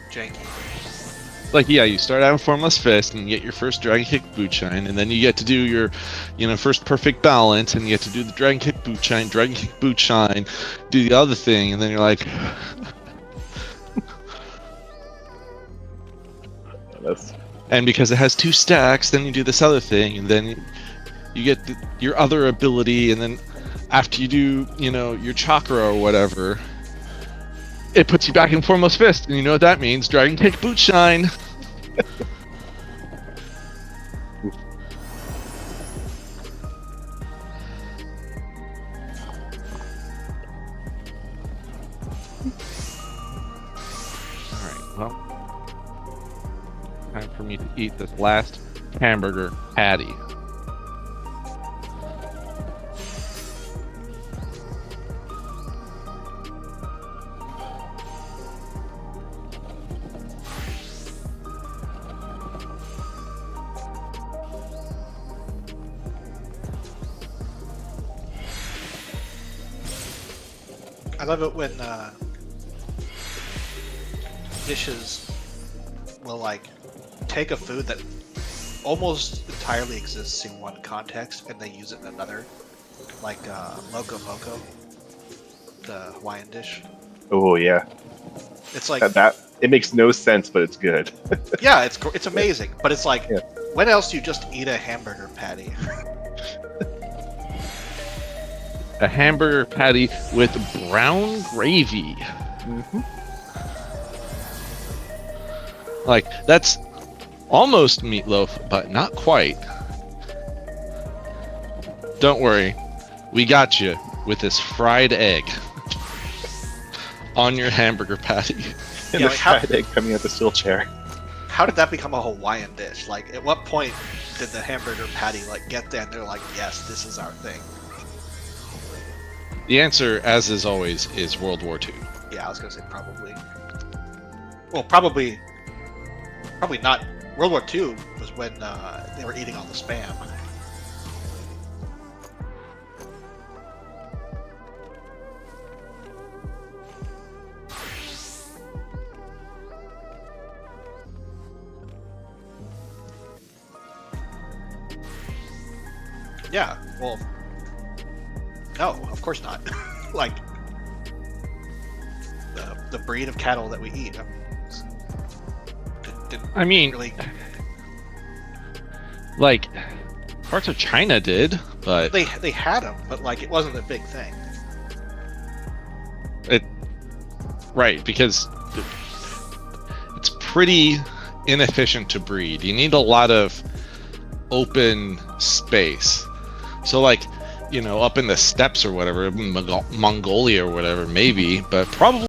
janky. Like, yeah, you start out in Formless Fist and you get your first Dragon Kick Boot Shine, and then you get to do your, first Perfect Balance, and you get to do the Dragon Kick Boot Shine, Dragon Kick Boot Shine, do the other thing, and then you're like... And because it has 2 stacks, then you do this other thing, and then you get your other ability, and then after you do, your chakra or whatever, it puts you back in Formless Fist, and you know what that means? Dragon Kick Boot Shine! Alright, well... time for me to eat this last hamburger patty. I love it when dishes will like take a food that almost entirely exists in one context and they use it in another, like Loco Moco, the Hawaiian dish. Oh yeah, it's like that it makes no sense, but it's good. Yeah, it's amazing, but it's like, when else do you just eat a hamburger patty? A hamburger patty with brown gravy. Mm-hmm. Like, that's almost meatloaf, but not quite. Don't worry, we got you with this fried egg on your hamburger patty. And the fried egg coming out the steel chair. How did that become a Hawaiian dish? Like, at what point did the hamburger patty get there and they're like, yes, this is our thing? The answer, as is always, is World War II. Yeah, I was gonna say probably. Well, probably not. World War II was when they were eating all the Spam. Yeah, well, no, of course not. Like, the breed of cattle that we eat. I mean, really... like, parts of China did, but... They had them, but, like, it wasn't a big thing. Right, because it's pretty inefficient to breed. You need a lot of open space. So, like, up in the steppes or whatever, Mongolia or whatever, maybe, but probably